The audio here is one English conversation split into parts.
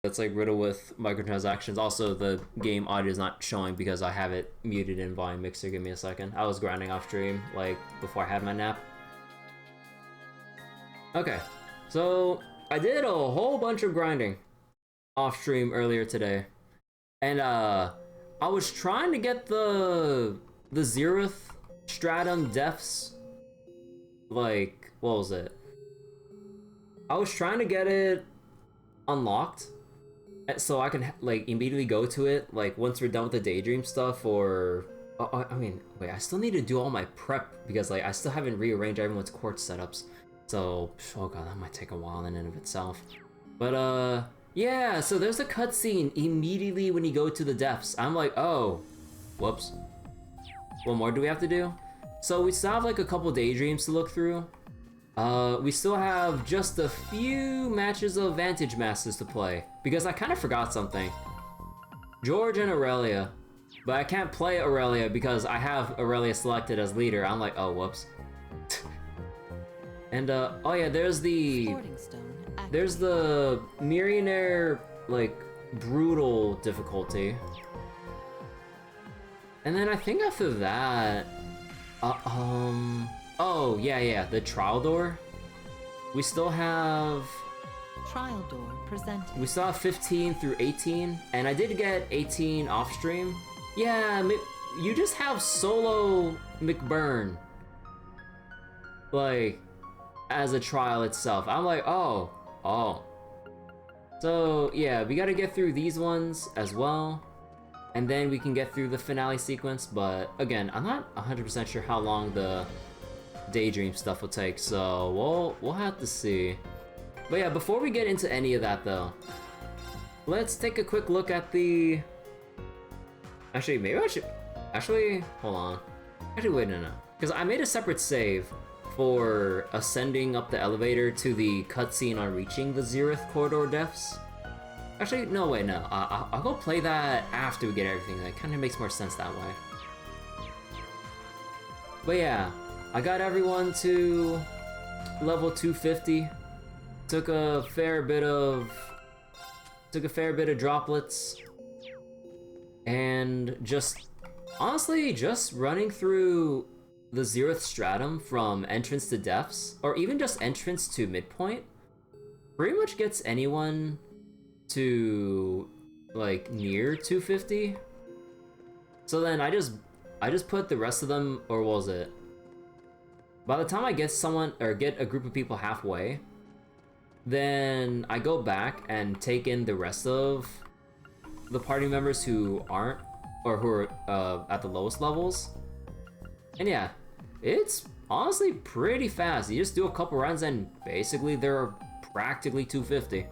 It's like riddled with microtransactions. Also, the game audio is not showing because I have it muted in volume mixer. Give me a second. I was grinding off stream, like, before I had my nap. Okay, so I did a whole bunch of grinding off stream earlier today. And, I was trying to get the Zeroth Stratum Deaths, like, what was it? I was trying to get it unlocked so I can like immediately go to it like once we're done with the Daydream stuff, or I mean, wait, I still need to do all my prep because like I still haven't rearranged everyone's quartz setups, so oh god, that might take a while in and of itself. But yeah, so there's a cutscene immediately when you go to the depths. I'm like, oh, whoops, what more do we have to do? So we still have like a couple Daydreams to look through. We still have just a few matches of Vantage Masters to play, because I kind of forgot something. George and Aurelia, but I can't play Aurelia because I have Aurelia selected as leader. I'm like, oh, whoops. And, oh yeah, there's the Millionaire, like, brutal difficulty. And then I think after that, oh, yeah, the trial door. We still have... Trial door presented. We still have 15 through 18, and I did get 18 off stream. Yeah, you just have solo McBurn, like, as a trial itself. I'm like, oh. So, yeah, we gotta get through these ones as well, and then we can get through the finale sequence, but again, I'm not 100% sure how long the Daydream stuff will take, so we'll have to see. But yeah, before we get into any of that though, let's take a quick look at the... Actually, maybe I should... Actually, hold on. Actually, wait, no. Because I made a separate save for ascending up the elevator to the cutscene on reaching the Zeroth Corridor Depths. Actually, no, wait, no. I'll go play that after we get everything. That kind of makes more sense that way. But yeah, I got everyone to level 250. Took a fair bit of droplets, and just honestly just running through the Zeroth Stratum from entrance to depths, or even just entrance to midpoint, pretty much gets anyone to like near 250. So then I just put the rest of them, or what was it? By the time I get someone, or get a group of people halfway, then I go back and take in the rest of the party members who aren't, or who are at the lowest levels. And yeah, it's honestly pretty fast. You just do a couple runs and basically they're practically 250.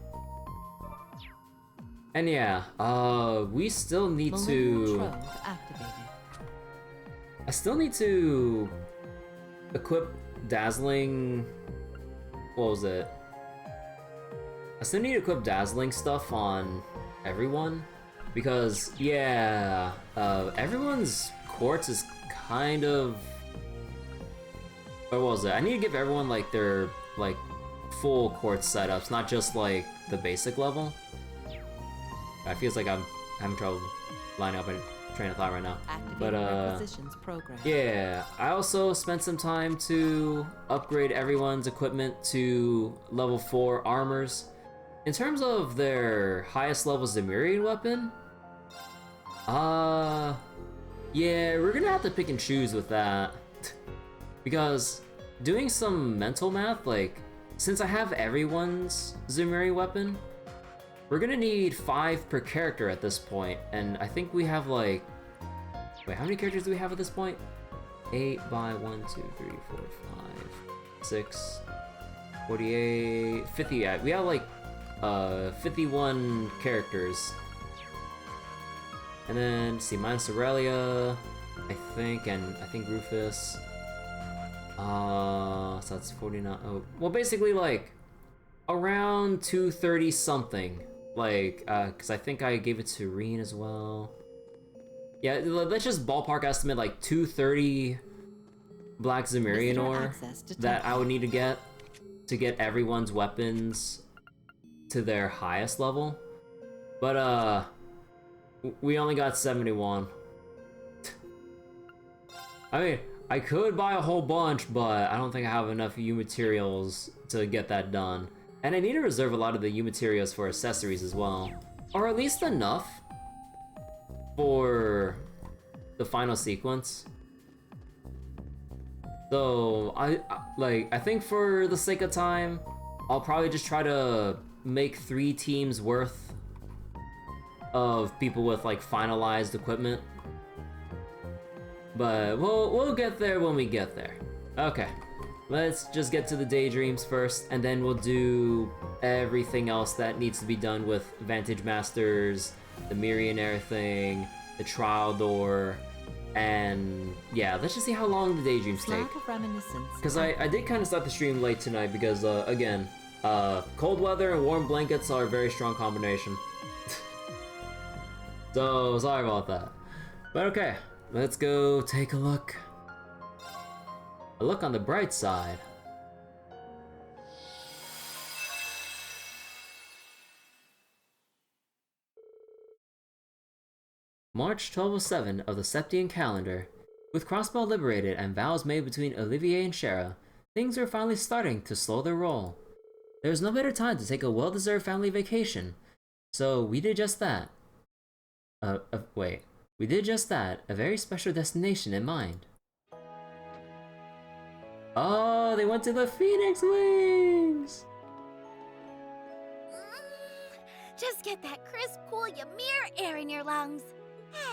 And yeah, we still need to... I still need to equip Dazzling... What was it? I still need to equip Dazzling stuff on everyone, because, yeah, everyone's quartz is kind of... What was it? I need to give everyone, like, their, like, full quartz setups, not just, like, the basic level. I feels like I'm having trouble lining up a train of thought right now. But, yeah, I also spent some time to upgrade everyone's equipment to level 4 armors. In terms of their highest level Zemurian weapon, yeah, we're gonna have to pick and choose with that. Because doing some mental math, like, since I have everyone's Zemurian weapon, we're gonna need 5 per character at this point, and I think we have like... Wait, how many characters do we have at this point? 8 by 1, 2, 3, 4, 5, 6, 48, 50, yeah, we have like 51 characters. And then, see, mine's Aurelia, I think, and I think Rufus. So that's 49. Oh, well, basically, like, around 230 something. Like, because I think I gave it to Reen as well. Yeah, let's just ballpark estimate, like, 230 Black Zemurian ore that I would need to get everyone's weapons to their highest level. But we only got 71. I mean, I could buy a whole bunch, but I don't think I have enough U materials to get that done. And I need to reserve a lot of the U materials for accessories as well. Or at least enough for the final sequence. So, I think for the sake of time, I'll probably just try to make 3 teams worth of people with like finalized equipment. But we'll get there when we get there. Okay, let's just get to the Daydreams first, and then we'll do everything else that needs to be done with Vantage Masters, the Millionaire thing, the trial door, and yeah, let's just see how long the Daydreams take. Lack of reminiscence. Because I did kind of start the stream late tonight because, again, cold weather and warm blankets are a very strong combination. So, sorry about that. But okay, let's go take a look. A look on the bright side. March 1207 of the Septian calendar. With Crossbow liberated and vows made between Olivier and Shara, things are finally starting to slow their roll. There's no better time to take a well-deserved family vacation, so we did just that. We did just that, a very special destination in mind. Oh, they went to the Phoenix Wings! Just get that crisp, cool Ymir air in your lungs.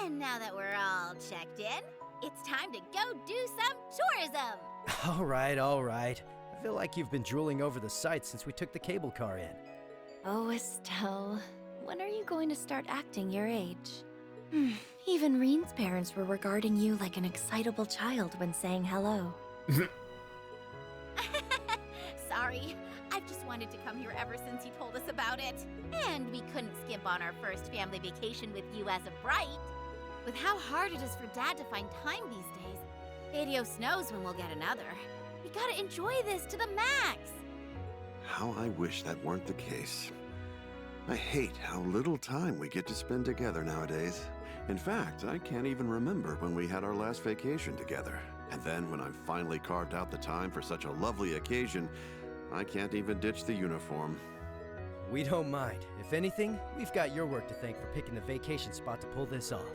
And now that we're all checked in, it's time to go do some tourism. All right. I feel like you've been drooling over the sights since we took the cable car in. Oh, Estelle, when are you going to start acting your age? Even Reen's parents were regarding you like an excitable child when saying hello. Sorry, I've just wanted to come here ever since you told us about it. And we couldn't skimp on our first family vacation with you as a bright. With how hard it is for Dad to find time these days, Adios knows when we'll get another. We gotta enjoy this to the max. How I wish that weren't the case. I hate how little time we get to spend together nowadays. In fact, I can't even remember when we had our last vacation together. And then when I've finally carved out the time for such a lovely occasion, I can't even ditch the uniform. We don't mind. If anything, we've got your work to thank for picking the vacation spot to pull this off.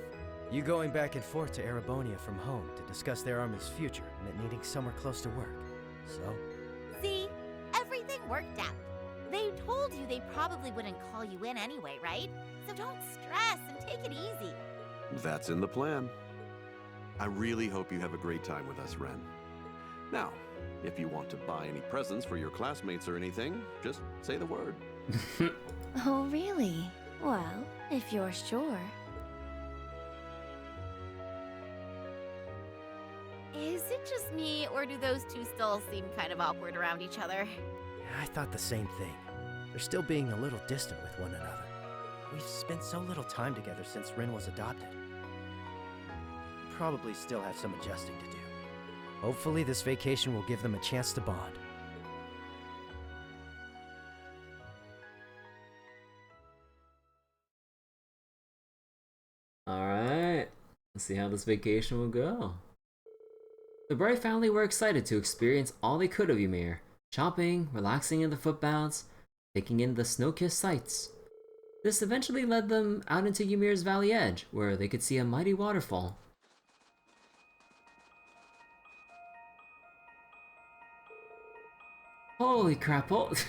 You going back and forth to Erebonia from home to discuss their army's future meant needing somewhere close to work. So? See? Everything worked out. They told you they probably wouldn't call you in anyway, right? So don't stress and take it easy. That's in the plan. I really hope you have a great time with us, Ren. Now, if you want to buy any presents for your classmates or anything, just say the word. Oh, really? Well, if you're sure. Is it just me, or do those two still seem kind of awkward around each other? I thought the same thing. They're still being a little distant with one another. We've spent so little time together since Ren was adopted. Probably still have some adjusting to do. Hopefully this vacation will give them a chance to bond. Alright, let's see how this vacation will go. The Bright family were excited to experience all they could of Ymir, shopping, relaxing in the footpaths, taking in the snow-kissed sights. This eventually led them out into Ymir's valley edge, where they could see a mighty waterfall. Holy crap, what?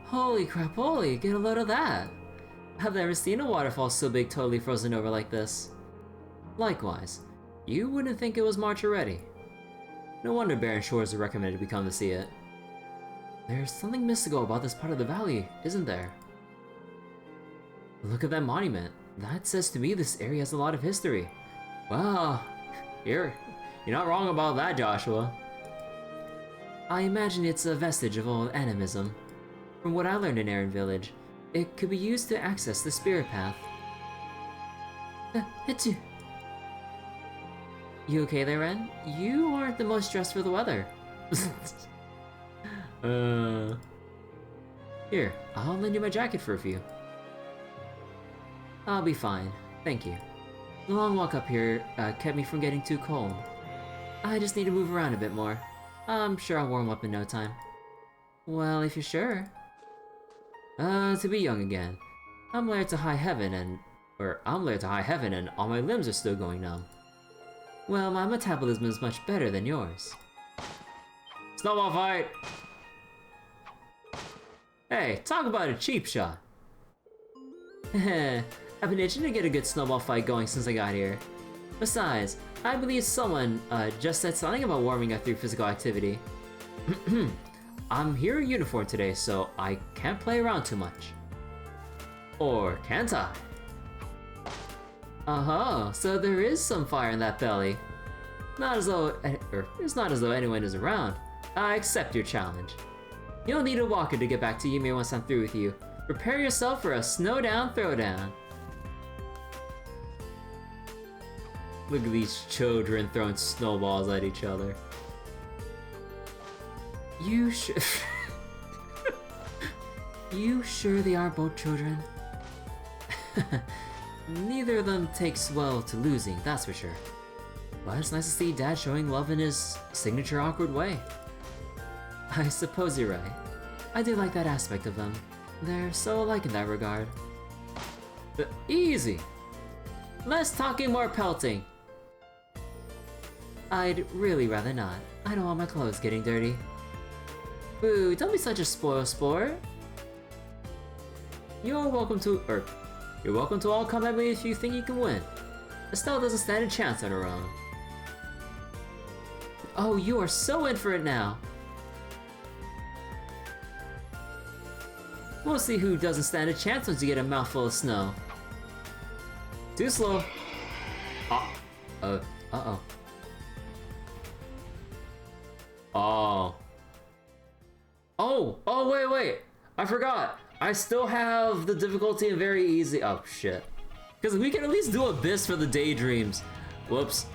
Holy crap, holy, get a load of that! I've never seen a waterfall so big totally frozen over like this. Likewise, you wouldn't think it was March already. No wonder Barren Shores are recommended we come to see it. There's something mystical about this part of the valley, isn't there? Look at that monument. That says to me this area has a lot of history. Wow, you're not wrong about that, Joshua. I imagine it's a vestige of old animism. From what I learned in Aaron Village, it could be used to access the spirit path. Hitsu! You okay there, Ren? You aren't the most dressed for the weather. Here, I'll lend you my jacket for a few. I'll be fine, thank you. The long walk up here kept me from getting too cold. I just need to move around a bit more. I'm sure I'll warm up in no time. Well, if you're sure. To be young again. I'm layered to high heaven and all my limbs are still going numb. Well, my metabolism is much better than yours. Snowball fight! Hey, talk about a cheap shot. I've been itching to get a good snowball fight going since I got here. Besides, I believe someone just said something about warming up through physical activity. I'm here in uniform today, so I can't play around too much. Or can't I? Uh-huh, so there is some fire in that belly. It's not as though anyone is around. I accept your challenge. You'll need a walker to get back to Ymir once I'm through with you. Prepare yourself for a snowdown throwdown. Look at these children throwing snowballs at each other. You sure... You sure they are both children? Neither of them takes well to losing, that's for sure. But it's nice to see Dad showing love in his signature awkward way. I suppose you're right. I do like that aspect of them. They're so alike in that regard. Easy! Less talking, more pelting. I'd really rather not. I don't want my clothes getting dirty. Boo, don't be such a spoil sport. You're welcome to all come at me if you think you can win. Estelle doesn't stand a chance on her own. Oh, you are so in for it now. We'll see who doesn't stand a chance once you get a mouthful of snow. Too slow. Uh-oh. Oh, wait. I forgot. I still have the difficulty in very easy. Oh, shit. Because we can at least do Abyss for the Daydreams. Whoops.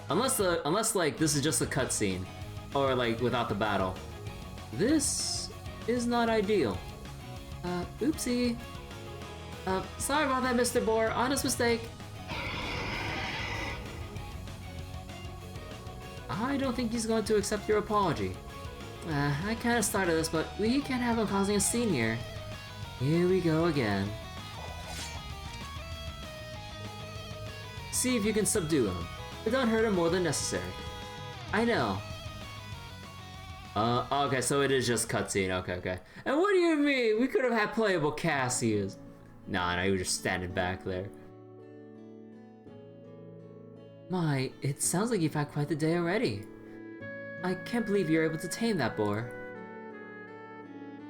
Unless like, this is just a cutscene. Or, like, without the battle. This is not ideal. Oopsie. Sorry about that, Mr. Boar. Honest mistake. I don't think he's going to accept your apology. I kinda started this, but we can't have him causing a scene here. Here we go again. See if you can subdue him, but don't hurt him more than necessary. I know. Okay, so it is just cutscene, okay. And what do you mean? We could have had playable Cassius. Nah, you were just standing back there. My, it sounds like you've had quite the day already. I can't believe you're able to tame that boar.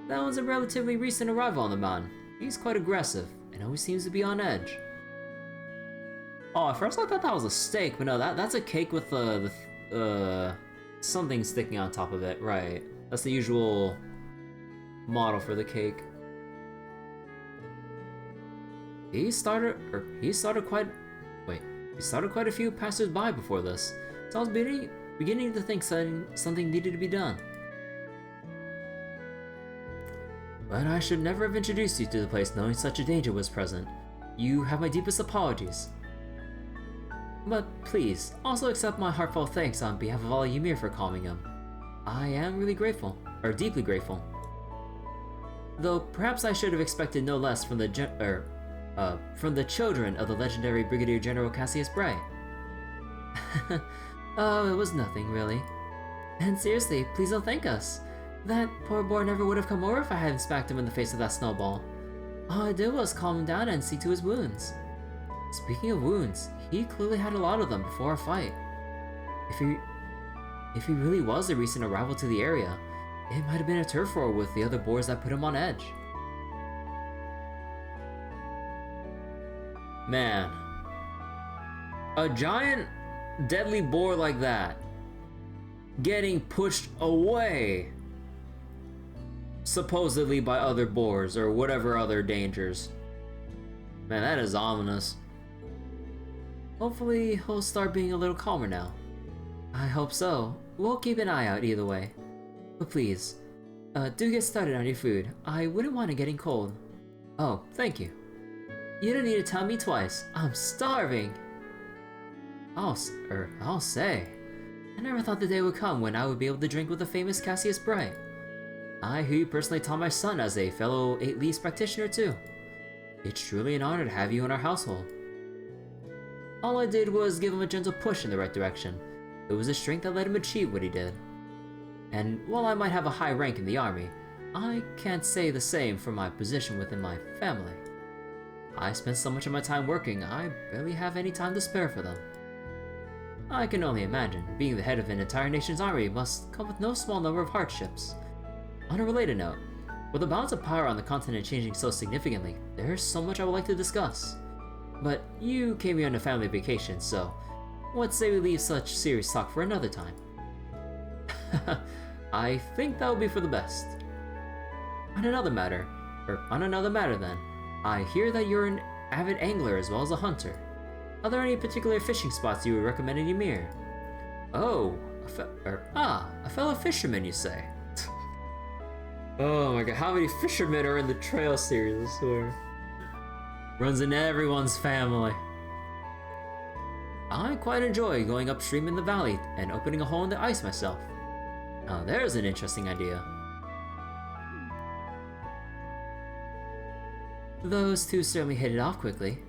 That one's a relatively recent arrival on the mountain. He's quite aggressive, and always seems to be on edge. Oh, at first I thought that was a steak, but no, that's a cake with something sticking on top of it, right. That's the usual model for the cake. He started quite a few passers-by before this, so I was beginning to think something needed to be done. But I should never have introduced you to the place knowing such a danger was present. You have my deepest apologies. But please, also accept my heartfelt thanks on behalf of all Ymir for calming him. I am really grateful, or deeply grateful. Though perhaps I should have expected no less from the children of the legendary Brigadier General Cassius Bray. Oh, it was nothing, really. And seriously, please don't thank us. That poor boy never would have come over if I hadn't smacked him in the face with that snowball. All I did was calm him down and see to his wounds. Speaking of wounds, he clearly had a lot of them before our fight. If he really was a recent arrival to the area, it might have been a turf war with the other boars that put him on edge. Man. A giant deadly boar like that getting pushed away supposedly by other boars or whatever other dangers. Man, that is ominous. Hopefully he'll start being a little calmer now. I hope so. We'll keep an eye out either way. But please, do get started on your food. I wouldn't want it getting cold. Oh, thank you. You don't need to tell me twice. I'm starving. I'll say. I never thought the day would come when I would be able to drink with the famous Cassius Bright. I, who personally taught my son as a fellow 8 Leaves practitioner too. It's truly an honor to have you in our household. All I did was give him a gentle push in the right direction. It was his strength that let him achieve what he did. And while I might have a high rank in the army, I can't say the same for my position within my family. I spend so much of my time working, I barely have any time to spare for them. I can only imagine, being the head of an entire nation's army must come with no small number of hardships. On a related note, with the balance of power on the continent changing so significantly, there's so much I would like to discuss. But you came here on a family vacation, so what say we leave such serious talk for another time? I think that would be for the best. On another matter then, I hear that you're an avid angler as well as a hunter. Are there any particular fishing spots you would recommend in Ymir? Oh, a fellow fisherman, you say? Oh my god, how many fishermen are in the Trail series, I swear. Runs in everyone's family. I quite enjoy going upstream in the valley and opening a hole in the ice myself. Now there's an interesting idea. Those two certainly hit it off quickly.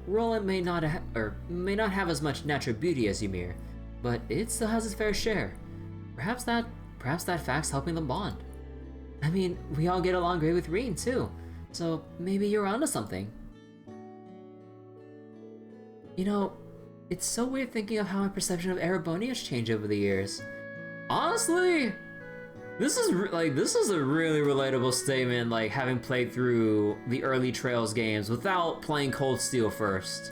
Roland may not have as much natural beauty as Ymir, but it still has its fair share. Perhaps that fact's helping them bond. I mean, we all get along great with Reen too, so maybe you're onto something. You know, it's so weird thinking of how my perception of Erebonia has changed over the years. Honestly, this is a really relatable statement, like having played through the early Trails games without playing Cold Steel first.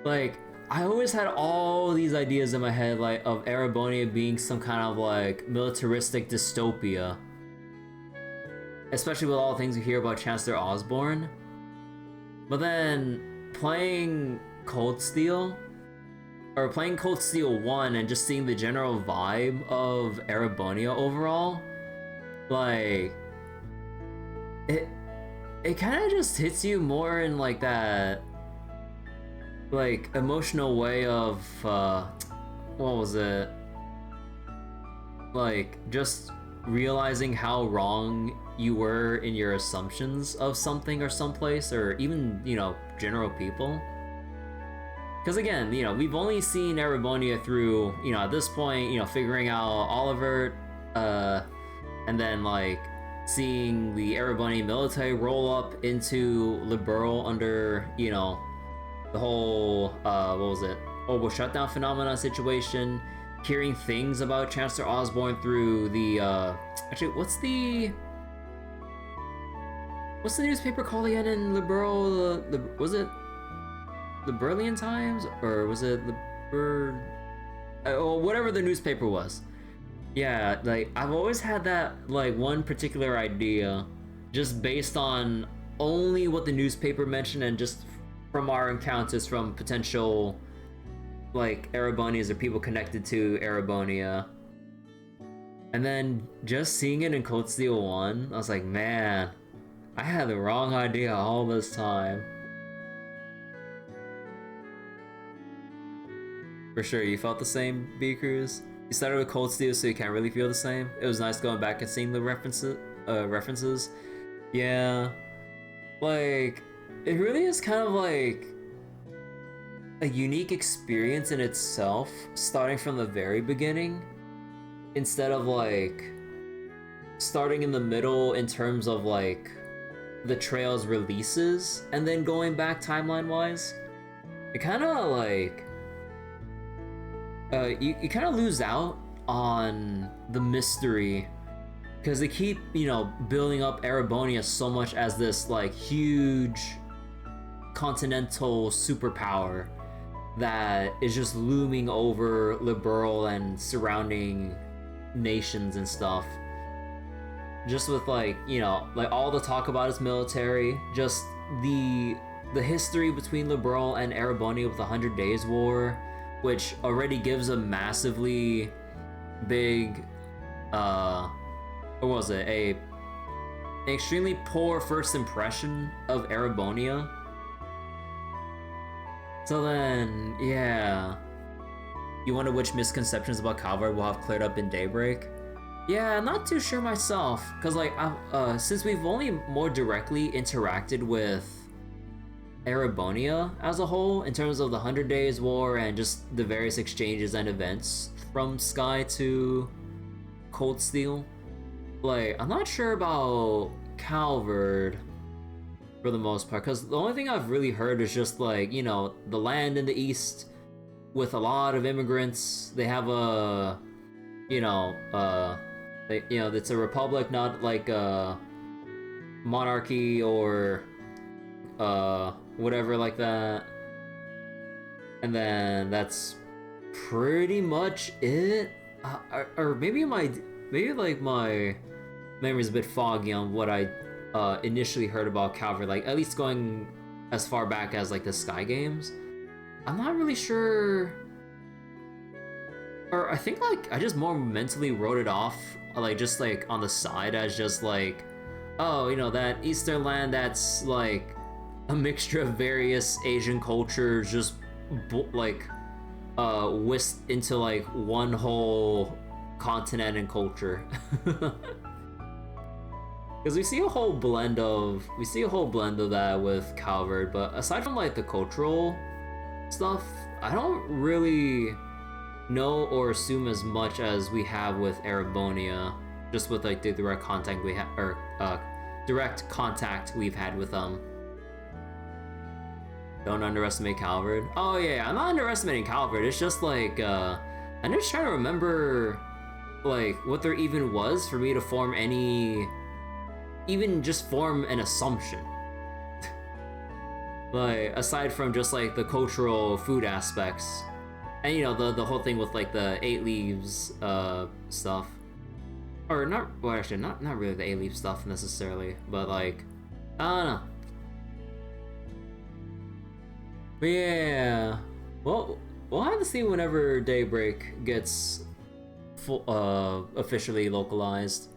Like, I always had all these ideas in my head, like, of Erebonia being some kind of, like, militaristic dystopia. Especially with all the things you hear about Chancellor Osborne. But then, playing Cold Steel 1 and just seeing the general vibe of Erebonia overall, like, it kind of just hits you more in, like, that, like, emotional way of, what was it? Like, just realizing how wrong you were in your assumptions of something or someplace, or even, you know, general people. Because again, you know, we've only seen Erebonia through, you know, at this point, you know, figuring out Oliver, and then, like, seeing the Erebonia military roll up into Liberl under, you know, the whole, what was it, Orbital Shutdown Phenomena situation, hearing things about Chancellor Osborne through the, actually, what's the newspaper called again in Liberl? Was it the Berlian Times, or was it whatever the newspaper was? Yeah, like, I've always had that, like, one particular idea, just based on only what the newspaper mentioned and just from our encounters from potential, like, Erebonians or people connected to Erebonia. And then just seeing it in Cold Steel 1, I was like, man, I had the wrong idea all this time. For sure, you felt the same, B-Cruz? You started with Cold Steel, so you can't really feel the same? It was nice going back and seeing the references. Yeah. Like, it really is kind of like a unique experience in itself, starting from the very beginning, instead of, like, starting in the middle in terms of, like, the Trails releases, and then going back timeline-wise. It kind of, like, you kind of lose out on the mystery, because they keep, you know, building up Erebonia so much as this, like, huge continental superpower that is just looming over Liberl and surrounding nations and stuff. Just with, like, you know, like, all the talk about its military, just the history between Liberl and Erebonia with the 100 Days War, which already gives a massively big, what was it, an extremely poor first impression of Erebonia. So then, yeah. You wonder which misconceptions about Calvard will have cleared up in Daybreak? Yeah, not too sure myself, cause like, since we've only more directly interacted with Erebonia as a whole, in terms of the 100 Days War and just the various exchanges and events from Sky to Cold Steel, like, I'm not sure about Calvard for the most part, because the only thing I've really heard is just like, you know, the land in the east with a lot of immigrants. They have a, you know, it's a republic, not like a monarchy or whatever like that. And then that's pretty much it. Or maybe like my memory's a bit foggy on what I initially heard about Calvary, like at least going as far back as like the Sky games. I'm not really sure, or I think like I just more mentally wrote it off, like just like on the side as just like, oh, you know, that Eastern land that's like a mixture of various Asian cultures just whisked into like one whole continent and culture. Because we see a whole blend of that with Calvard, but aside from like the cultural stuff, I don't really know or assume as much as we have with Erebonia, just with like the direct contact we have, or direct contact we've had with them. Don't underestimate Calvard. Oh yeah, I'm not underestimating Calvard. It's just like I'm just trying to remember like what there even was for me to form even just form an assumption. Like, aside from just like the cultural food aspects, and you know the whole thing with like the 8 leaves stuff, or not. Well, actually, not really the 8 leaf stuff necessarily, but like I don't know. But yeah, well, we'll have to see whenever Daybreak gets officially localized.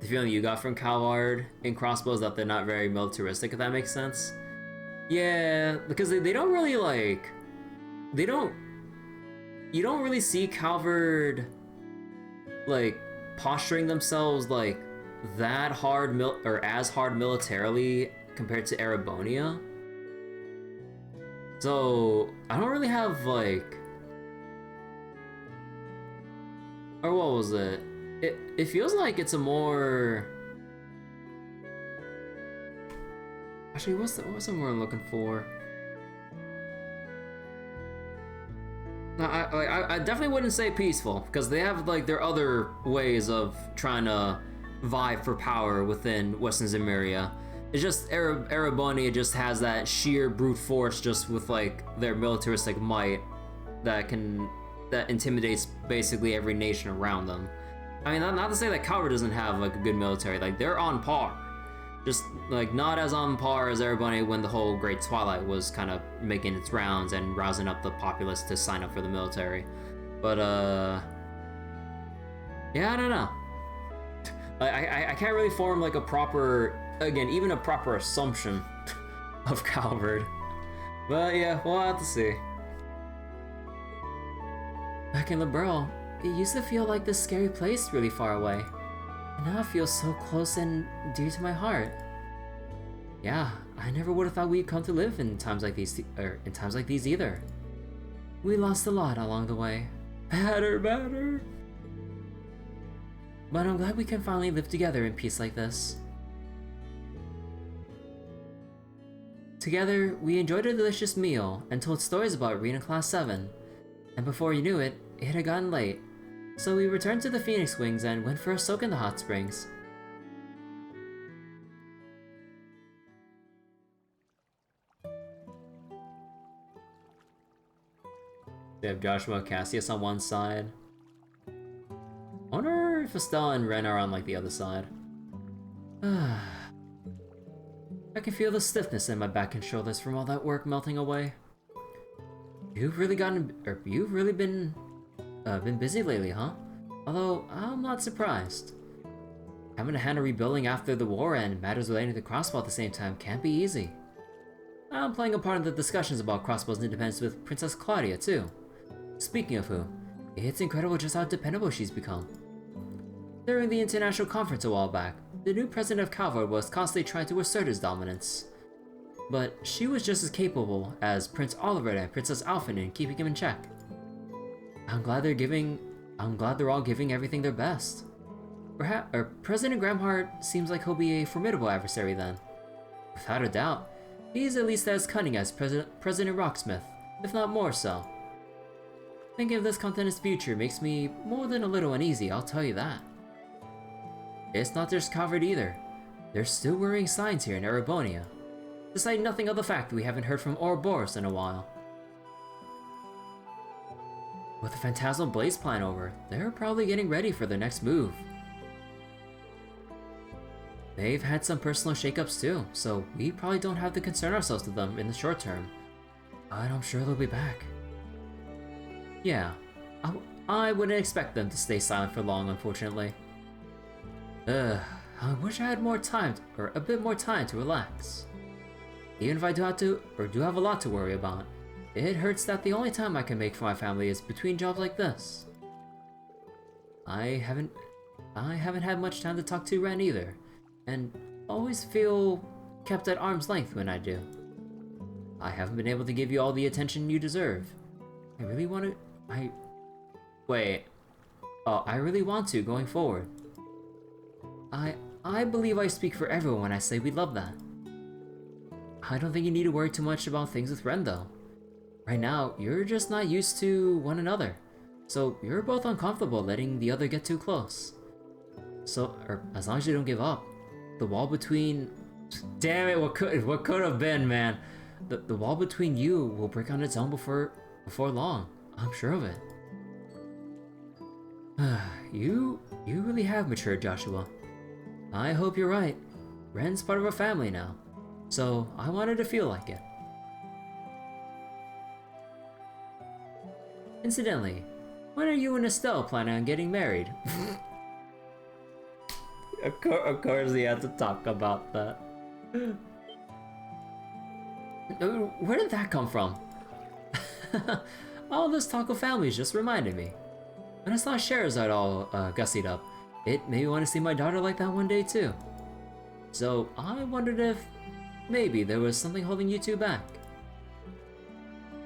The feeling you got from Calvard in Crossbows that they're not very militaristic, if that makes sense. Yeah, because they don't really like, you don't really see Calvard like posturing themselves like that hard or as hard militarily compared to Erebonia. So I don't really have like, or what was it? It feels like it's a more. Actually, what's the word I'm looking for? No, I definitely wouldn't say peaceful, because they have like their other ways of trying to vie for power within Western Zemuria. It's just Erebonia just has that sheer brute force, just with like their militaristic might that intimidates basically every nation around them. I mean, not to say that Calvard doesn't have like a good military, like they're on par. Just like not as on par as Erebonia when the whole Great Twilight was kind of making its rounds and rousing up the populace to sign up for the military. But yeah, I don't know. I can't really form like a proper, again, even a proper assumption of Calvard. But yeah, we'll have to see. Back in Liberl, it used to feel like this scary place really far away. And now it feels so close and dear to my heart. Yeah, I never would have thought we'd come to live in times like these, either. We lost a lot along the way. Batter. But I'm glad we can finally live together in peace like this. Together, we enjoyed a delicious meal and told stories about Arena Class 7. And before you knew it, it had gotten late. So we returned to the Phoenix Wings and went for a soak in the hot springs. They have Joshua and Cassius on one side. I wonder if Estelle and Ren are on like the other side. I can feel the stiffness in my back and shoulders from all that work melting away. You've really been busy lately, huh? Although, I'm not surprised. Having to handle rebuilding after the war and matters relating to crossbow at the same time can't be easy. I'm playing a part in the discussions about crossbow's independence with Princess Claudia, too. Speaking of whom, it's incredible just how dependable she's become. During the international conference a while back, the new president of Calvard was constantly trying to assert his dominance. But she was just as capable as Prince Oliver and Princess Alphen in keeping him in check. I'm glad they're all giving everything their best. Perhaps, President Gramhart seems like he'll be a formidable adversary then. Without a doubt, he's at least as cunning as President Rocksmith, if not more so. Thinking of this continent's future makes me more than a little uneasy, I'll tell you that. It's not just Calvard either. There's still worrying signs here in Erebonia. To say nothing of the fact that we haven't heard from Ouroboros in a while. With the Phantasmal Blaze plan over, they're probably getting ready for their next move. They've had some personal shakeups too, so we probably don't have to concern ourselves with them in the short term. But I'm sure they'll be back. Yeah, I wouldn't expect them to stay silent for long, unfortunately. I wish I had more time, or a bit more time to relax. Even if I do have a lot to worry about, it hurts that the only time I can make for my family is between jobs like this. I haven't had much time to talk to Ren either, and always feel kept at arm's length when I do. I haven't been able to give you all the attention you deserve. I really want to going forward. I believe I speak for everyone when I say we love that. I don't think you need to worry too much about things with Ren though. Right now, you're just not used to one another, so you're both uncomfortable letting the other get too close. So, as long as you don't give up, the wall between... Damn it, what could have been, man? The wall between you will break on its own before long. I'm sure of it. You really have matured, Joshua. I hope you're right. Ren's part of our family now, so I wanted to feel like it. Incidentally, when are you and Estelle planning on getting married? Of course he had to talk about that. Where did that come from? All this talk of families just reminded me. When I saw Sherazade all gussied up, it made me want to see my daughter like that one day too. So I wondered if maybe there was something holding you two back.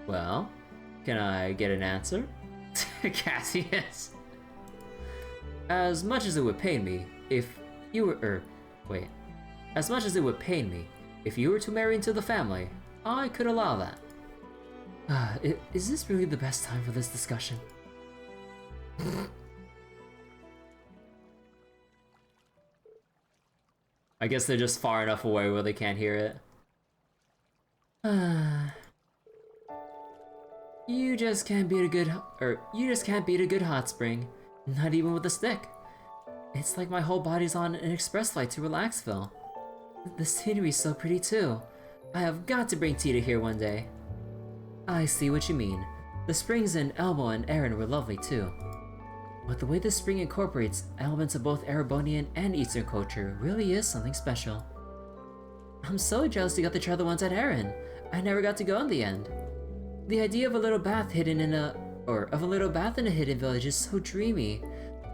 Well, can I get an answer? Cassius. As much as it would pain me if you were, as much as it would pain me if you were to marry into the family, I could allow that. Is this really the best time for this discussion? I guess they're just far enough away where they can't hear it. You just can't beat a good hot spring, not even with a stick. It's like my whole body's on an express flight to Relaxville. The scenery's so pretty too. I have got to bring Tita here one day. I see what you mean. The springs in Elmo and Erin were lovely too. But the way this spring incorporates elements of both Erebonian and Eastern culture really is something special. I'm so jealous you got to try the ones at Erin. I never got to go in the end. The idea of a little bath hidden in a hidden village is so dreamy.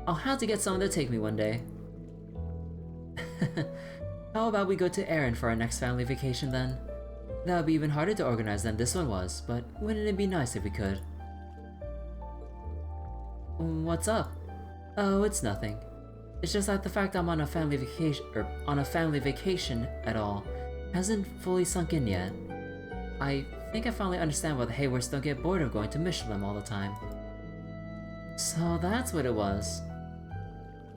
I'll have to get someone to take me one day. How about we go to Erin for our next family vacation then? That would be even harder to organize than this one was, but wouldn't it be nice if we could? What's up? Oh, it's nothing. It's just that the fact I'm on a family vacation at all hasn't fully sunk in yet. I think I finally understand why the Hayworths don't get bored of going to Michelin all the time. So that's what it was.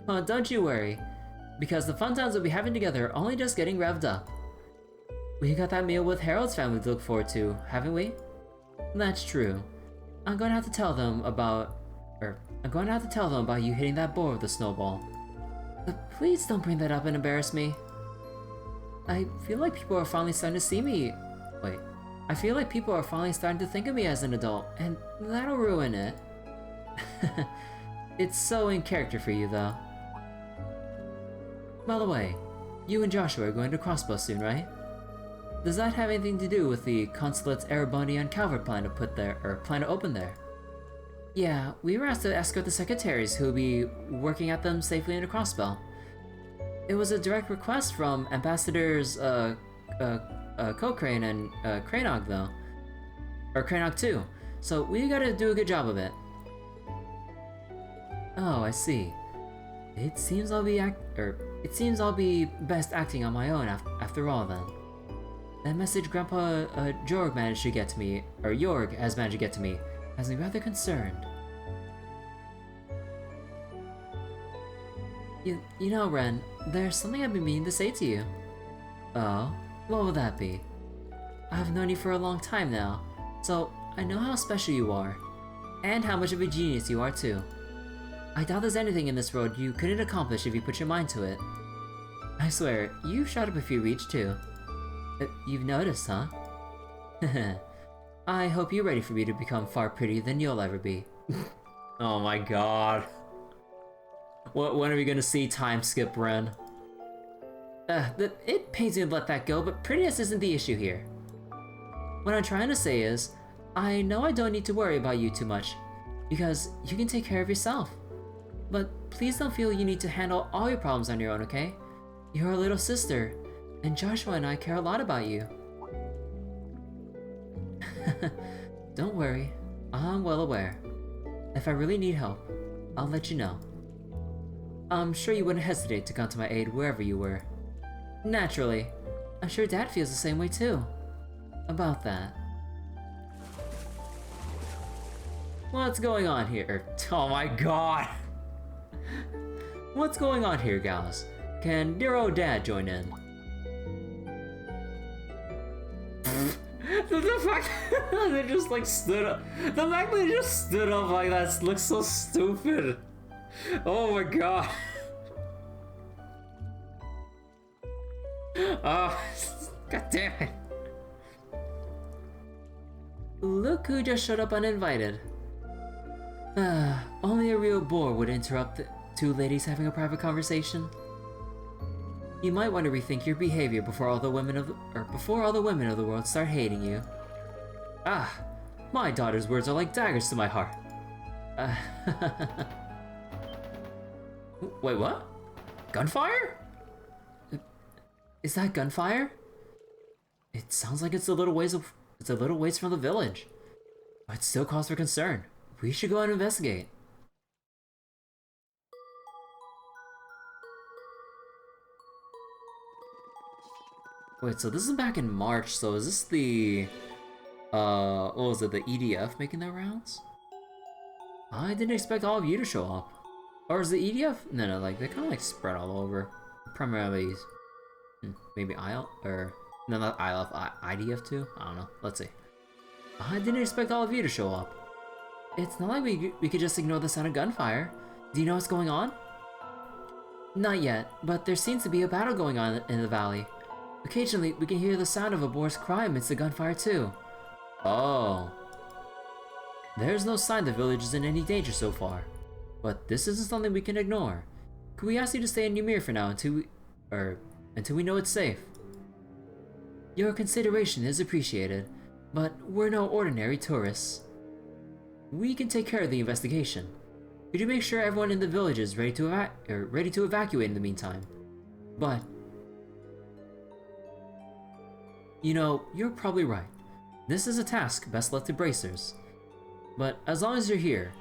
Well, don't you worry, because the fun times we'll be having together are only just getting revved up. We got that meal with Harold's family to look forward to, haven't we? That's true. I'm going to have to tell them about you hitting that boar with a snowball. But please don't bring that up and embarrass me. I feel like people are finally starting to see me. I feel like people are finally starting to think of me as an adult, and that'll ruin it. It's so in character for you, though. By the way, you and Joshua are going to Crossbow soon, right? Does that have anything to do with the consulate's Erebony and Calvert plan to open there? Yeah, we were asked to escort the secretaries who will be working at them safely into Crossbow. It was a direct request from Ambassadors Cochrane and Cranog though. Or Cranog too. So we gotta do a good job of it. Oh, I see. It seems I'll be best acting on my own after all then. That message Grandpa Jorg managed to get to me, or Jorg has managed to get to me, has me rather concerned. You know, Ren, there's something I've been meaning to say to you. Oh, what will that be? I've known you for a long time now, so I know how special you are, and how much of a genius you are too. I doubt there's anything in this world you couldn't accomplish if you put your mind to it. I swear, you've shot up a few reach too. You've noticed, huh? I hope you're ready for me to become far prettier than you'll ever be. Oh my god. When are we gonna see time skip Ren? It pains me to let that go, but prettiness isn't the issue here. What I'm trying to say is, I know I don't need to worry about you too much, because you can take care of yourself. But please don't feel you need to handle all your problems on your own, okay? You're a little sister, and Joshua and I care a lot about you. Don't worry, I'm well aware. If I really need help, I'll let you know. I'm sure you wouldn't hesitate to come to my aid wherever you were. Naturally, I'm sure Dad feels the same way too. About that. What's going on here? Oh my god! What's going on here, gals? Can dear old Dad join in? The fact that they just like stood up. The fact that they just stood up like that looks so stupid. Oh my god. Oh, god damn it. Look who just showed up uninvited. Only a real bore would interrupt the two ladies having a private conversation. You might want to rethink your behavior before all the women of the world start hating you. Ah, my daughter's words are like daggers to my heart. Wait, what? Gunfire? Is that gunfire? It sounds like it's a little ways from the village. But it still calls for concern. We should go out and investigate. Wait, so this is back in March, so is this the what was it, the EDF making their rounds? I didn't expect all of you to show up. Or is the EDF? No, like they kind of like spread all over. Primarily, maybe IL or no, not ILF, IDF too. I don't know. Let's see. I didn't expect all of you to show up. It's not like we could just ignore the sound of gunfire. Do you know what's going on? Not yet, but there seems to be a battle going on in the valley. Occasionally, we can hear the sound of a boar's cry amidst the gunfire too. Oh. There's no sign the village is in any danger so far. But this isn't something we can ignore. Could we ask you to stay in Ymir for now until we know it's safe? Your consideration is appreciated, but we're no ordinary tourists. We can take care of the investigation. Could you make sure everyone in the village is ready to evacuate in the meantime? But you know, you're probably right. This is a task best left to bracers. But as long as you're here,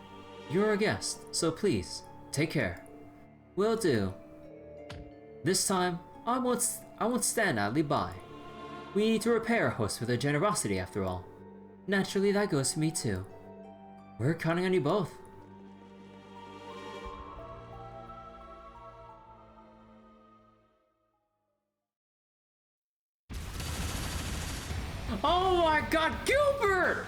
you're our guest, so please, take care. Will do. This time, I won't stand idly by. We need to repay our host for their generosity after all. Naturally, that goes for me too. We're counting on you both. Oh my god, Gilbert!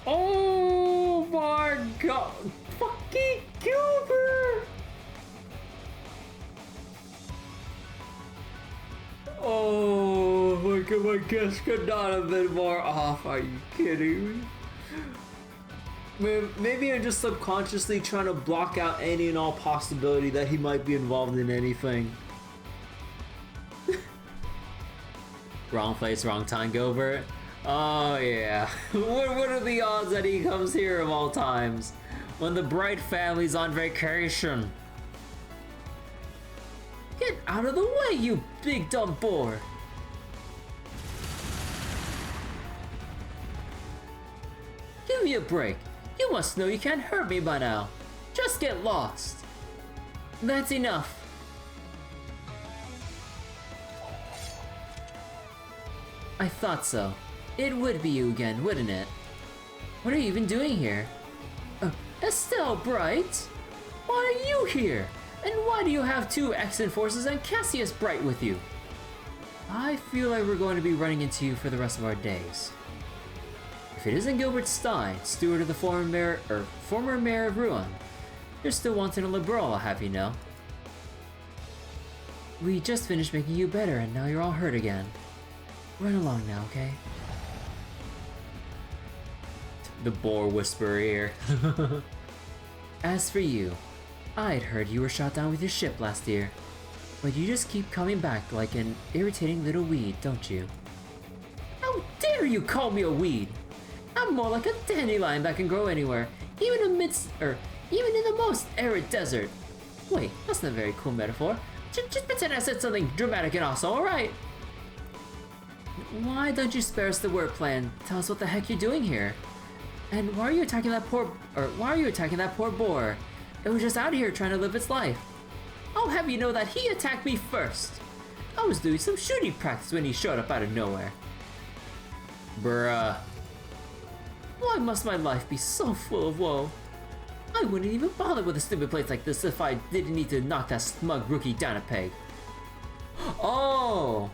Oh my god, fucking Gilbert! Oh my god, my guess could not have been more off, are you kidding me? Maybe I'm just subconsciously trying to block out any and all possibility that he might be involved in anything. Wrong place, wrong time, Gilbert. Oh yeah. What are the odds that he comes here of all times? When the Bright family's on vacation. Get out of the way, you big dumb boar! Give me a break. You must know you can't hurt me by now. Just get lost. That's enough. I thought so. It would be you again, wouldn't it? What are you even doing here? Estelle Bright? Why are you here? And why do you have two Extant Forces and Cassius Bright with you? I feel like we're going to be running into you for the rest of our days. If it isn't Gilbert Stein, steward of the former mayor of Ruin, you're still wanting a liberal, I'll have you know. We just finished making you better and now you're all hurt again. Run along now, okay? The boar whisperer here. As for you, I'd heard you were shot down with your ship last year, but you just keep coming back like an irritating little weed, don't you? How dare you call me a weed? I'm more like a dandelion that can grow anywhere, even in the most arid desert. Wait, that's not a very cool metaphor. Just pretend I said something dramatic and awesome, alright? Why don't you spare us the wordplay and tell us what the heck you're doing here? And why are you attacking that poor boar? It was just out here trying to live its life. I'll have you know that he attacked me first. I was doing some shooting practice when he showed up out of nowhere. Bruh. Why must my life be so full of woe? I wouldn't even bother with a stupid place like this if I didn't need to knock that smug rookie down a peg. Oh!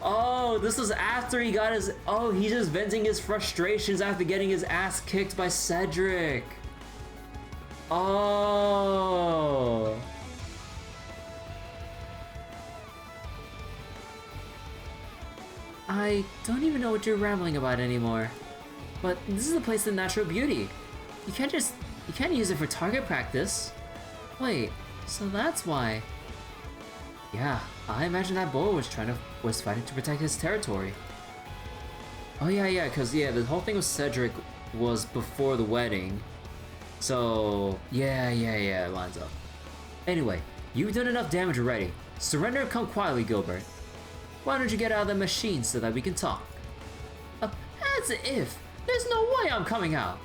Oh, this was after he got his... Oh, he's just venting his frustrations after getting his ass kicked by Cedric. Oh. I don't even know what you're rambling about anymore. But this is a place of natural beauty. You can't use it for target practice. Wait, so that's why. Yeah, I imagine that boar was fighting to protect his territory. Oh yeah, cause the whole thing with Cedric was before the wedding. So yeah, it lines up. Anyway, you've done enough damage already. Surrender and come quietly, Gilbert. Why don't you get out of the machine so that we can talk? As if! There's no way I'm coming out!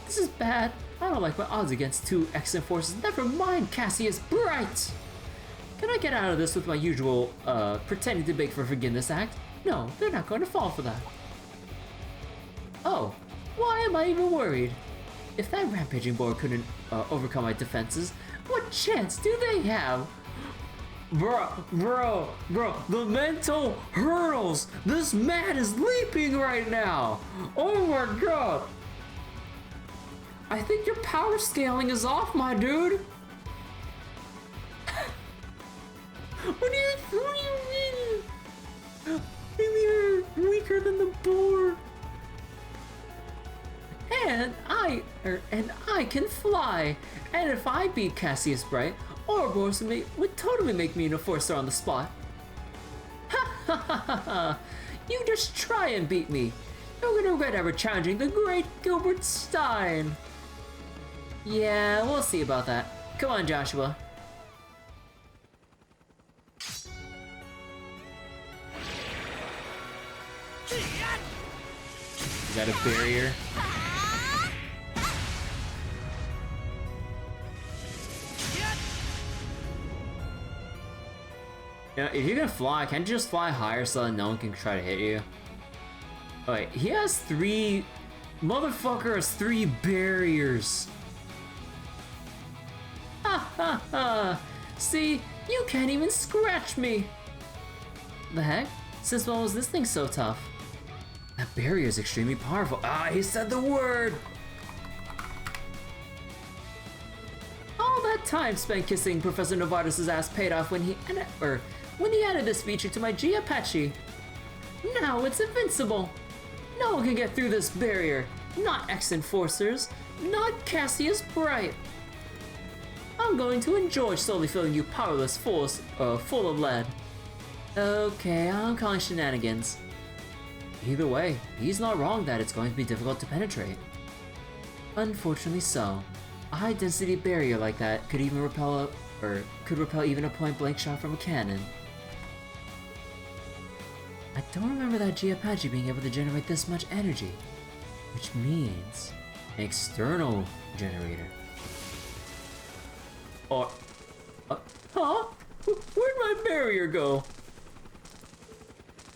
This is bad. I don't like my odds against two Extant Forces. Never mind Cassius Bright! Can I get out of this with my usual, pretending to beg for forgiveness act? No, they're not going to fall for that. Oh, why am I even worried? If that rampaging boar couldn't overcome my defenses, what chance do they have? Bro, the mental hurdles! This man is leaping right now! Oh my god! I think your power scaling is off, my dude! What do you mean? You're weaker than the boar. And I can fly. And if I beat Cassius Bright, Ouroboros would totally make me an enforcer on the spot. Ha ha ha ha ha! You just try and beat me. You're gonna regret ever challenging the great Gilbert Stein. Yeah, we'll see about that. Come on, Joshua. Is that a barrier? You know, if you're gonna fly, can't you just fly higher so that no one can try to hit you? Oh, wait, he has three... Motherfucker has 3 barriers. Ha ha ha! See, you can't even scratch me! The heck? Since when was this thing so tough? That barrier is extremely powerful. Ah, he said the word! All that time spent kissing Professor Novartis' ass paid off when he added this feature to my G Apache. Now it's invincible. No one can get through this barrier. not ex-enforcers, not Cassius Bright. I'm going to enjoy slowly filling you powerless fools full of lead. Okay, I'm calling shenanigans. Either way, he's not wrong that it's going to be difficult to penetrate. Unfortunately so. A high-density barrier like that could even repel even a point-blank shot from a cannon. I don't remember that G-Apache being able to generate this much energy, which means an external generator. Or, huh? Where'd my barrier go?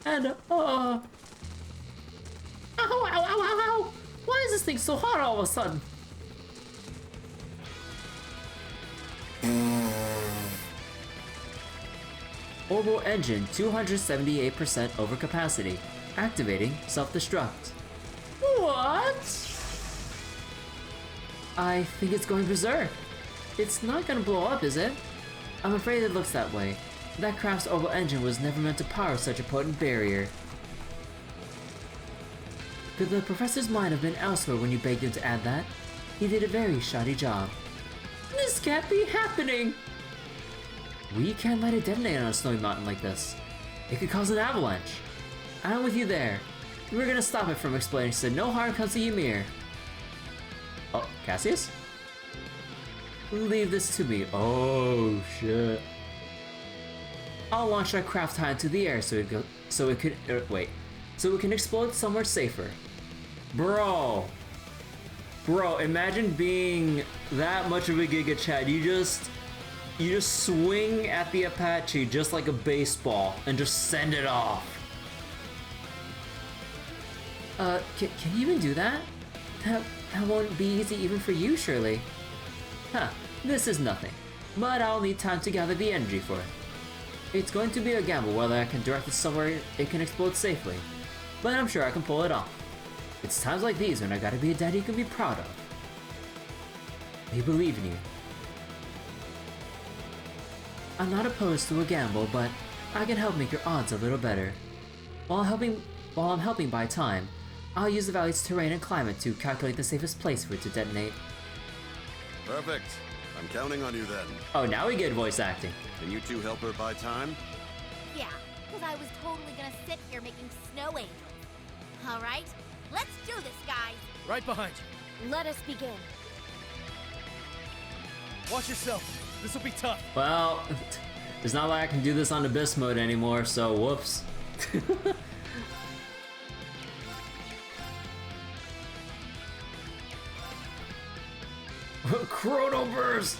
And, ow, ow, ow, ow, ow! Why is this thing so hot all of a sudden? Orbital engine 278% over capacity. Activating self-destruct. What? I think it's going berserk. It's not gonna blow up, is it? I'm afraid it looks that way. That craft's orbital engine was never meant to power such a potent barrier. Could the professor's mind have been elsewhere when you begged him to add that? He did a very shoddy job. This can't be happening! We can't let it detonate on a snowy mountain like this. It could cause an avalanche. I'm with you there. We're gonna stop it from exploding so no harm comes to Ymir. Oh, Cassius? Leave this to me. Oh, shit. I'll launch our craft high into the air so it can explode somewhere safer. Bro, imagine being that much of a Giga Chad. You just swing at the Apache just like a baseball and just send it off. Can you even do that? That won't be easy even for you, surely. Huh, this is nothing, but I'll need time to gather the energy for it. It's going to be a gamble whether I can direct it somewhere it can explode safely, but I'm sure I can pull it off. It's times like these when I gotta be a daddy you can be proud of. We believe in you. I'm not opposed to a gamble, but I can help make your odds a little better. While I'm helping buy time, I'll use the valley's terrain and climate to calculate the safest place for it to detonate. Perfect. I'm counting on you then. Oh, now we get voice acting. Can you two help her buy time? Yeah, because I was totally gonna sit here making snow angels. Alright, let's do this, guys. Right behind you. Let us begin. Watch yourself. This will be tough. Well, it's not like I can do this on Abyss mode anymore, so whoops. Chrono Burst!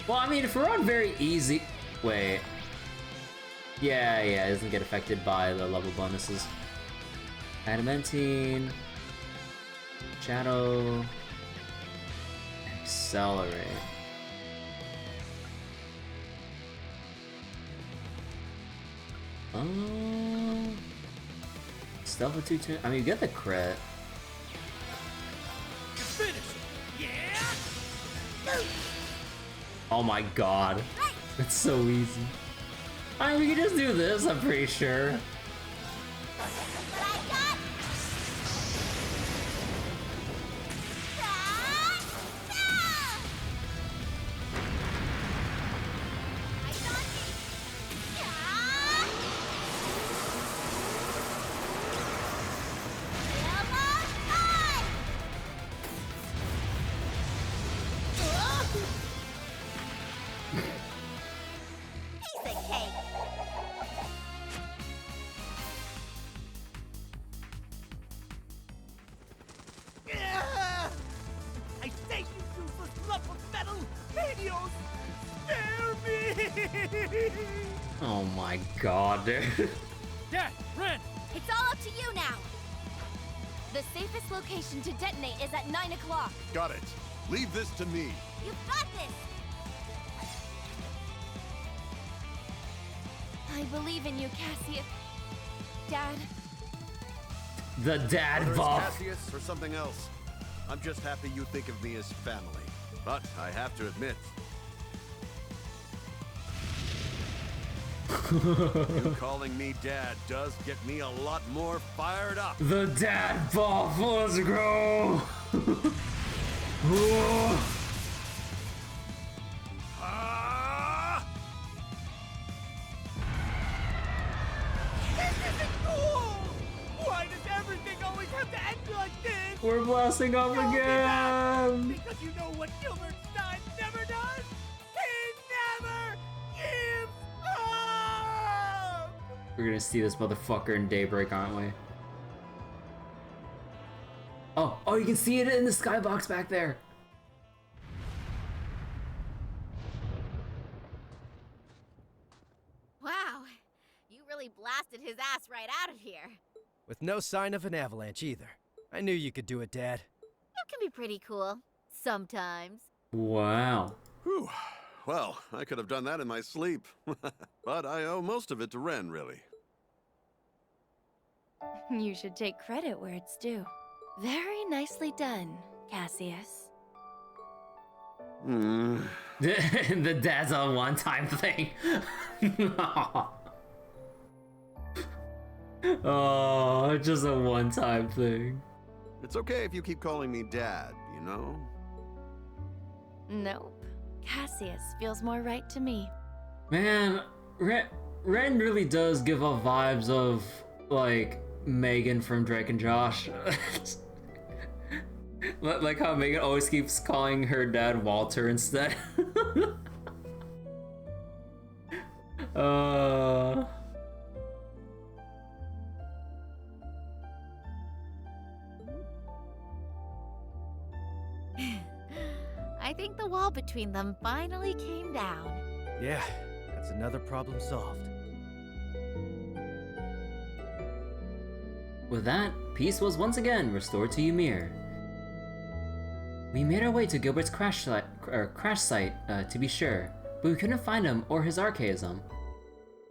Well, I mean, if we're on very easy... Wait. Yeah, it doesn't get affected by the level bonuses. Adamantine... Shadow... Accelerate. Stealth with 2 I mean, you get the crit. You're finished. Yeah. Oh my god. It's so easy. I mean, we can just do this, I'm pretty sure. Oh my god, dude. Dad, Ren! It's all up to you now. The safest location to detonate is at 9 o'clock. Got it. Leave this to me. You've got this. I believe in you, Cassius. Dad. The dad Whether it's buff. Cassius or something else, I'm just happy you think of me as family. But I have to admit, You calling me Dad does get me a lot more fired up. The dad buff, let's go! Ah! This isn't cool! Why does everything always have to end like this? We're blasting off Tell me that, again! because you know what Gilbert Stein never does? He never gives up! We're gonna see this motherfucker in Daybreak, aren't we? Oh, you can see it in the skybox back there! Wow, you really blasted his ass right out of here. With no sign of an avalanche either. I knew you could do it, Dad. You can be pretty cool. Sometimes. Wow. Whew. Well, I could have done that in my sleep. But I owe most of it to Ren, really. You should take credit where it's due. Very nicely done, Cassius. The dad's a one-time thing. Oh, just a one-time thing. It's okay if you keep calling me Dad, you know? Nope. Cassius feels more right to me. Man, Ren really does give off vibes of, like, Megan from Drake and Josh. Like how Megan always keeps calling her dad Walter instead. I think the wall between them finally came down. Yeah, that's another problem solved. With that, peace was once again restored to Ymir. We made our way to Gilbert's crash site, to be sure, but we couldn't find him or his archaism.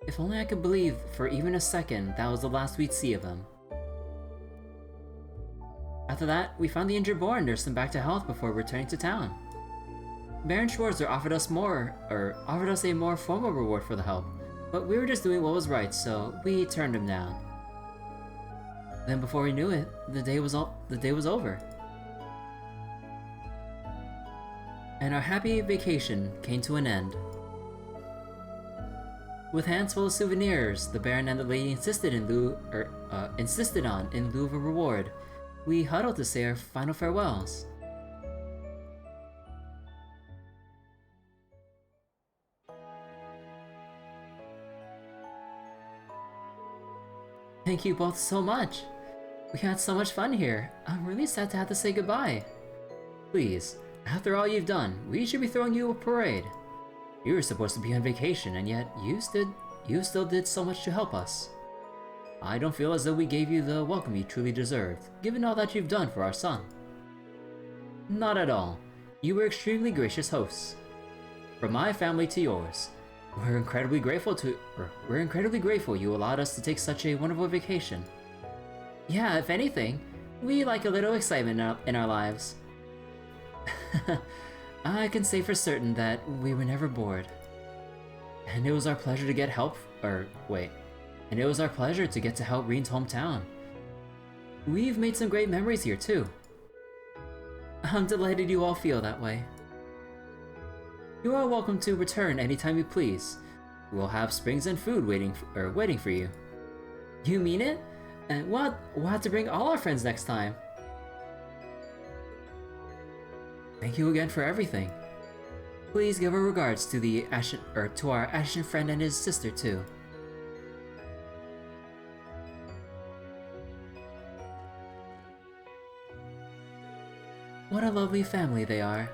If only I could believe for even a second that was the last we'd see of him. After that, we found the injured boy and nursed him back to health before returning to town. Baron Schwarzer offered us a more formal reward for the help, but we were just doing what was right, so we turned him down. Then before we knew it, the day was over. And our happy vacation came to an end. With hands full of souvenirs, the Baron and the lady insisted on in lieu of a reward, we huddled to say our final farewells. Thank you both so much. We had so much fun here. I'm really sad to have to say goodbye. Please, after all you've done, we should be throwing you a parade. You were supposed to be on vacation, and yet you still did so much to help us. I don't feel as though we gave you the welcome you truly deserved, given all that you've done for our son. Not at all. You were extremely gracious hosts. From my family to yours, we're incredibly grateful you allowed us to take such a wonderful vacation. Yeah, if anything, we like a little excitement in our lives. I can say for certain that we were never bored. And it was our pleasure to get help, and it was our pleasure to get to help Reen's hometown. We've made some great memories here too. I'm delighted you all feel that way. You are welcome to return anytime you please. We'll have springs and food waiting for you. You mean it? And we'll have to bring all our friends next time. Thank you again for everything. Please give our regards to our Ashen friend and his sister too. What a lovely family they are.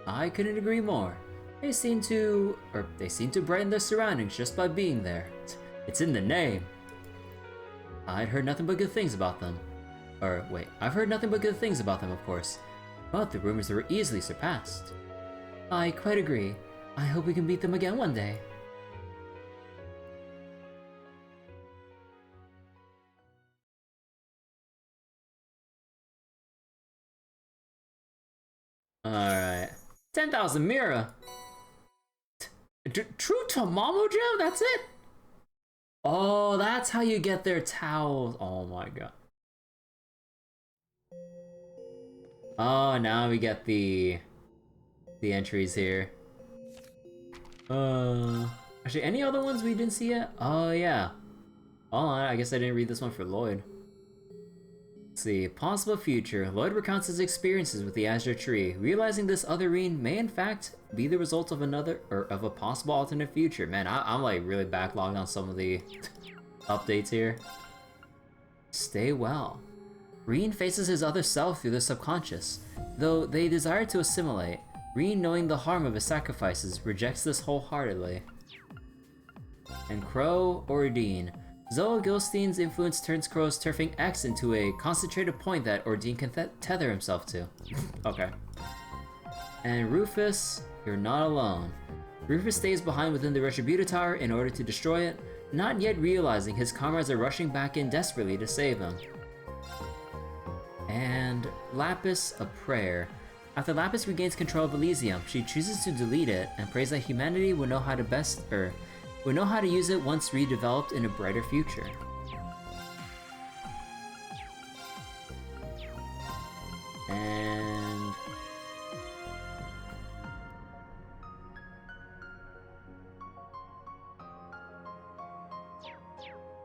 I couldn't agree more. They seem to brighten their surroundings just by being there. It's in the name. I'd heard nothing but good things about them. I've heard nothing but good things about them, of course. But the rumors were easily surpassed. I quite agree. I hope we can beat them again one day. Alright. 10,000 Mira! True Tamamo Gem? That's it? Oh, that's how you get their towels. Oh my god. Oh, now we get the entries here. Actually, any other ones we didn't see yet? Oh yeah. Hold on, I guess I didn't read this one for Lloyd. Let's see, possible future. Lloyd recounts his experiences with the Azure Tree, realizing this other Reen may in fact be the result of another, or of a possible alternate future. Man, I'm like really backlogged on some of the updates here. Stay well. Reen faces his other self through the subconscious. Though they desire to assimilate, Reen, knowing the harm of his sacrifices, rejects this wholeheartedly. And Crow Ordine. Zoa Gilstein's influence turns Crow's turfing X into a concentrated point that Ordine can tether himself to. Okay. And Rufus, you're not alone. Rufus stays behind within the Retributor Tower in order to destroy it, not yet realizing his comrades are rushing back in desperately to save him. And Lapis, a prayer. After Lapis regains control of Elysium, she chooses to delete it and prays that humanity will know how to use it once redeveloped in a brighter future. And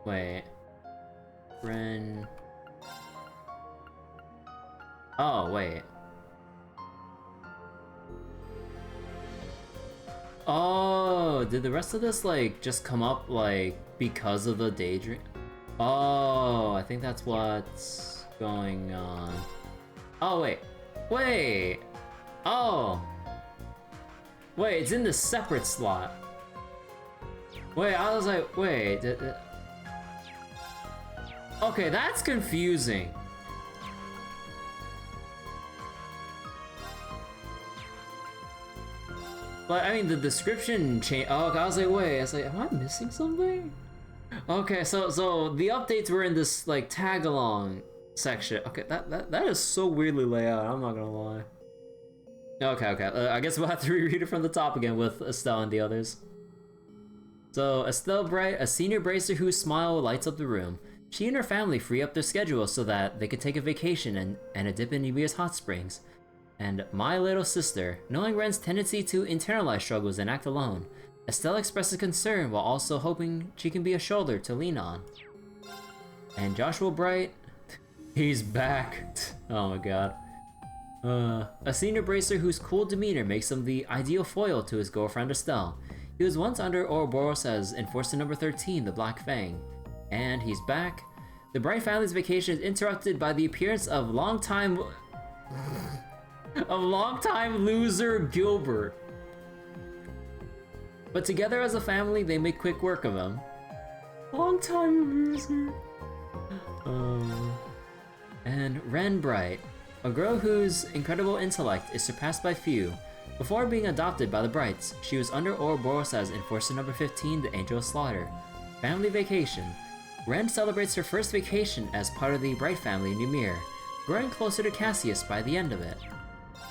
wait, Ren. Oh wait. Oh, did the rest of this like just come up like because of the Daydream? Oh, I think that's what's going on. Oh wait, wait. Oh, wait, it's in the separate slot. Wait, I was like, wait. Okay, that's confusing. But I mean, the description changed. Oh, I was like, wait. I was like, am I missing something? Okay, so the updates were in this like tag along section. Okay, that is so weirdly laid out. I'm not gonna lie. Okay. I guess we'll have to reread it from the top again with Estelle and the others. So Estelle Bright, a senior bracer whose smile lights up the room. She and her family free up their schedule so that they could take a vacation and a dip in Nubia's hot springs. And my little sister, knowing Ren's tendency to internalize struggles and act alone, Estelle expresses concern while also hoping she can be a shoulder to lean on. And Joshua Bright, he's back. Oh my god. A senior bracer whose cool demeanor makes him the ideal foil to his girlfriend Estelle. He was once under Ouroboros as Enforcer number 13, the Black Fang. And he's back. The Bright family's vacation is interrupted by the appearance of longtime loser Gilbert. But together as a family, they make quick work of him. Long-time loser. And Ren Bright, a girl whose incredible intellect is surpassed by few. Before being adopted by the Brights, she was under Ouroboros as Enforcer number 15, the Angel of Slaughter. Family vacation. Ren celebrates her first vacation as part of the Bright family in Ymir, growing closer to Cassius by the end of it.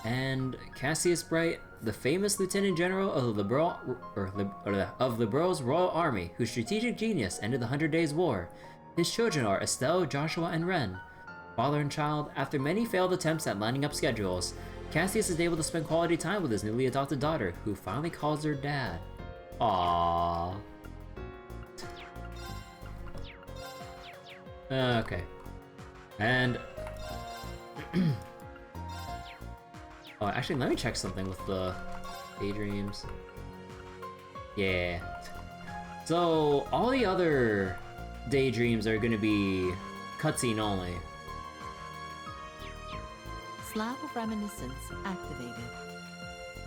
And Cassius Bright, the famous Lieutenant General of the Liberals Royal Army, whose strategic genius ended the 100 Days War. His children are Estelle, Joshua, and Ren. Father and child, after many failed attempts at lining up schedules, Cassius is able to spend quality time with his newly adopted daughter, who finally calls her dad. Aww. Okay. And oh, actually, let me check something with the Daydreams. Yeah. So, all the other Daydreams are gonna be cutscene only. Slab of Reminiscence activated.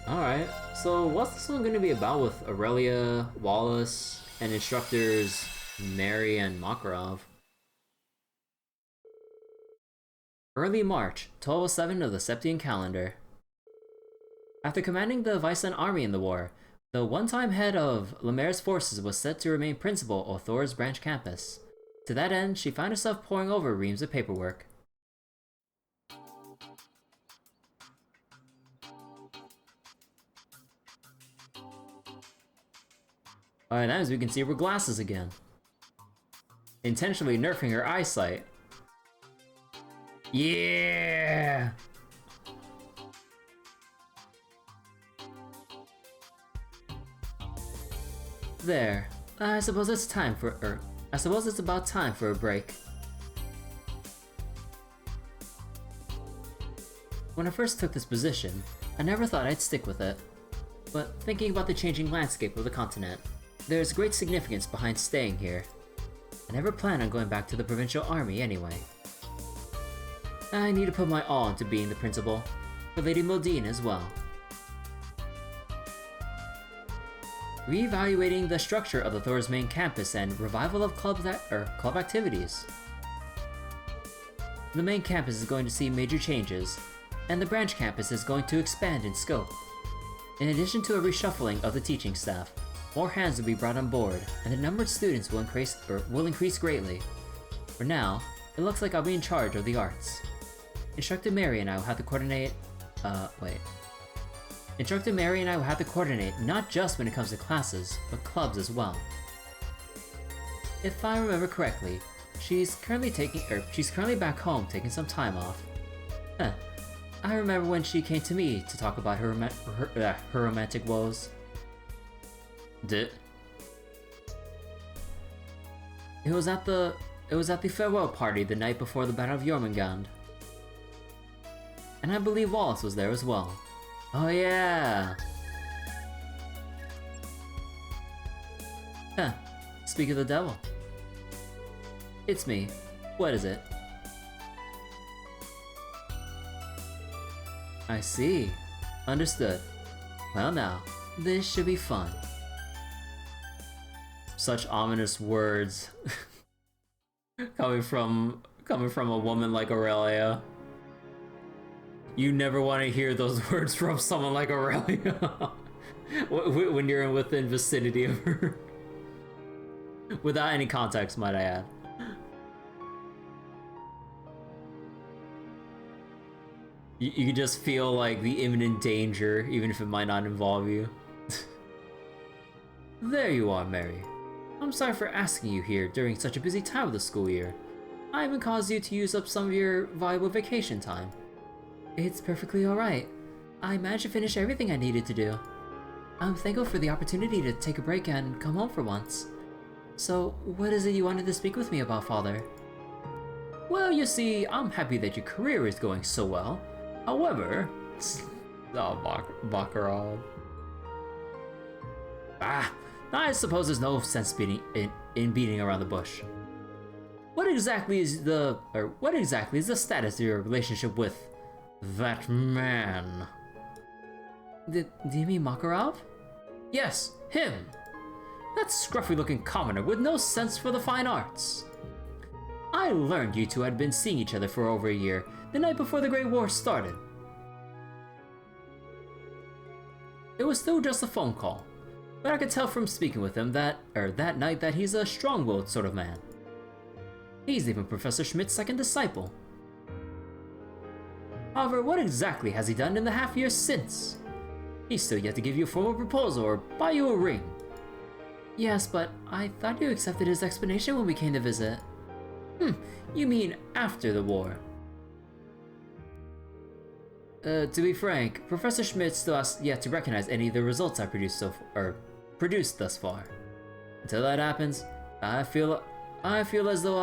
Alright, so what's this one gonna be about with Aurelia, Wallace, and instructors Mary and Makarov? Early March, 1207 of the Septian calendar. After commanding the Vysan army in the war, the one-time head of Lemaire's forces was set to remain principal of Thors branch campus. To that end, she found herself poring over reams of paperwork. Alright, that means we can see her glasses again. intentionally nerfing her eyesight. Yeah! There. I suppose it's about time for a break. When I first took this position, I never thought I'd stick with it. But thinking about the changing landscape of the continent, there's great significance behind staying here. I never plan on going back to the provincial army anyway. I need to put my all into being the principal, for Lady Modine as well. Reevaluating the structure of the Thors main campus and revival of club activities. The main campus is going to see major changes, and the branch campus is going to expand in scope. In addition to a reshuffling of the teaching staff, more hands will be brought on board, and the number of students will increase greatly. For now, it looks like I'll be in charge of the arts. Instructor Mary and I will have to coordinate. Instructor Mary and I will have to coordinate not just when it comes to classes, but clubs as well. If I remember correctly, she's currently back home taking some time off. I remember when she came to me to talk about her romantic woes. It was at the farewell party the night before the Battle of Jormungand. And I believe Wallace was there as well. Oh yeah! Speak of the devil. It's me. What is it? I see. Understood. Well now, this should be fun. Such ominous words. coming from a woman like Aurelia. You never want to hear those words from someone like Aurelia. when you're within vicinity of her. Without any context, might I add. You can just feel like the imminent danger, even if it might not involve you. There you are, Mary. I'm sorry for asking you here during such a busy time of the school year. I even caused you to use up some of your valuable vacation time. It's perfectly alright. I managed to finish everything I needed to do. I'm thankful for the opportunity to take a break and come home for once. So, what is it you wanted to speak with me about, Father? Well, you see, I'm happy that your career is going so well. However... Oh, Baccarat. I suppose there's no sense beating around the bush. What exactly is the status of your relationship with that man? Do you mean Makarov? Yes, him! That scruffy-looking commoner with no sense for the fine arts. I learned you two had been seeing each other for over a year, the night before the Great War started. It was still just a phone call, but I could tell from speaking with him that night that he's a strong-willed sort of man. He's even Professor Schmidt's second disciple. However, what exactly has he done in the half year since? He's still yet to give you a formal proposal or buy you a ring. Yes, but I thought you accepted his explanation when we came to visit. You mean after the war? To be frank, Professor Schmidt still has yet to recognize any of the results I produced thus far. Until that happens, I feel as though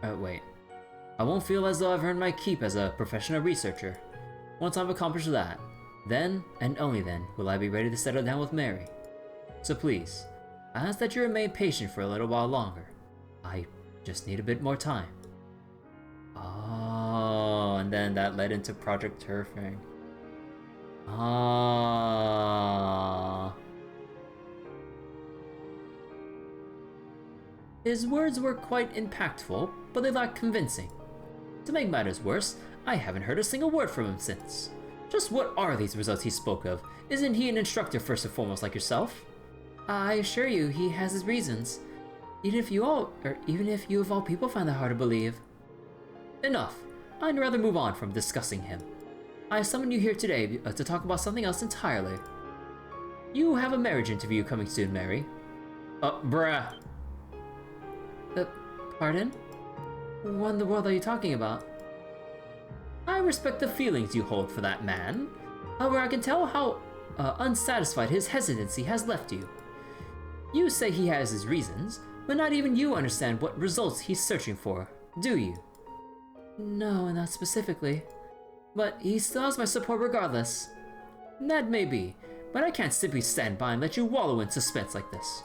I won't feel as though I've earned my keep as a professional researcher. Once I've accomplished that, then and only then will I be ready to settle down with Mary. So please, I ask that you remain patient for a little while longer. I just need a bit more time. Oh, and then that led into Project Turfing. Ah. His words were quite impactful, but they lacked convincing. To make matters worse, I haven't heard a single word from him since. Just what are these results he spoke of? Isn't he an instructor first and foremost like yourself? I assure you, he has his reasons. Even if you of all people find that hard to believe. Enough. I'd rather move on from discussing him. I summoned you here today to talk about something else entirely. You have a marriage interview coming soon, Mary. Bruh. Pardon? What in the world are you talking about? I respect the feelings you hold for that man. However, I can tell how unsatisfied his hesitancy has left you. You say he has his reasons, but not even you understand what results he's searching for, do you? No, not specifically. But he still has my support regardless. That may be, but I can't simply stand by and let you wallow in suspense like this.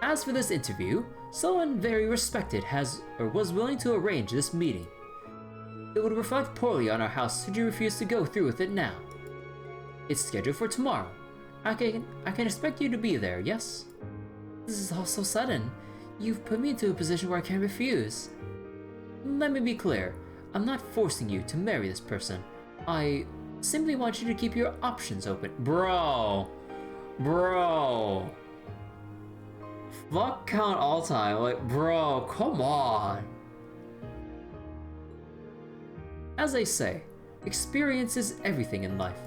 As for this interview, someone very respected was willing to arrange this meeting. It would reflect poorly on our house should you refuse to go through with it now. It's scheduled for tomorrow. I can expect you to be there, yes? This is all so sudden. You've put me into a position where I can't refuse. Let me be clear. I'm not forcing you to marry this person. I simply want you to keep your options open. Bro. Fuck count all time. Like, bro, come on. As they say, experience is everything in life.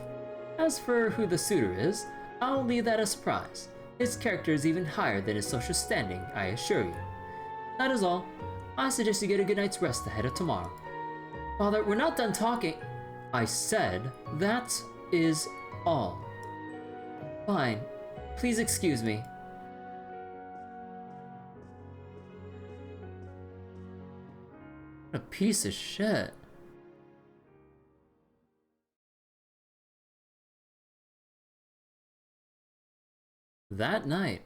As for who the suitor is, I'll leave that a surprise. His character is even higher than his social standing, I assure you. That is all. I suggest you get a good night's rest ahead of tomorrow. Father, we're not done talking. I said, that is all. Fine. Please excuse me. What a piece of shit. That night.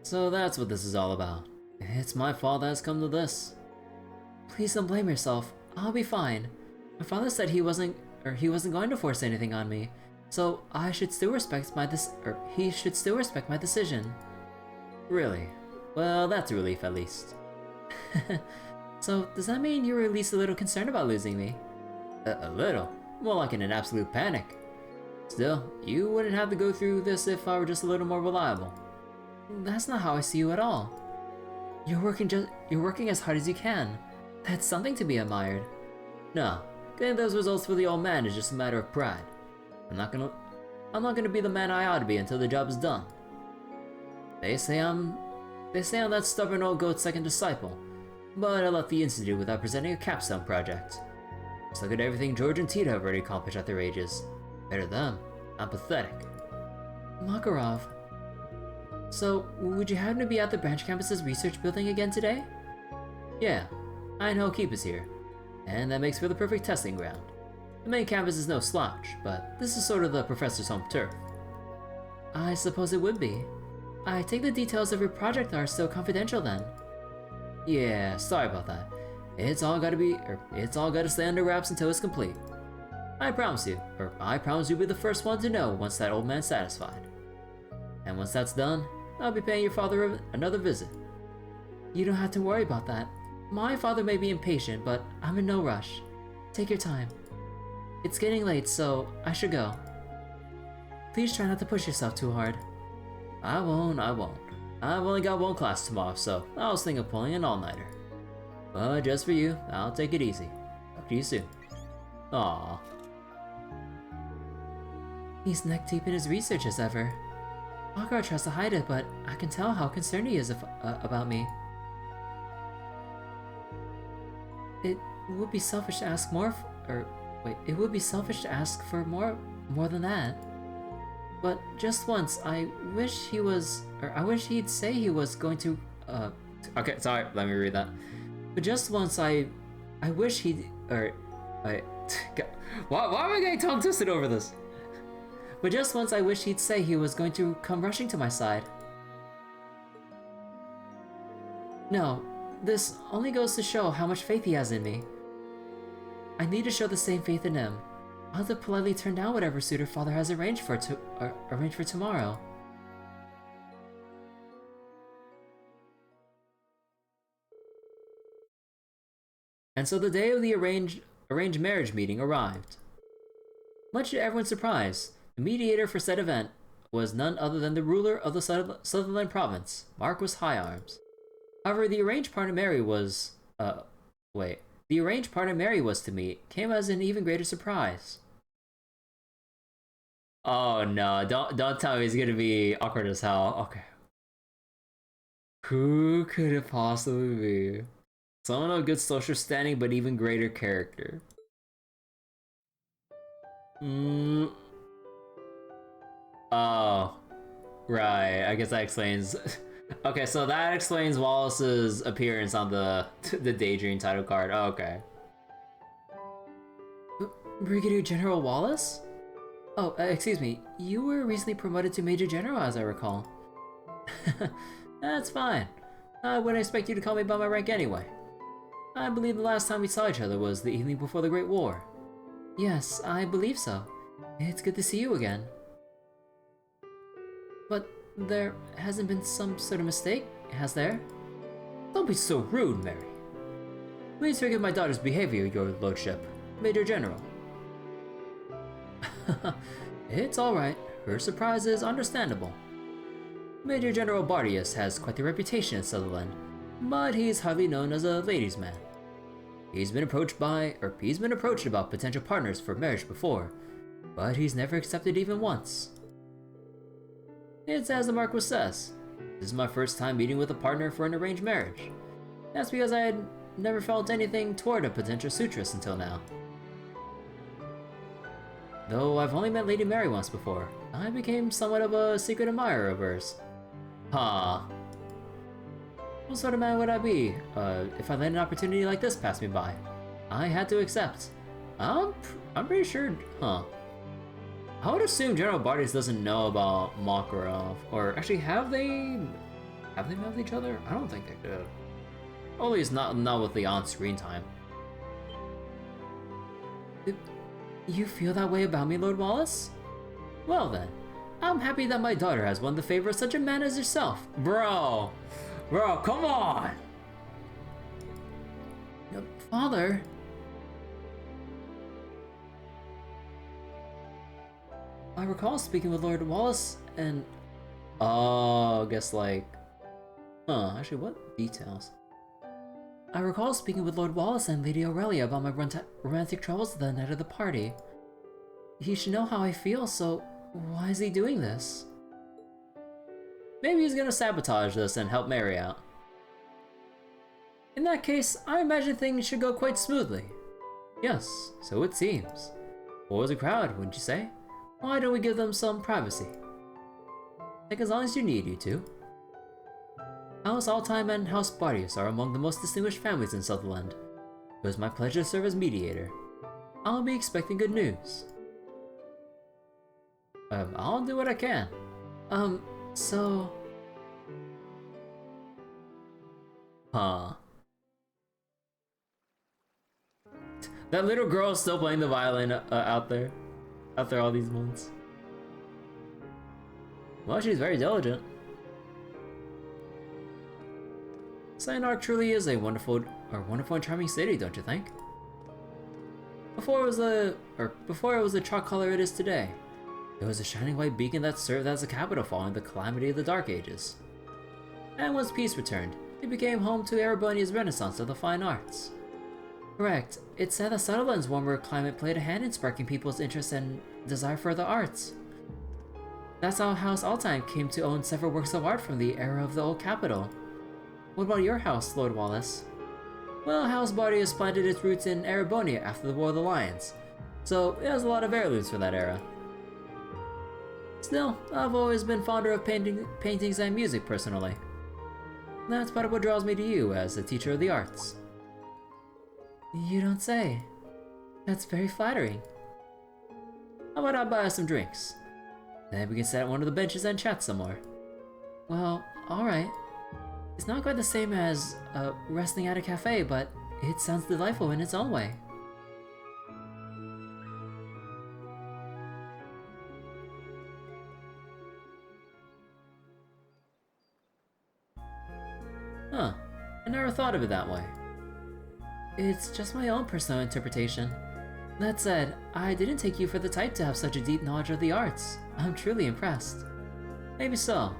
So that's what this is all about. It's my fault that has come to this. Please don't blame yourself. I'll be fine. My father said he wasn't going to force anything on me, so I should still respect he should still respect my decision. Really? Well, that's a relief at least. So, does that mean you're at least a little concerned about losing me? A little? More like in an absolute panic. Still, you wouldn't have to go through this if I were just a little more reliable. That's not how I see you at all. You're working as hard as you can. That's something to be admired. No, getting those results for the old man is just a matter of pride. I'm not gonna be the man I ought to be until the job is done. They say I'm that stubborn old goat's second disciple, but I left the institute without presenting a capstone project. Just look at everything George and Tita have already accomplished at their ages. Better them. I'm pathetic. Makarov. So, would you happen to be at the branch campus's research building again today? Yeah, I know Keep is here, and that makes for the perfect testing ground. The main campus is no slouch, but this is sort of the professor's home turf. I suppose it would be. I take the details of your project are still confidential then. Yeah, sorry about that. It's all gotta stay under wraps until it's complete. I promise you'll be the first one to know once that old man's satisfied. And once that's done, I'll be paying your father another visit. You don't have to worry about that. My father may be impatient, but I'm in no rush. Take your time. It's getting late, so I should go. Please try not to push yourself too hard. I won't. I've only got one class tomorrow, so I was thinking of pulling an all-nighter. But just for you, I'll take it easy. Talk to you soon. Aww. He's neck deep in his research as ever. Makar tries to hide it, but I can tell how concerned he is about me. It would be selfish to ask it would be selfish to ask for more than that. But just once, I wish he'd say he was going to, okay, sorry, let me read that. But just once, I wish why am I getting tongue twisted over this? But just once I wish he'd say he was going to come rushing to my side. No, this only goes to show how much faith he has in me. I need to show the same faith in him. I'll have to politely turn down whatever suitor father has arranged for tomorrow. And so the day of the arranged marriage meeting arrived. Much to everyone's surprise, the mediator for said event was none other than the ruler of the Sutherland province, Marquis High Arms. However, the arranged partner Mary was, the arranged partner Mary was to meet came as an even greater surprise. Oh no, don't tell me it's gonna be awkward as hell. Okay. Who could it possibly be? Someone of good social standing, but even greater character. Oh. Right, I guess that explains... Okay, so that explains Wallace's appearance on the Daydream title card. Oh, okay. Brigadier General Wallace? Oh, excuse me. You were recently promoted to Major General, as I recall. That's fine. I wouldn't expect you to call me by my rank anyway. I believe the last time we saw each other was the evening before the Great War. Yes, I believe so. It's good to see you again. But there hasn't been some sort of mistake, has there? Don't be so rude, Mary. Please forgive my daughter's behavior, your lordship. Major General. It's alright. Her surprise is understandable. Major General Bardius has quite the reputation in Sutherland, but he's hardly known as a ladies' man. He's been approached about potential partners for marriage before, but he's never accepted even once. It's as the Marquis says. This is my first time meeting with a partner for an arranged marriage. That's because I had never felt anything toward a potential suitress until now. Though I've only met Lady Mary once before, I became somewhat of a secret admirer of hers. Huh. What sort of man would I be, if I let an opportunity like this pass me by? I had to accept. I'm pretty sure, huh. I would assume General Bardius doesn't know about Makarov, or actually have they met with each other? I don't think they did. Or at least not with the on-screen time. You feel that way about me, Lord Wallace? Well then, I'm happy that my daughter has won the favor of such a man as yourself. Bro, come on! Father? I recall speaking with Lord Wallace and... Oh, I guess like... Huh, actually what details? I recall speaking with Lord Wallace and Lady Aurelia about my romantic troubles the night of the party. He should know how I feel, so why is he doing this? Maybe he's gonna sabotage this and help Mary out. In that case, I imagine things should go quite smoothly. Yes, so it seems. What was a crowd, wouldn't you say? Why don't we give them some privacy? Take as long as you need, you two. House Altheim and House Bardius are among the most distinguished families in Sutherland. It was my pleasure to serve as mediator. I'll be expecting good news. I'll do what I can. So... Huh. That little girl is still playing the violin out there. After all these months. Well, she's very diligent. Cyanark truly is a wonderful and charming city, don't you think? Before it was the chalk color it is today, it was a shining white beacon that served as a capital following the calamity of the Dark Ages. And once peace returned, it became home to Erebonia's renaissance of the fine arts. Correct. It's said that Sutherland's warmer climate played a hand in sparking people's interest and desire for the arts. That's how House Altheim came to own several works of art from the era of the old capital. What about your house, Lord Wallace? Well, House Bardius planted its roots in Erebonia after the War of the Lions, so it has a lot of heirlooms from that era. Still, I've always been fonder of paintings and music personally. That's part of what draws me to you as a teacher of the arts. You don't say. That's very flattering. How about I buy us some drinks? Then we can sit at one of the benches and chat some more. Well, alright. It's not quite the same as resting at a cafe, but it sounds delightful in its own way. Huh. I never thought of it that way. It's just my own personal interpretation. That said, I didn't take you for the type to have such a deep knowledge of the arts. I'm truly impressed. Maybe so,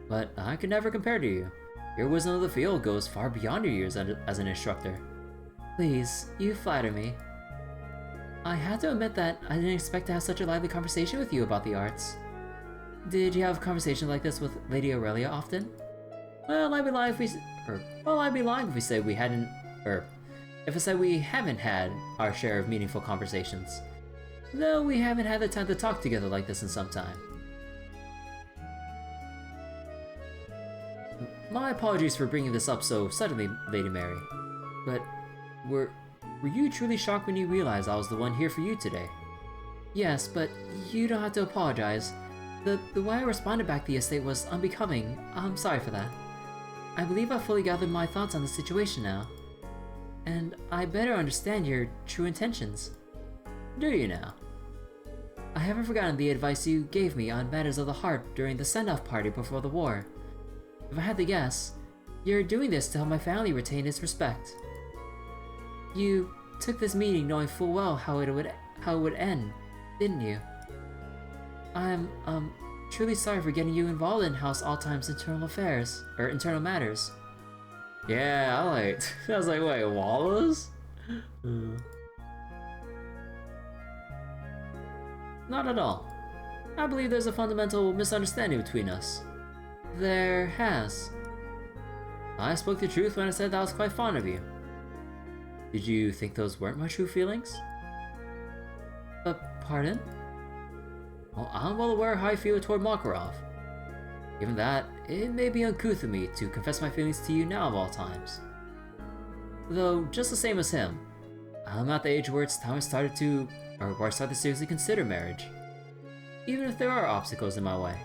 but I could never compare to you. Your wisdom of the field goes far beyond your years as an instructor. Please, you flatter me. I had to admit that I didn't expect to have such a lively conversation with you about the arts. Did you have conversations like this with Lady Aurelia often? Well, I'd be lying if we said we hadn't, if I said we haven't had our share of meaningful conversations. Though we haven't had the time to talk together like this in some time. My apologies for bringing this up so suddenly, Lady Mary. But were you truly shocked when you realized I was the one here for you today? Yes, but you don't have to apologize. The way I responded back to the estate was unbecoming. I'm sorry for that. I believe I've fully gathered my thoughts on the situation now. And I better understand your true intentions. Do you now? I haven't forgotten the advice you gave me on matters of the heart during the send-off party before the war. If I had to guess, you're doing this to help my family retain its respect. You took this meeting knowing full well how it would end, didn't you? I'm truly sorry for getting you involved in House Altheim's internal matters. Yeah, I was like, wait, Wallace? Not at all. I believe there's a fundamental misunderstanding between us. There has. I spoke the truth when I said that I was quite fond of you. Did you think those weren't my true feelings? Pardon? Well, I'm well aware of how I feel toward Makarov. Given that, it may be uncouth of me to confess my feelings to you now of all times. Though, just the same as him, I'm at the age where it's time where I start to seriously consider marriage. Even if there are obstacles in my way.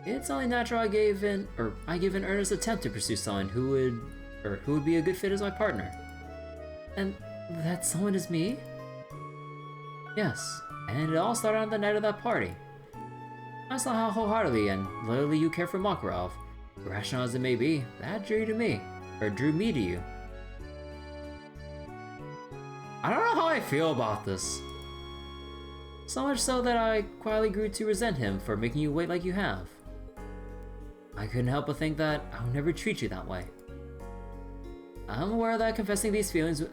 It's only natural I give an earnest attempt to pursue someone who would be a good fit as my partner. And that someone is me? Yes, and it all started on the night of that party. I saw how wholeheartedly and loyally you care for Makarov. Rational as it may be, that drew me to you. I don't know how I feel about this. So much so that I quietly grew to resent him for making you wait like you have. I couldn't help but think that I would never treat you that way. I'm aware that confessing these feelings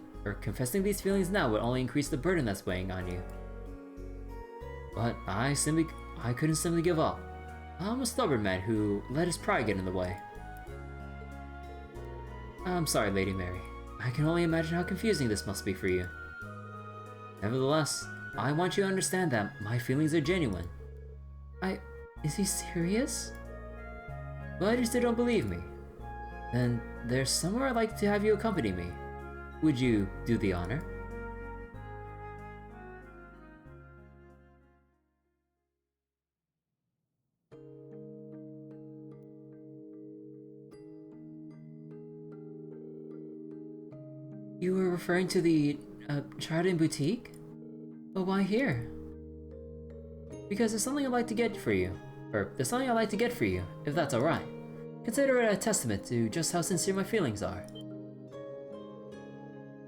now would only increase the burden that's weighing on you. But I couldn't simply give up. I'm a stubborn man who let his pride get in the way. I'm sorry, Lady Mary. I can only imagine how confusing this must be for you. Nevertheless, I want you to understand that my feelings are genuine. Is he serious? But you still don't believe me. Then there's somewhere I'd like to have you accompany me. Would you do the honor? You were referring to the Chardin Boutique? But why here? Because there's something I'd like to get for you. If that's alright. Consider it a testament to just how sincere my feelings are.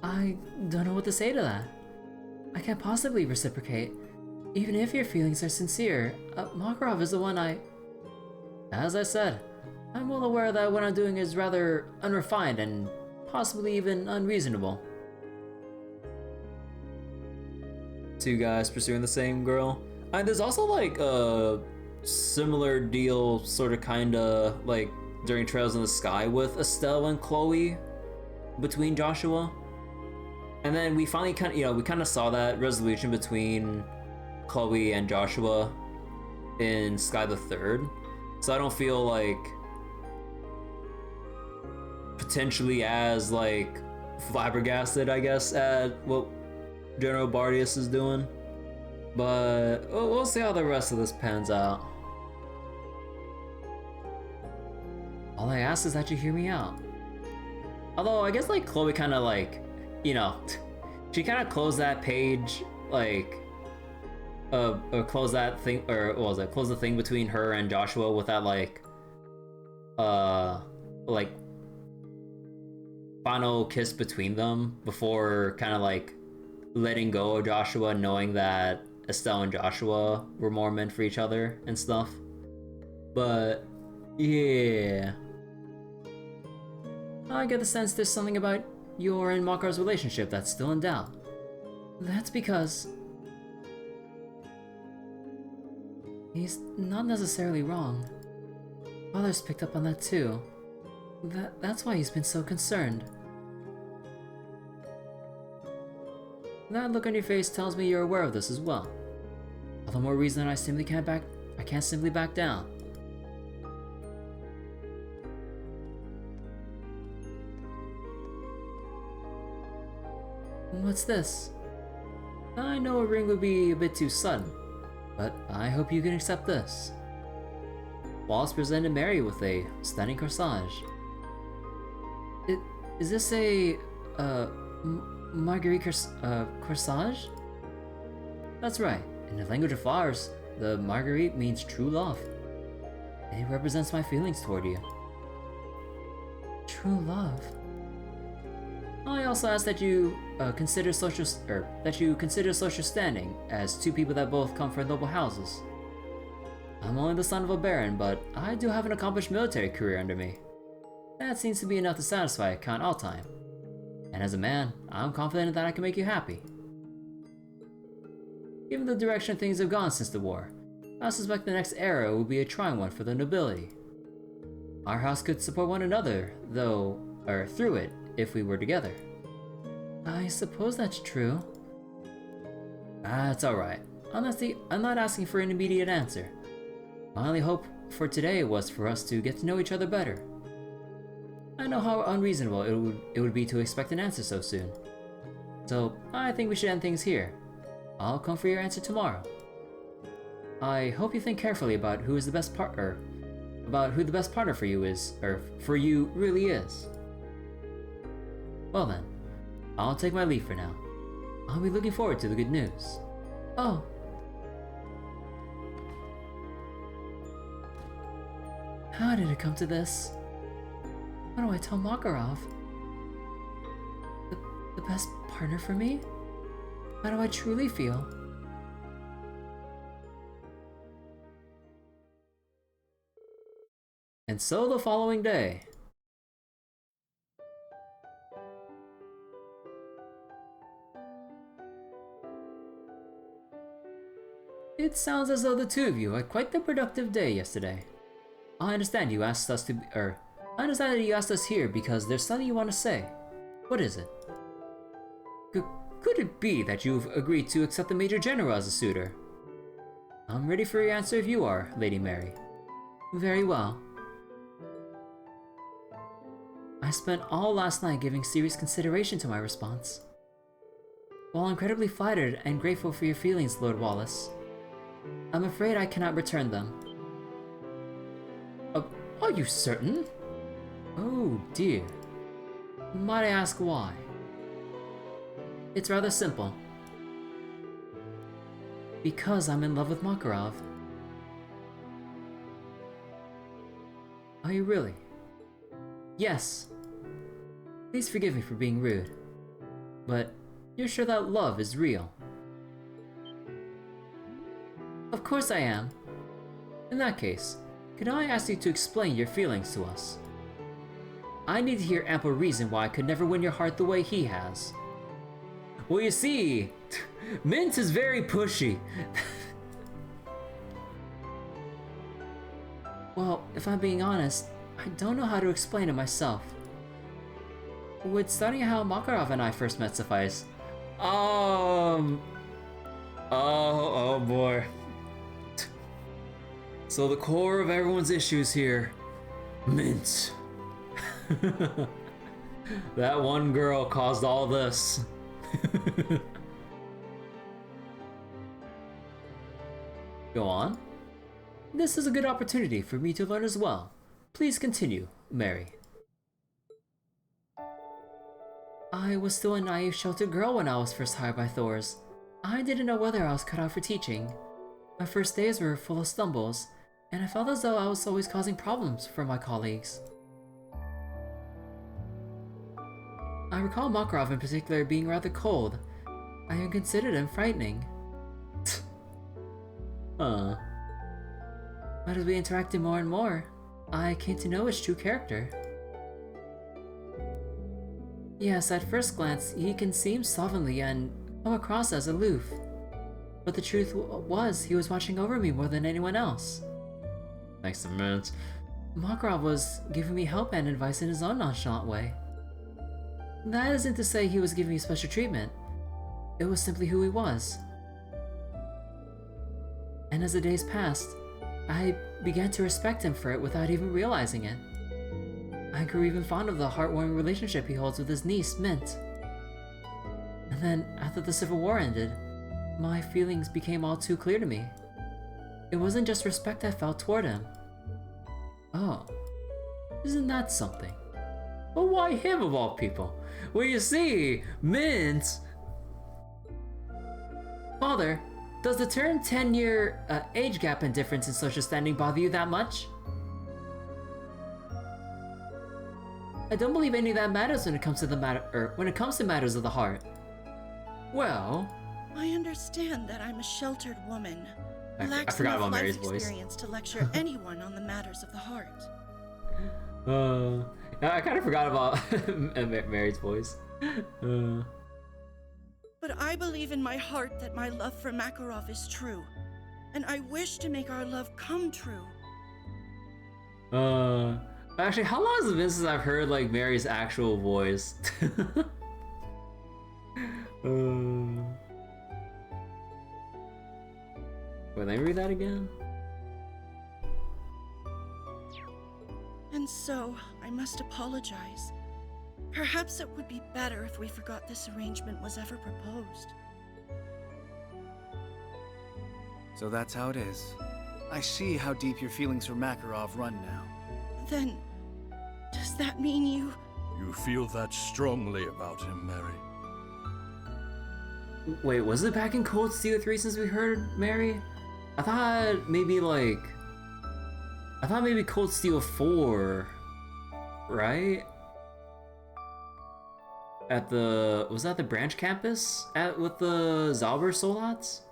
I don't know what to say to that. I can't possibly reciprocate. Even if your feelings are sincere, Makarov is the one As I said, I'm well aware that what I'm doing is rather unrefined and possibly even unreasonable. Two guys pursuing the same girl. And there's also like a similar deal, sort of kinda like during Trails in the Sky with Estelle and Chloe between Joshua. And then we finally kind of saw that resolution between Chloe and Joshua in Sky the Third. So I don't feel like potentially as like flabbergasted, I guess, at what General Bardius is doing. But we'll see how the rest of this pans out. All I ask is that you hear me out. Although I guess like Chloe kind of like, she kind of closed that page, like, or close that thing, or what was it? Close the thing between her and Joshua with that like final kiss between them before kind of like letting go of Joshua, knowing that Estelle and Joshua were more meant for each other and stuff. But yeah, I get the sense there's something about your and Makarov's relationship that's still in doubt. That's because... he's not necessarily wrong. Father's picked up on that too. That's why he's been so concerned. That look on your face tells me you're aware of this as well. All the more reason I can't simply back down. What's this? I know a ring would be a bit too sudden, but I hope you can accept this. Wallace presented Mary with a stunning corsage. Is this a Marguerite corsage? That's right. In the language of flowers, the Marguerite means true love. It represents my feelings toward you. True love. I also ask that you consider social standing as two people that both come from noble houses. I'm only the son of a baron, but I do have an accomplished military career under me. That seems to be enough to satisfy Count Altheim. And as a man, I'm confident that I can make you happy. Given the direction things have gone since the war, I suspect the next era will be a trying one for the nobility. Our house could support one another, through it, if we were together. I suppose that's true. That's alright. I'm not asking for an immediate answer. My only hope for today was for us to get to know each other better. I know how unreasonable it would be to expect an answer so soon. So I think we should end things here. I'll come for your answer tomorrow. I hope you think carefully about who the best partner for you is, or for you really is. Well then, I'll take my leave for now. I'll be looking forward to the good news. Oh. How did it come to this? What do I tell Makarov? The best partner for me? How do I truly feel? And so the following day. It sounds as though the two of you had quite the productive day yesterday. I understand you asked us here because there's something you want to say. What is it? Could it be that you've agreed to accept the Major General as a suitor? I'm ready for your answer if you are, Lady Mary. Very well. I spent all last night giving serious consideration to my response. While incredibly flattered and grateful for your feelings, Lord Wallace, I'm afraid I cannot return them. Are you certain? Oh dear. Might I ask why? It's rather simple. Because I'm in love with Makarov. Are you really? Yes. Please forgive me for being rude. But you're sure that love is real? Of course I am. In that case, could I ask you to explain your feelings to us? I need to hear ample reason why I could never win your heart the way he has. Well, you see, Mint is very pushy. Well, if I'm being honest, I don't know how to explain it myself. Would studying how Makarov and I first met suffice? Oh boy. So the core of everyone's issues here, Mint. That one girl caused all this. Go on. This is a good opportunity for me to learn as well. Please continue, Mary. I was still a naive, sheltered girl when I was first hired by Thors. I didn't know whether I was cut out for teaching. My first days were full of stumbles, and I felt as though I was always causing problems for my colleagues. I recall Makarov in particular being rather cold. I even considered him frightening. But as we interacted more and more, I came to know his true character. Yes, at first glance, he can seem slovenly and come across as aloof. But the truth was, he was watching over me more than anyone else. Thanks a minute. Makarov was giving me help and advice in his own nonchalant way. That isn't to say he was giving me special treatment. It was simply who he was. And as the days passed, I began to respect him for it without even realizing it. I grew even fond of the heartwarming relationship he holds with his niece, Mint. And then, after the Civil War ended, my feelings became all too clear to me. It wasn't just respect I felt toward him. Oh, isn't that something? But why him of all people? Well, you see, Mint... Father, does the term 10-year age gap and difference in social standing bother you that much? I don't believe any of that matters when it comes to matters of the heart. Well, I understand that I'm a sheltered woman. I Lacks forgot enough about life Mary's voice. experience to lecture anyone on the matters of the heart. I kind of forgot about Mary's voice. But I believe in my heart that my love for Makarov is true, and I wish to make our love come true. Actually, how long has it been since I've heard like Mary's actual voice? Wait, let me read that again. And so, I must apologize. Perhaps it would be better if we forgot this arrangement was ever proposed. So that's how it is. I see how deep your feelings for Makarov run now. Then, does that mean you... You feel that strongly about him, Mary? Wait, was it back in Cold Steel 3 since we heard Mary? I thought maybe Cold Steel 4, right? Was that the branch campus with the Zauber Solats?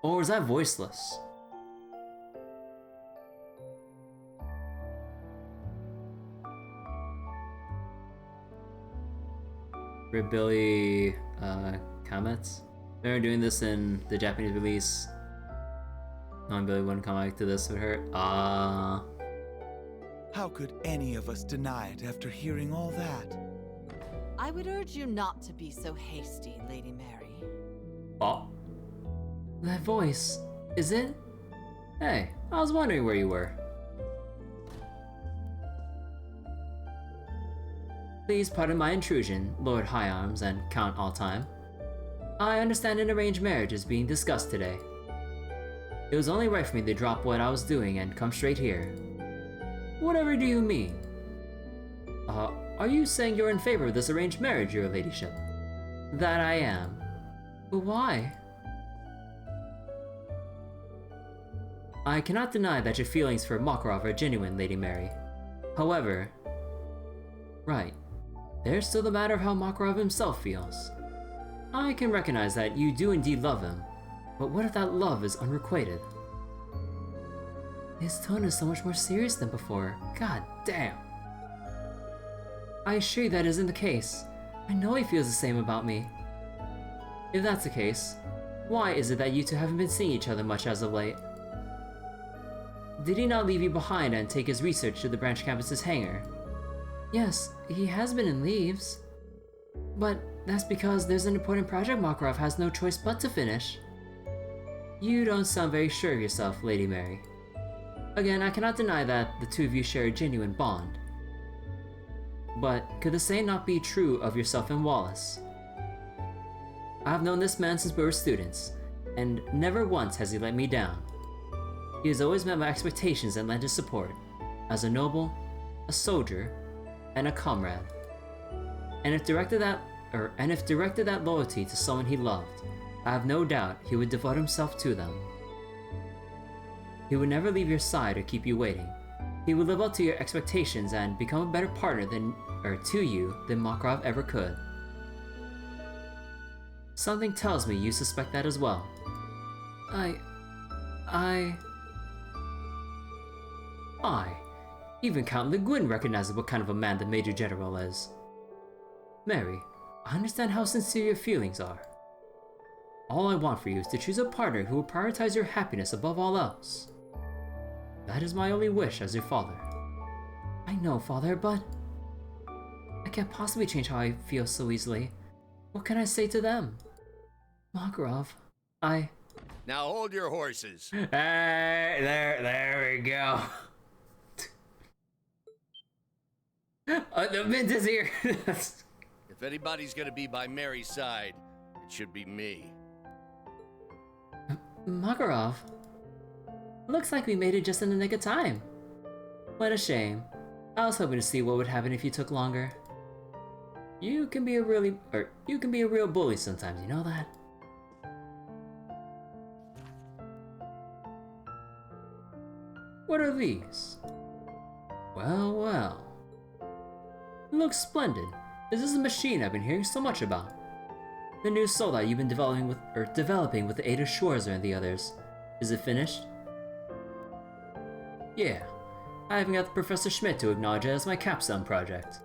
Or was that Voiceless? Red Billy comments. They're doing this in the Japanese release. Knowing Billy wouldn't come back to this with her. How could any of us deny it after hearing all that? I would urge you not to be so hasty, Lady Mary. Oh. That voice, is it? Hey, I was wondering where you were. Please pardon my intrusion, Lord High Arms and Count Alltime. I understand an arranged marriage is being discussed today. It was only right for me to drop what I was doing and come straight here. Whatever do you mean? Are you saying you're in favor of this arranged marriage, your ladyship? That I am. But why? I cannot deny that your feelings for Makarov are genuine, Lady Mary. However... Right. There's still the matter of how Makarov himself feels. I can recognize that you do indeed love him, but what if that love is unrequited? His tone is so much more serious than before. God damn. I assure you that isn't the case. I know he feels the same about me. If that's the case, why is it that you two haven't been seeing each other much as of late? Did he not leave you behind and take his research to the branch campus's hangar? Yes, he has been in leaves. But that's because there's an important project Makarov has no choice but to finish. You don't sound very sure of yourself, Lady Mary. Again, I cannot deny that the two of you share a genuine bond. But could the same not be true of yourself and Wallace? I have known this man since we were students, and never once has he let me down. He has always met my expectations and lent his support, as a noble, a soldier, and a comrade. And if directed that loyalty to someone he loved, I have no doubt he would devote himself to them. He would never leave your side or keep you waiting. He would live up to your expectations and become a better partner to you than Makarov ever could. Something tells me you suspect that as well. Even Count Le Guin recognizes what kind of a man the Major General is. Mary, I understand how sincere your feelings are. All I want for you is to choose a partner who will prioritize your happiness above all else. That is my only wish as your father. I know, Father, but I can't possibly change how I feel so easily. What can I say to them? Makarov, Now hold your horses. Hey, there we go. The mint is here. If anybody's gonna be by Mary's side, it should be me. Makarov, looks like we made it just in the nick of time. What a shame. I was hoping to see what would happen if you took longer. You can be a real bully sometimes, you know that? What are these? Well, well. Looks splendid. Is this a machine I've been hearing so much about? The new soul that you've been developing with the aid of Schwarzer and the others. Is it finished? Yeah. I even got Professor Schmidt to acknowledge it as my capstone project.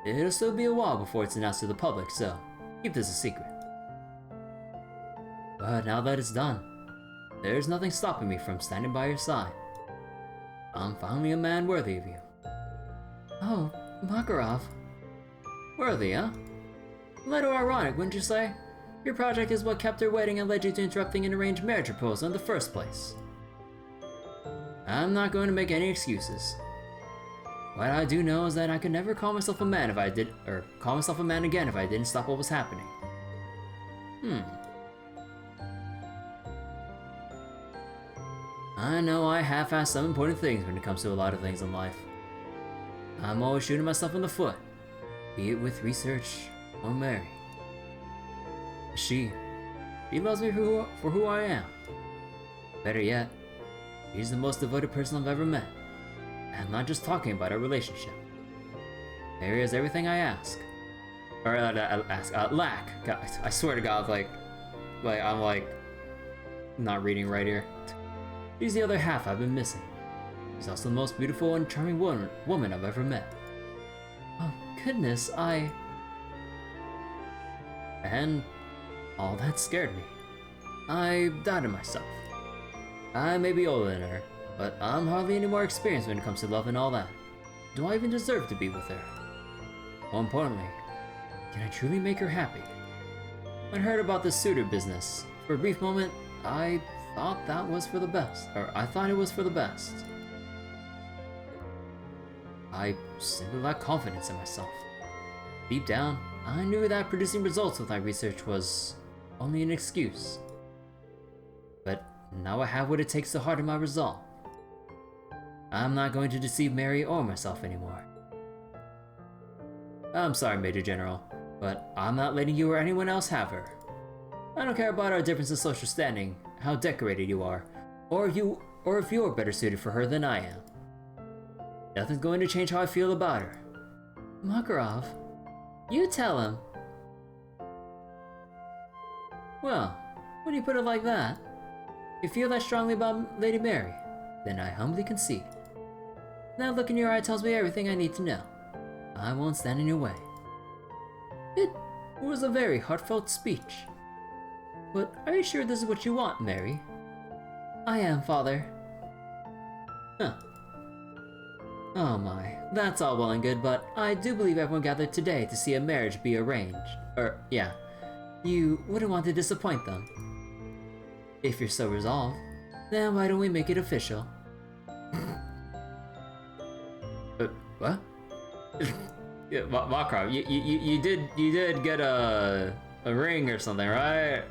It'll still be a while before it's announced to the public, so keep this a secret. But now that it's done, there's nothing stopping me from standing by your side. I'm finally a man worthy of you. Oh, Makarov. Worthy, huh? A little ironic, wouldn't you say? Your project is what kept her waiting and led you to interrupting an arranged marriage proposal in the first place. I'm not going to make any excuses. What I do know is that I could never call myself a man call myself a man again if I didn't stop what was happening. I know I half-ass some important things when it comes to a lot of things in life. I'm always shooting myself in the foot, be it with research or Mary. She loves me for who I am. Better yet, she's the most devoted person I've ever met. And I'm not just talking about our relationship. Mary has everything I ask. Or lack. God, I swear to God, I'm not reading right here. She's the other half I've been missing. She's also the most beautiful and charming woman I've ever met. Oh goodness, And all that scared me. I doubted myself. I may be older than her, but I'm hardly any more experienced when it comes to love and all that. Do I even deserve to be with her? More importantly, can I truly make her happy? When I heard about the suitor business, for a brief moment, I thought it was for the best. I simply lacked confidence in myself. Deep down, I knew that producing results with my research was only an excuse. But now I have what it takes to harden my resolve. I'm not going to deceive Mary or myself anymore. I'm sorry, Major General, but I'm not letting you or anyone else have her. I don't care about our difference in social standing, how decorated you are, or if you're better suited for her than I am. Nothing's going to change how I feel about her. Makarov, you tell him. Well, when you put it like that, you feel that strongly about Lady Mary, then I humbly concede. That look in your eye tells me everything I need to know. I won't stand in your way. It was a very heartfelt speech. But are you sure this is what you want, Mary? I am, Father. Huh. Oh my, that's all well and good, but I do believe everyone gathered today to see a marriage be arranged. You wouldn't want to disappoint them. If you're so resolved, then why don't we make it official? What? Yeah, Makarov, you did get a ring or something, right?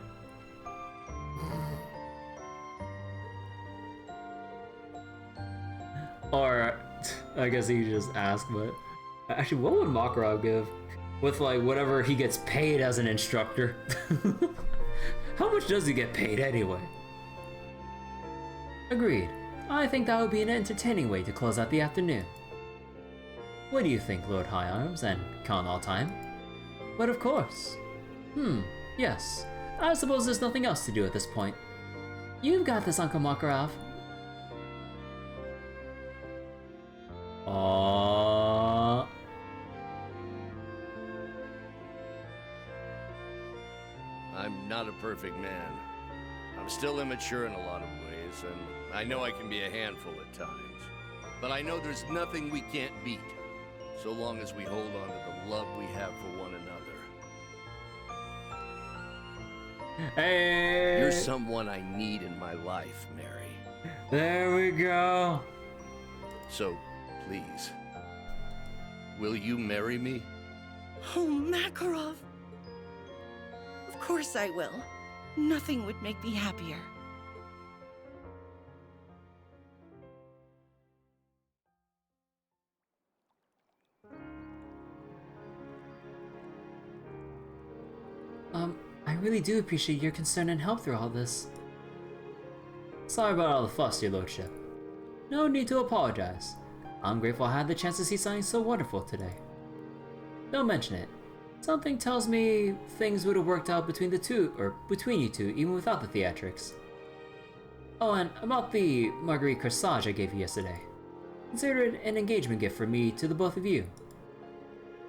Or I guess he just asked, but actually, what would Makarov give with whatever he gets paid as an instructor? How much does he get paid anyway? Agreed. I think that would be an entertaining way to close out the afternoon. What do you think, Lord High Arms and Count All Time? But of course. Yes. I suppose there's nothing else to do at this point. You've got this, Uncle Makarov. I'm not a perfect man. I'm still immature in a lot of ways, and I know I can be a handful at times. But I know there's nothing we can't beat, so long as we hold on to the love we have for one another. Hey! You're someone I need in my life, Mary. There we go. So, please, will you marry me? Oh, Makarov. Of course I will. Nothing would make me happier. I really do appreciate your concern and help through all this. Sorry about all the fuss, your lordship. No need to apologize. I'm grateful I had the chance to see something so wonderful today. Don't mention it. Something tells me things would have worked out between you two, even without the theatrics. Oh, and about the Marguerite corsage I gave you yesterday. Consider it an engagement gift from me to the both of you.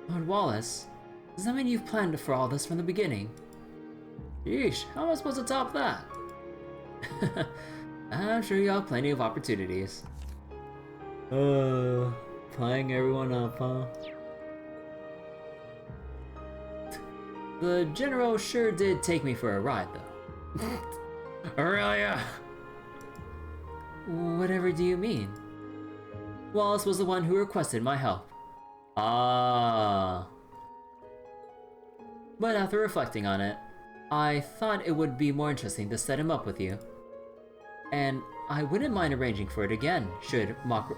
Lord Wallace, does that mean you've planned for all this from the beginning? Yeesh, how am I supposed to top that? I'm sure you have plenty of opportunities. Playing everyone up, huh? The General sure did take me for a ride, though. Aurelia! Whatever do you mean? Wallace was the one who requested my help. Ah. But after reflecting on it, I thought it would be more interesting to set him up with you. And I wouldn't mind arranging for it again, should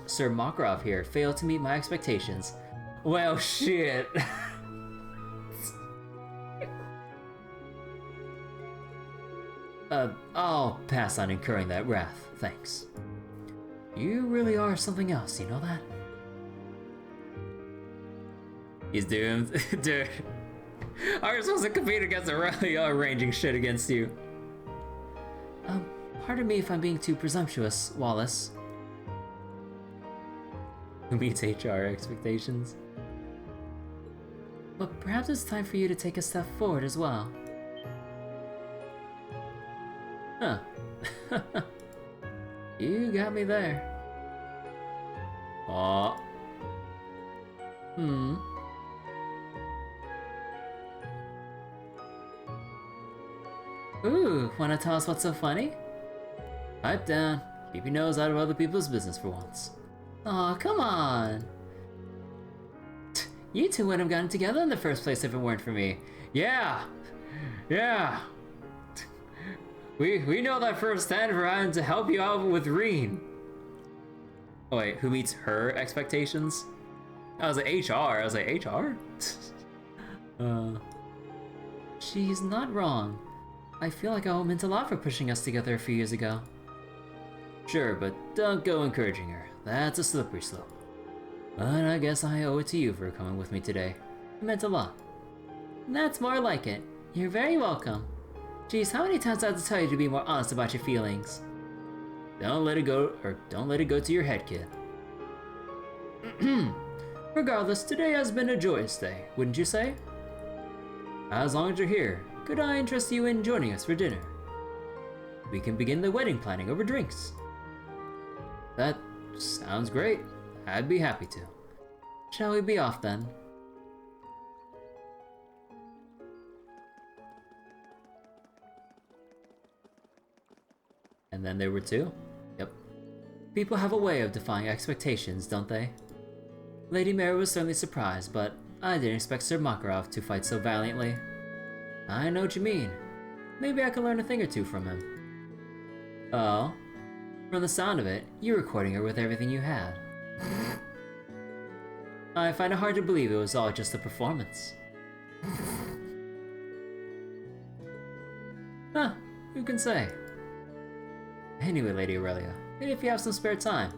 Sir Makarov here fail to meet my expectations. Well, shit. I'll pass on incurring that wrath, thanks. You really are something else, you know that? He's doomed. Dude. Are you supposed to compete against Aurelia arranging shit against you? Pardon me if I'm being too presumptuous, Wallace. Who meets HR expectations? But perhaps it's time for you to take a step forward as well. Huh. You got me there. Aw. Ooh, wanna tell us what's so funny? Pipe down. Keep your nose out of other people's business for once. Aw, come on. You two wouldn't have gotten together in the first place if it weren't for me. Yeah. Yeah. We know that firsthand for having to help you out with Reen. Oh wait, who meets her expectations? I was like HR. I was like HR? She's not wrong. I feel like I owe Mint a lot for pushing us together a few years ago. Sure, but don't go encouraging her. That's a slippery slope. But I guess I owe it to you for coming with me today. It meant a lot. That's more like it. You're very welcome. Geez, how many times do I have to tell you to be more honest about your feelings? Don't let it go to your head, kid. Regardless, today has been a joyous day, wouldn't you say? As long as you're here, could I interest you in joining us for dinner? We can begin the wedding planning over drinks. That sounds great. I'd be happy to. Shall we be off then? And then there were two. Yep. People have a way of defying expectations, don't they? Lady Mary was certainly surprised, but I didn't expect Sir Makarov to fight so valiantly. I know what you mean. Maybe I can learn a thing or two from him. Oh? From the sound of it, you're recording her with everything you had. I find it hard to believe it was all just a performance. Huh, who can say? Anyway, Lady Aurelia, maybe if you have some spare time,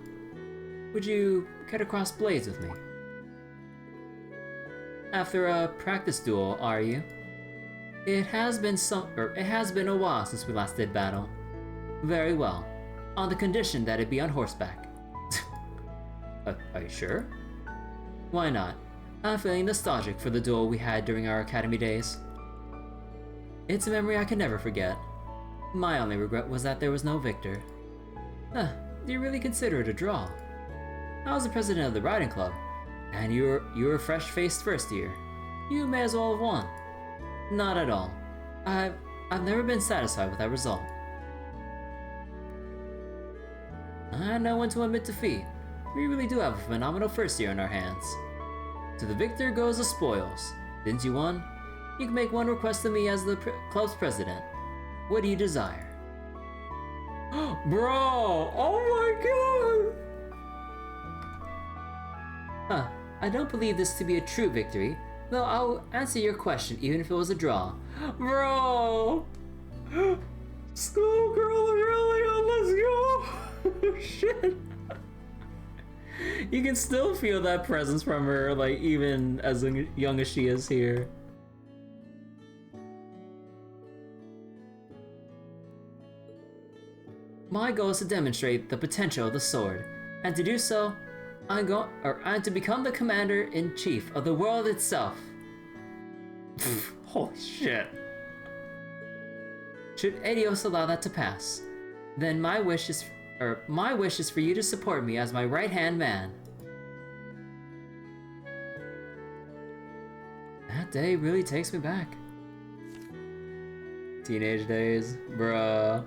would you cut across blades with me? After a practice duel, are you? It has been a while since we last did battle. Very well, on the condition that it be on horseback. Are you sure? Why not? I'm feeling nostalgic for the duel we had during our academy days. It's a memory I could never forget. My only regret was that there was no victor. Huh, do you really consider it a draw? I was the president of the riding club, and you were a fresh-faced first year. You may as well have won. Not at all. I've never been satisfied with that result. I know when to admit defeat. We really do have a phenomenal first year on our hands. To the victor goes the spoils. Since you won, you can make one request to me as the club's president. What do you desire? Bro! Oh my god! Huh, I don't believe this to be a true victory, though I'll answer your question even if it was a draw. Bro! Schoolgirl Aurelia, let's go! Shit! You can still feel that presence from her, like, even as young as she is here. My goal is to demonstrate the potential of the sword, and to do so, I'm to become the commander-in-chief of the world itself. Holy shit. Should Adios allow that to pass, then my wish is for you to support me as my right-hand man. That day really takes me back. Teenage days, bruh.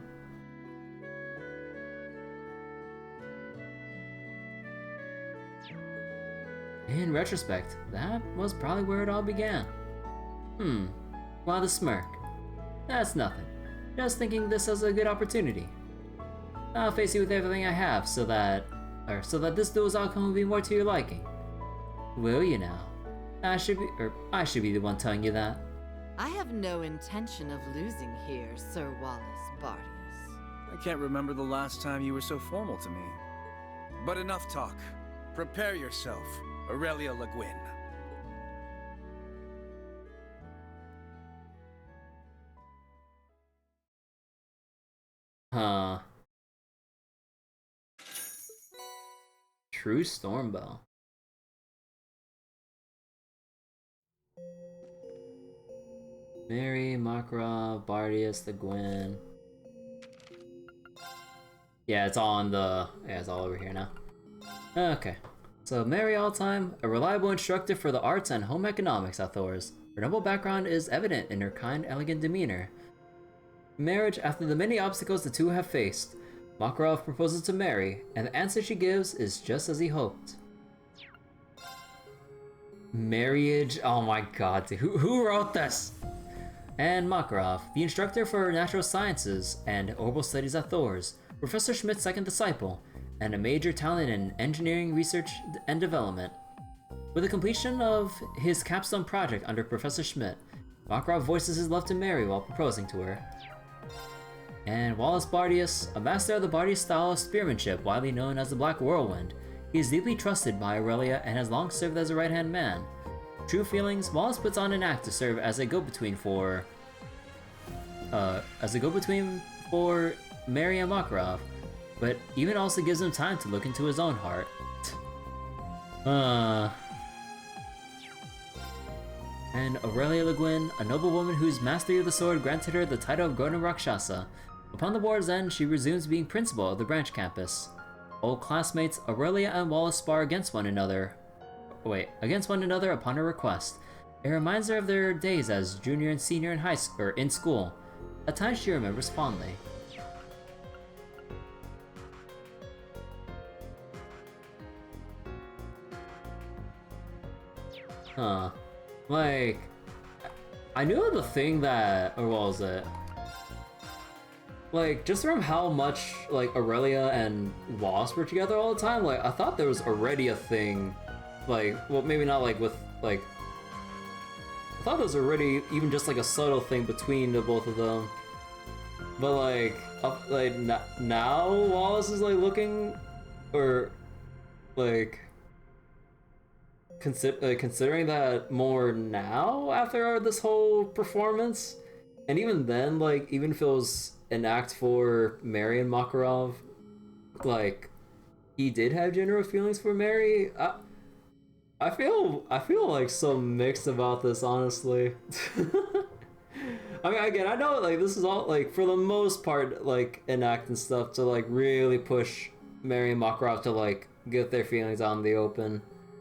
In retrospect, that was probably where it all began. Why the smirk? That's nothing. Just thinking this as a good opportunity. I'll face you with everything I have so that this duel's outcome will be more to your liking. Will you now? I should be the one telling you that. I have no intention of losing here, Sir Wallace Bardius. I can't remember the last time you were so formal to me. But enough talk. Prepare yourself, Aurelia Le Guin. Huh. True Stormbell. Mary, Makarov, Bardius, the Gwyn. Yeah, it's all it's all over here now. Okay. So Mary Alltime, a reliable instructor for the arts and home economics at Thors. Her noble background is evident in her kind, elegant demeanor. Marriage, after the many obstacles the two have faced, Makarov proposes to Mary, and the answer she gives is just as he hoped. Marriage? Oh my god, dude. Who wrote this? And Makarov, the instructor for natural sciences and orbital studies at Thors, Professor Schmidt's second disciple, and a major talent in engineering research and development. With the completion of his capstone project under Professor Schmidt, Makarov voices his love to Mary while proposing to her. And Wallace Bardius, a master of the Bardius style of spearmanship widely known as the Black Whirlwind, he is deeply trusted by Aurelia and has long served as a right-hand man. True feelings, Wallace puts on an act to serve as a go-between for Mary and Makarov, but even also gives him time to look into his own heart. And Aurelia Le Guin, a noble woman whose mastery of the sword granted her the title of Gona Rakshasa. Upon the war's end, she resumes being principal of the branch campus. Old classmates Aurelia and Wallace spar against one another upon her request. It reminds her of their days as junior and senior in school, a time she remembers fondly. Huh. Like, I knew of the thing that, or what was it? Like, just from how much, like, Aurelia and Wallace were together all the time, like, I thought there was already a thing, like, well, maybe not, like, with, like, I thought there was already even just, like, a subtle thing between the both of them. But, like, now Wallace is, like, looking, or, like, considering that more now after this whole performance, and even then, like, even if it was an act for Mary and Makarov, like, he did have general feelings for Mary. I feel like so mixed about this, honestly. I mean, again, I know like this is all like for the most part like an act and stuff to like really push Mary and Makarov to like get their feelings out in the open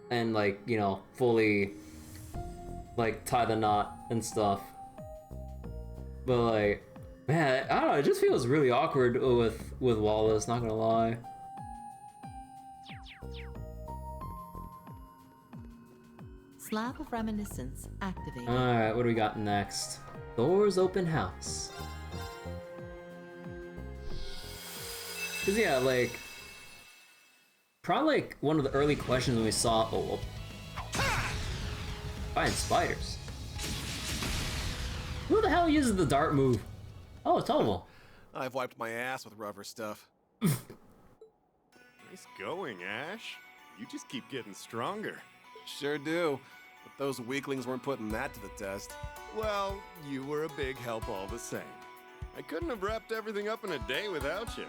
and like, you know, fully like tie the knot and stuff. But like, man, I don't know, it just feels really awkward with Wallace, not gonna lie. Slab of Reminiscence activated. Alright, what do we got next? Thors open house. Cause yeah, like probably like one of the early questions when we saw fighting spiders. Who the hell uses the dart move? Oh, Tomo. I've wiped my ass with rubber stuff. Nice going, Ash. You just keep getting stronger. Sure do. But those weaklings weren't putting that to the test. Well, you were a big help all the same. I couldn't have wrapped everything up in a day without you.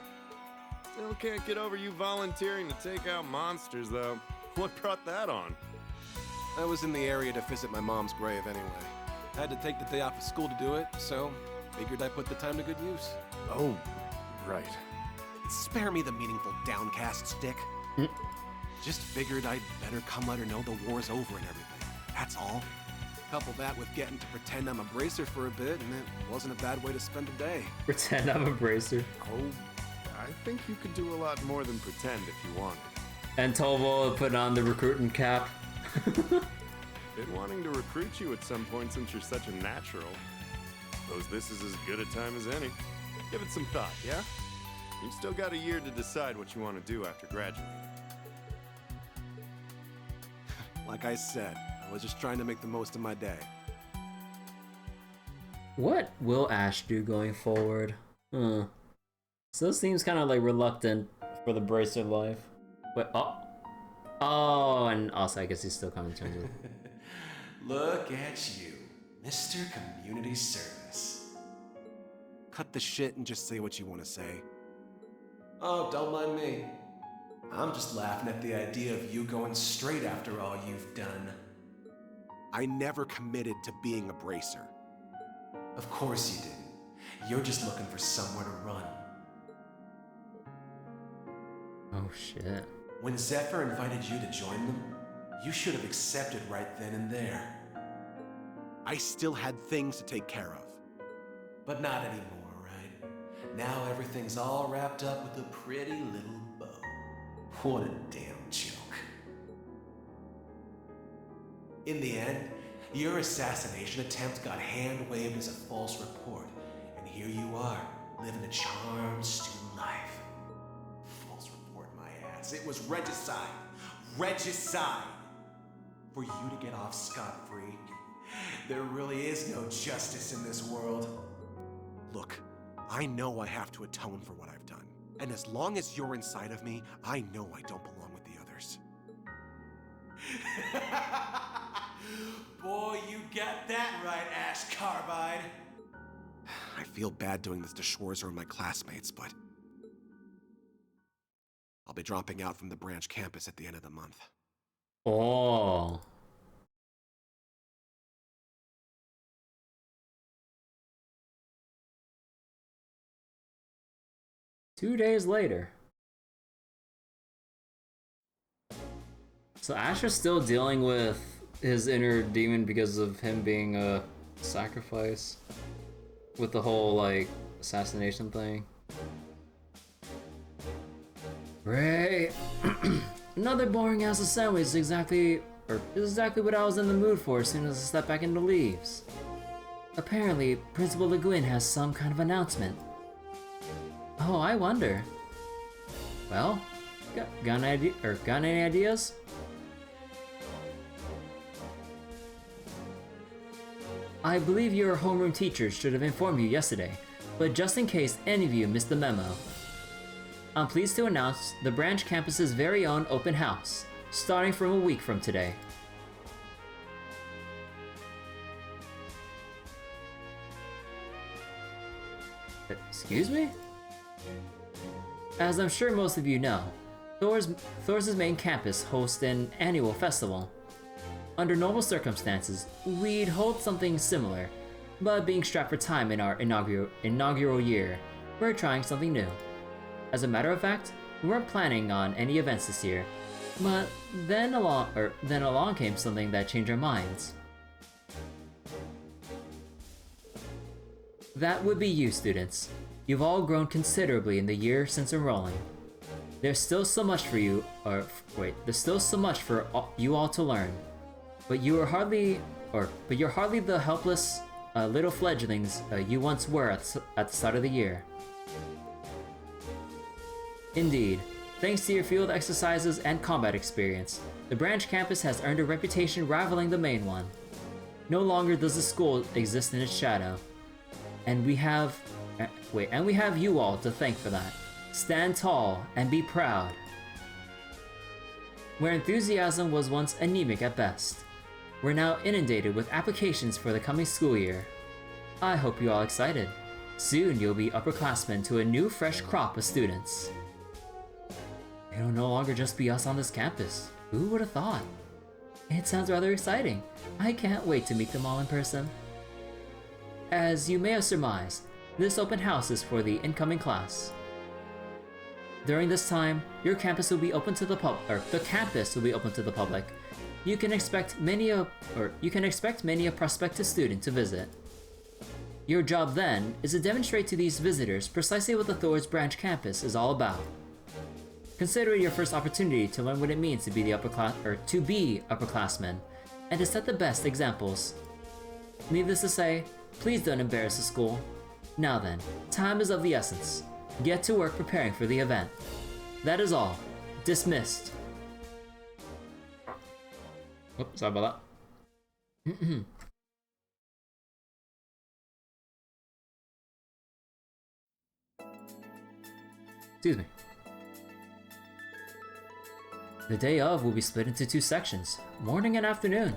Still can't get over you volunteering to take out monsters, though. What brought that on? I was in the area to visit my mom's grave anyway. I had to take the day off of school to do it, so figured I'd put the time to good use. Oh, right. Spare me the meaningful downcast stick. Just figured I'd better come let her know the war's over and everything. That's all. Couple that with getting to pretend I'm a bracer for a bit, and it wasn't a bad way to spend a day. Pretend I'm a bracer. Oh, I think you could do a lot more than pretend if you wanted. And Tomo put on the recruiting cap. Been wanting to recruit you at some point since you're such a natural. Suppose this is as good a time as any. Give it some thought, yeah? You've still got a year to decide what you want to do after graduating. Like I said, I was just trying to make the most of my day. What will Ash do going forward? So this seems kind of like reluctant for the bracer life. Wait, oh, and also I guess he's still coming to terms with it. Look at you, Mr. Community Service. Cut the shit and just say what you want to say. Oh, don't mind me. I'm just laughing at the idea of you going straight after all you've done. I never committed to being a bracer. Of course you didn't. You're just looking for somewhere to run. Oh shit. When Zephyr invited you to join them, you should have accepted right then and there. I still had things to take care of. But not anymore, right? Now everything's all wrapped up with a pretty little bow. What a damn joke. In the end, your assassination attempt got hand-waved as a false report, and here you are, living a charmed student life. False report, my ass. It was regicide. Regicide! For you to get off scot-free. There really is no justice in this world. Look, I know I have to atone for what I've done. And as long as you're inside of me, I know I don't belong with the others. Boy, you got that right, Ash Carbide. I feel bad doing this to Schwarzer and my classmates, but I'll be dropping out from the branch campus at the end of the month. Oh. Two days later. So Ash is still dealing with his inner demon because of him being a sacrifice with the whole like assassination thing. Great. Another boring ass assembly is exactly what I was in the mood for as soon as I stepped back into Leaves. Apparently, Principal Le Guin has some kind of announcement. Oh, I wonder. Well, got any ideas? I believe your homeroom teachers should have informed you yesterday, but just in case any of you missed the memo, I'm pleased to announce the branch campus's very own open house, starting from a week from today. Excuse me? As I'm sure most of you know, Thors' main campus hosts an annual festival. Under normal circumstances, we'd hold something similar, but being strapped for time in our inaugural year, we're trying something new. As a matter of fact, we weren't planning on any events this year, but then along came something that changed our minds. That would be you, students. You've all grown considerably in the year since enrolling. There's still so much for you, there's still so much for you all to learn, but you're hardly the helpless little fledglings you once were at the start of the year. Indeed, thanks to your field exercises and combat experience, the branch campus has earned a reputation rivaling the main one. No longer does the school exist in its shadow, and we have you all to thank for that. Stand tall and be proud. Where enthusiasm was once anemic at best, we're now inundated with applications for the coming school year. I hope you're all excited. Soon you'll be upperclassmen to a new fresh crop of students. It'll no longer just be us on this campus. Who would have thought? It sounds rather exciting. I can't wait to meet them all in person. As you may have surmised, this open house is for the incoming class. During this time, your campus will be open to the campus will be open to the public. You can expect many a prospective student to visit. Your job then is to demonstrate to these visitors precisely what the Thors branch campus is all about. Consider it your first opportunity to learn what it means to be upperclassmen, and to set the best examples. Needless to say, please don't embarrass the school. Now then, time is of the essence. Get to work preparing for the event. That is all. Dismissed. Oops, sorry about that. Excuse me. The day of will be split into two sections, morning and afternoon.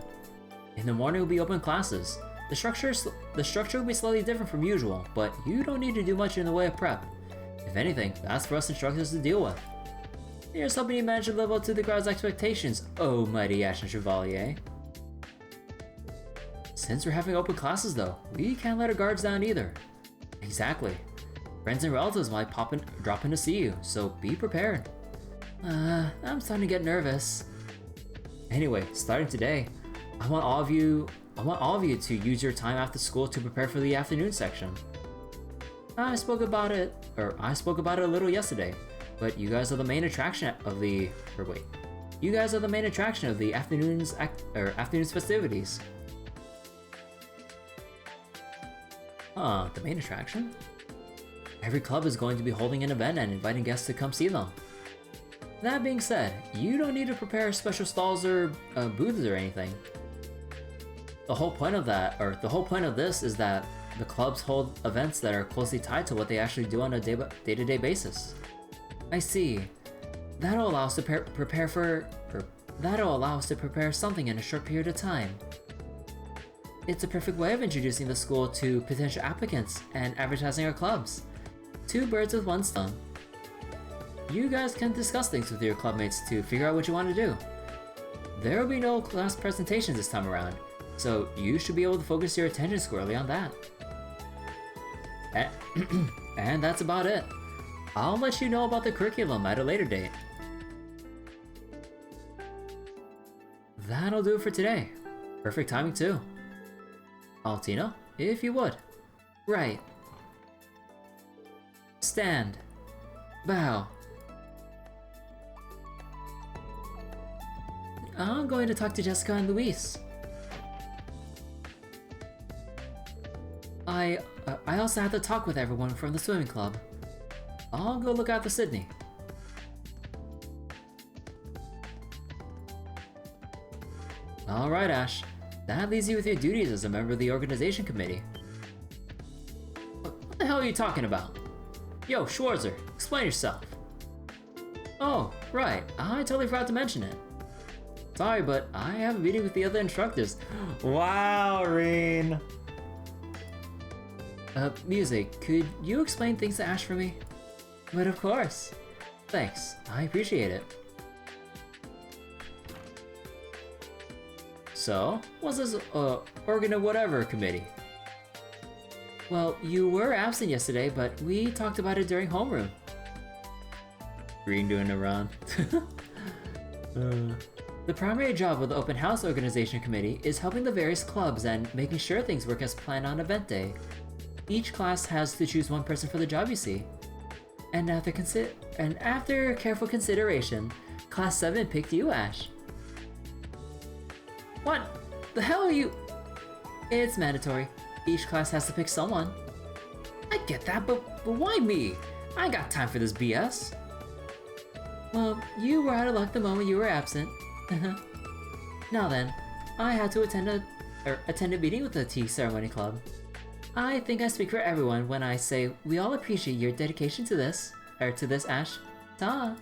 In the morning will be open classes. The structure will be slightly different from usual, but you don't need to do much in the way of prep. If anything, that's for us instructors to deal with. Here's hoping you manage to live up to the crowd's expectations, oh mighty Ashen Chevalier. Since we're having open classes though, we can't let our guards down either. Exactly. Friends and relatives might drop in to see you, so be prepared. I'm starting to get nervous. Anyway, starting today, I want all of you to use your time after school to prepare for the afternoon section. I spoke about it a little yesterday, but you guys are the main attraction of the afternoon's festivities. The main attraction? Every club is going to be holding an event and inviting guests to come see them. That being said, you don't need to prepare special stalls or booths or anything. The whole point of this is that the clubs hold events that are closely tied to what they actually do on a day-to-day basis. I see. That'll allow us to prepare something in a short period of time. It's a perfect way of introducing the school to potential applicants and advertising our clubs. Two birds with one stone. You guys can discuss things with your clubmates to figure out what you want to do. There will be no class presentations this time around, so you should be able to focus your attention squarely on that. And that's about it. I'll let you know about the curriculum at a later date. That'll do it for today. Perfect timing too. Altina, if you would. Right. Stand. Bow. I'm going to talk to Jessica and Luis. I also have to talk with everyone from the swimming club. I'll go look out for Sydney. Alright, Ash. That leaves you with your duties as a member of the organization committee. What the hell are you talking about? Yo, Schwarzer, explain yourself. Oh, right. I totally forgot to mention it. Sorry, but I have a meeting with the other instructors. Wow, Reen. Music, could you explain things to Ash for me? But of course. Thanks, I appreciate it. So, what's this, organ or whatever committee? Well, you were absent yesterday, but we talked about it during homeroom. Green doing a run. The primary job of the Open House Organization Committee is helping the various clubs and making sure things work as planned on event day. Each class has to choose one person for the job, you see. And after careful consideration, Class 7 picked you, Ash. What the hell are you? It's mandatory. Each class has to pick someone. I get that, but why me? I ain't got time for this BS. Well, you were out of luck the moment you were absent. Now then, I had to attend a meeting with the Tea Ceremony Club. I think I speak for everyone when I say we all appreciate your dedication to this, Ash. Ta!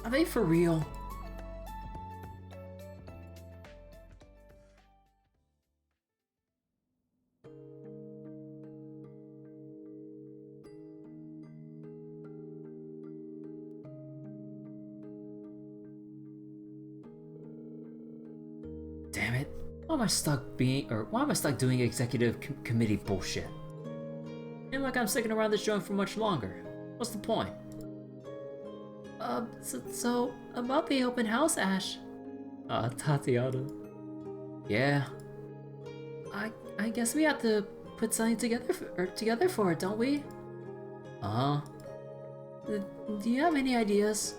Are they for real? Damn it. Why am I stuck doing executive committee bullshit? Ain't like I'm sticking around this joint for much longer. What's the point? So about the open house, Ash. Tatiana. Yeah. I guess we have to put something together for it, don't we? Do you have any ideas?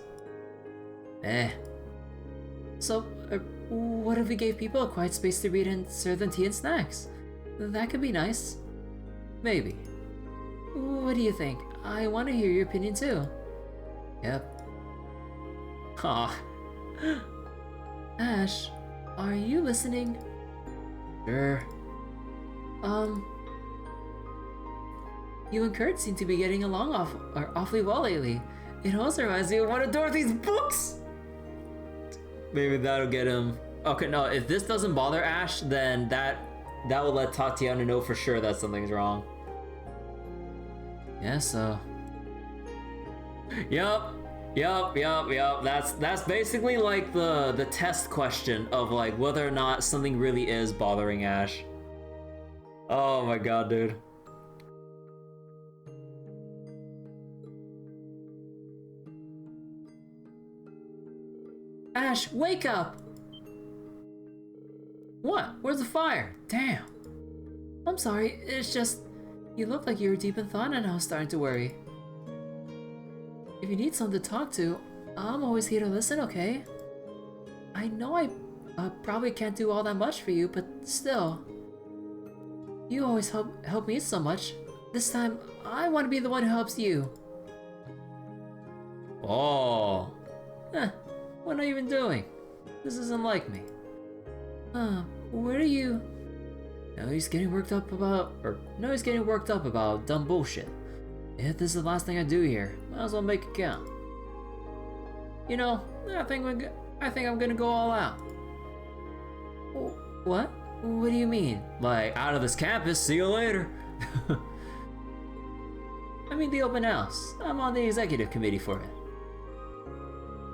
So, what if we gave people a quiet space to read and serve them tea and snacks? That could be nice. Maybe. What do you think? I want to hear your opinion too. Yep. Aw. Ash, are you listening? Sure. You and Kurt seem to be getting along awfully well lately. It also reminds me of one of Dorothy's books! Maybe that'll get him. Okay, no, if this doesn't bother Ash, then that will let Tatiana know for sure that something's wrong. Yeah, so. Yup. That's basically like the test question of like whether or not something really is bothering Ash. Oh my god, dude. Ash, wake up! What? Where's the fire? Damn. I'm sorry, it's just you look like you were deep in thought and I was starting to worry. If you need someone to talk to, I'm always here to listen, okay? I know I probably can't do all that much for you, but still. You always help me so much. This time, I want to be the one who helps you. Oh. What are you even doing? This isn't like me. What are you... Now he's getting worked up about dumb bullshit. If this is the last thing I do here, might as well make it count. You know, I think I'm gonna go all out. What? What do you mean? Like, out of this campus, see you later. I mean the open house. I'm on the executive committee for it.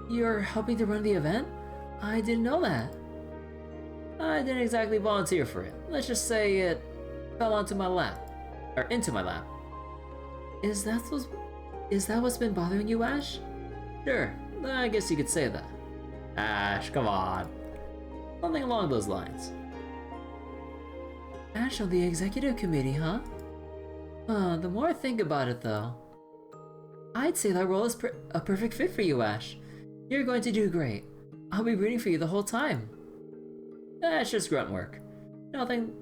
You're helping to run the event? I didn't know that. I didn't exactly volunteer for it. Let's just say it fell onto my lap. Or into my lap. Is that what's been bothering you, Ash? Sure, I guess you could say that. Ash, come on. Something along those lines. Ash on the executive committee, huh? The more I think about it though, I'd say that role is a perfect fit for you, Ash. You're going to do great. I'll be rooting for you the whole time. It's just grunt work. Nothing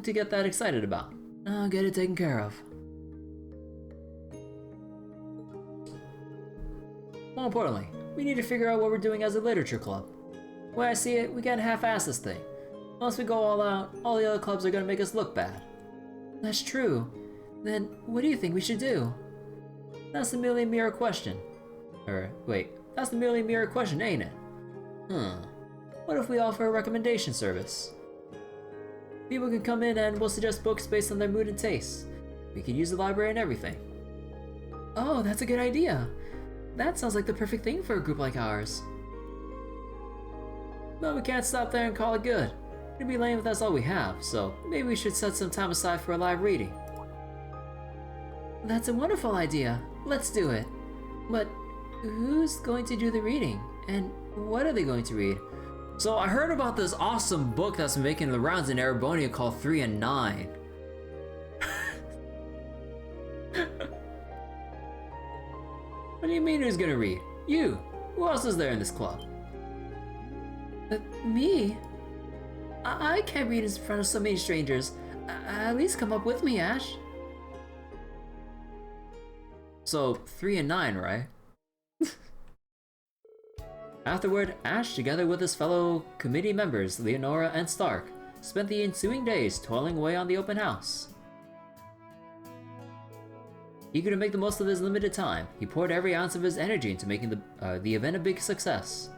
to get that excited about. I'll get it taken care of. More importantly, we need to figure out what we're doing as a literature club. The way I see it, we can't half-ass this thing. Once we go all out, all the other clubs are gonna make us look bad. That's true. Then, what do you think we should do? That's the million mirror question. That's the million mirror question, ain't it? What if we offer a recommendation service? People can come in and we'll suggest books based on their mood and taste. We can use the library and everything. Oh, that's a good idea. That sounds like the perfect thing for a group like ours. But we can't stop there and call it good. It'd be lame if that's all we have, so maybe we should set some time aside for a live reading. That's a wonderful idea. Let's do it. But who's going to do the reading? And what are they going to read? So I heard about this awesome book that's making the rounds in Erebonia called 3 and 9. What do you mean who's gonna read? You! Who else is there in this club? Me? I can't read in front of so many strangers. At least come up with me, Ash. So, 3 and 9, right? Afterward, Ash, together with his fellow committee members, Leonora and Stark, spent the ensuing days toiling away on the open house. Eager to make the most of his limited time, he poured every ounce of his energy into making the event a big success.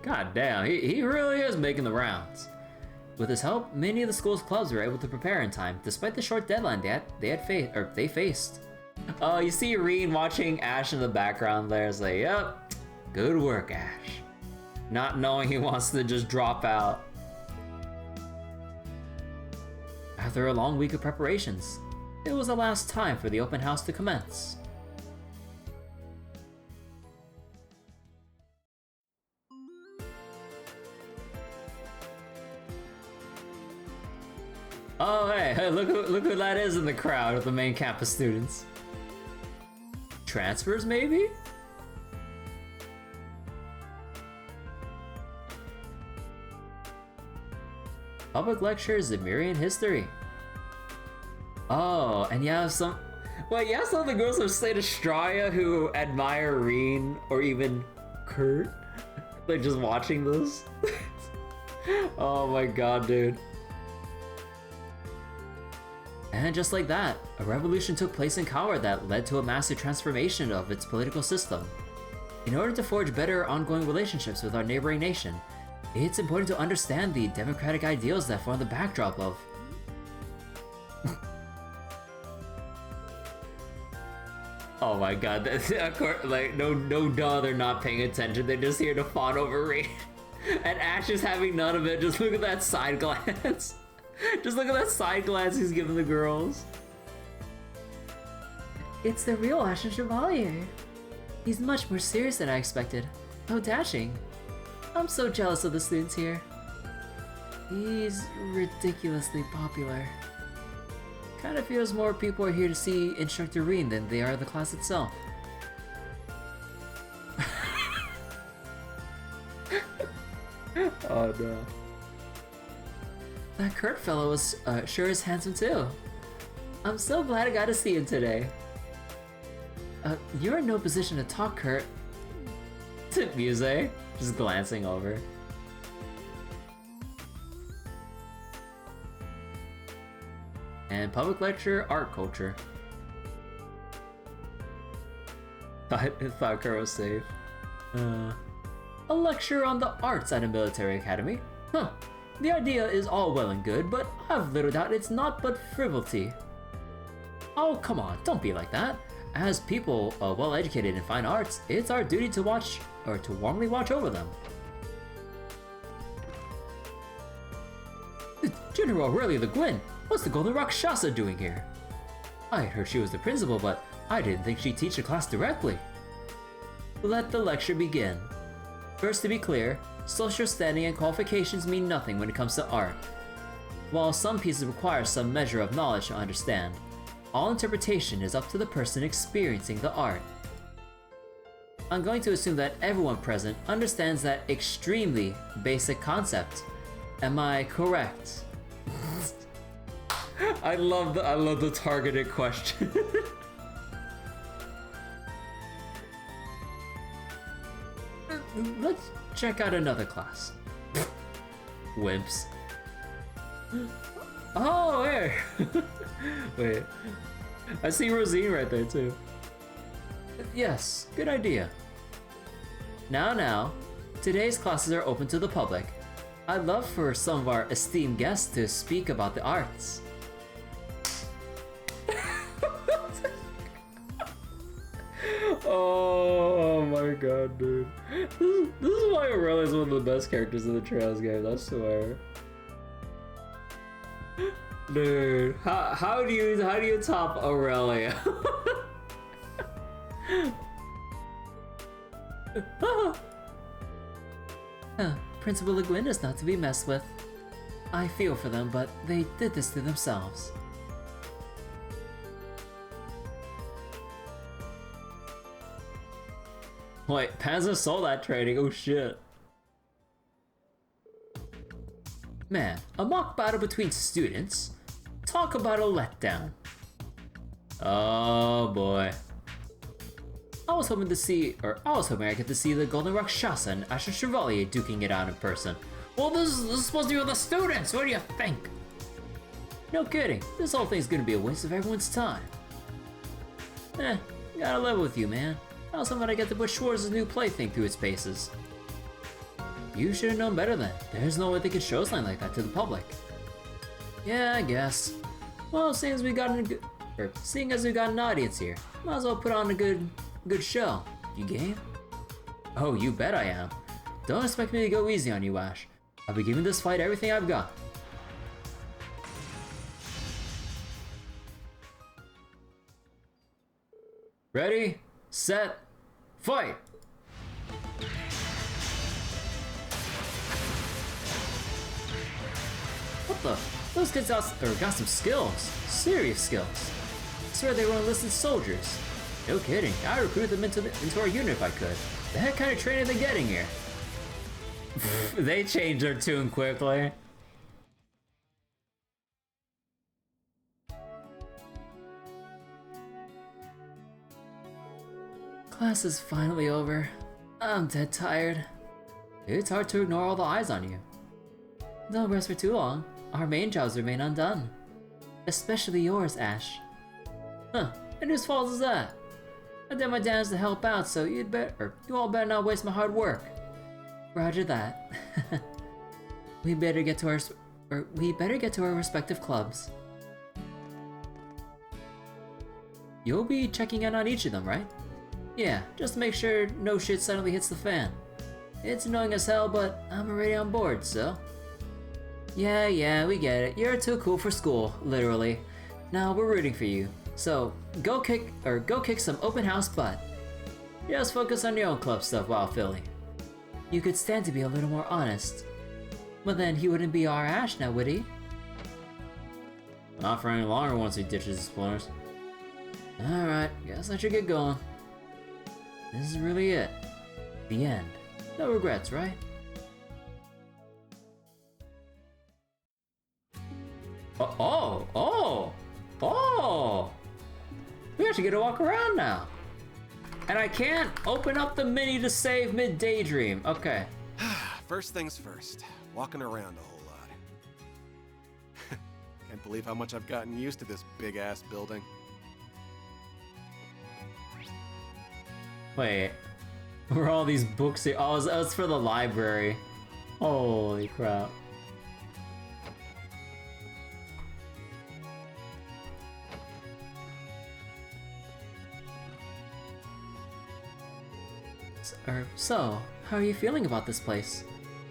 God damn, he really is making the rounds. With his help, many of the school's clubs were able to prepare in time, despite the short deadline they faced. Oh, you see Reen watching Ash in the background there. It's like, yep, good work, Ash. Not knowing he wants to just drop out. After a long week of preparations, it was the last time for the open house to commence. Oh hey, look who that is in the crowd of the main campus students. Transfers, maybe? Public lecture, Zemirian history. Oh, and you have some... Wait, you have some of the girls of Slate Astraea who admire Reen, or even Kurt? Like, just watching this? Oh my god, dude. And just like that, a revolution took place in Kaur that led to a massive transformation of its political system. In order to forge better ongoing relationships with our neighboring nation, it's important to understand the democratic ideals that form the backdrop of... Oh my god, that's, of course, like, no duh, they're not paying attention, they're just here to fawn over Rain. And Ash is having none of it, just look at that side glance. Just look at that side glance he's giving the girls. It's the real Ashen Chevalier. He's much more serious than I expected. How dashing. I'm so jealous of the students here. He's ridiculously popular. Kinda feels more people are here to see Instructor Reen than they are the class itself. Oh no. That Kurt fellow was sure is handsome too. I'm so glad I got to see him today. You're in no position to talk, Kurt. Muse, just glancing over. And public lecture, art culture. Thought Kurt was safe. A lecture on the arts at a military academy? Huh. The idea is all well and good, but I've little doubt it's not but frivolity. Oh, come on, don't be like that. As people well educated in fine arts, it's our duty to watch, or to warmly watch over them. General Aurelia Le Guin, what's the Golden Rakshasa doing here? I heard she was the principal, but I didn't think she'd teach the class directly. Let the lecture begin. First, to be clear, social standing and qualifications mean nothing when it comes to art. While some pieces require some measure of knowledge to understand, all interpretation is up to the person experiencing the art. I'm going to assume that everyone present understands that extremely basic concept. Am I correct? I love the targeted question. Let's check out another class. Wimps. Oh, where? Wait. I see Rosine right there too. Yes, good idea. Now, today's classes are open to the public. I'd love for some of our esteemed guests to speak about the arts. Oh. god, dude. This is why Aurelia's one of the best characters in the Trails games, I swear. Dude, how do you top Aurelia? Principal Le Guin is not to be messed with. I feel for them, but they did this to themselves. Wait, Panzer saw that training, oh shit. Man, a mock battle between students? Talk about a letdown. Oh boy. I was hoping I get to see the Golden Rakshasa and Asher Chevalier duking it out in person. Well, this is supposed to be with the students, what do you think? No kidding, this whole thing's gonna be a waste of everyone's time. Gotta live with you, man. I was hoping I get to put Schwartz's new plaything through its paces. You should have known better then. There's no way they could show something like that to the public. Yeah, I guess. Well, seeing as we got an audience here, might as well put on a good show. You game? Oh, you bet I am. Don't expect me to go easy on you, Ash. I'll be giving this fight everything I've got. Ready, set, fight! What the? Those kids got some skills. Serious skills. I swear they were enlisted soldiers. No kidding, I'd recruit them into our unit if I could. The heck kind of training are they getting here? They changed their tune quickly. Class is finally over. I'm dead tired. It's hard to ignore all the eyes on you. Don't rest for too long. Our main jobs remain undone. Especially yours, Ash. Huh, and whose fault is that? I did my damnedest to help out, so you all better not waste my hard work. Roger that. We better get to our respective clubs. You'll be checking in on each of them, right? Yeah, just to make sure no shit suddenly hits the fan. It's annoying as hell, but I'm already on board, so... Yeah, we get it. You're too cool for school, literally. Now we're rooting for you. So, go kick some open house butt. Just focus on your own club stuff, Wild Philly. You could stand to be a little more honest. But then he wouldn't be our Ash now, would he? Not for any longer once he ditches his splinters. Alright, guess I should get going. This is really it. The end. No regrets, right? Oh! We actually get to walk around now. And I can't open up the mini to save mid-Daydream. Okay. First things first. Walking around a whole lot. Can't believe how much I've gotten used to this big-ass building. Wait. Where are all these books here? Oh, it's for the library. Holy crap. So, how are you feeling about this place?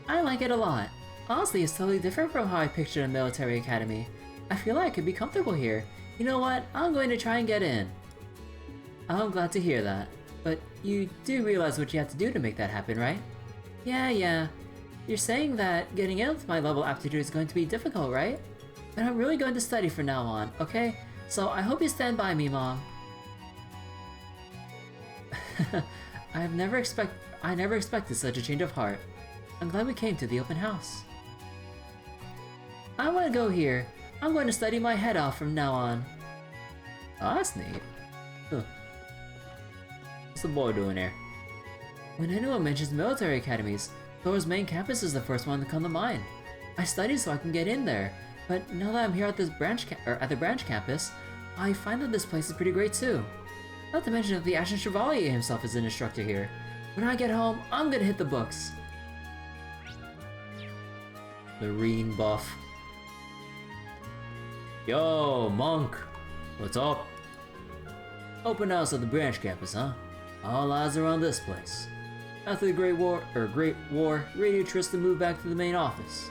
I like it a lot. Honestly, it's totally different from how I pictured a military academy. I feel like I could be comfortable here. You know what? I'm going to try and get in. I'm glad to hear that. But you do realize what you have to do to make that happen, right? Yeah. You're saying that getting in with my level aptitude is going to be difficult, right? But I'm really going to study from now on, okay? So I hope you stand by me, Mom. I never expected such a change of heart. I'm glad we came to the open house. I want to go here. I'm going to study my head off from now on. Oh, that's neat. Huh. What's the boy doing there? When anyone mentions military academies, Thors main campus is the first one to come to mind. I studied so I can get in there, but now that I'm here at this branch campus, I find that this place is pretty great too. Not to mention that the Ashen Chevalier himself is an instructor here. When I get home, I'm gonna hit the books. Marine buff. Yo, Monk. What's up? Open house at the branch campus, huh? All eyes are on this place. After the Great War, Radio Tristan moved back to the main office.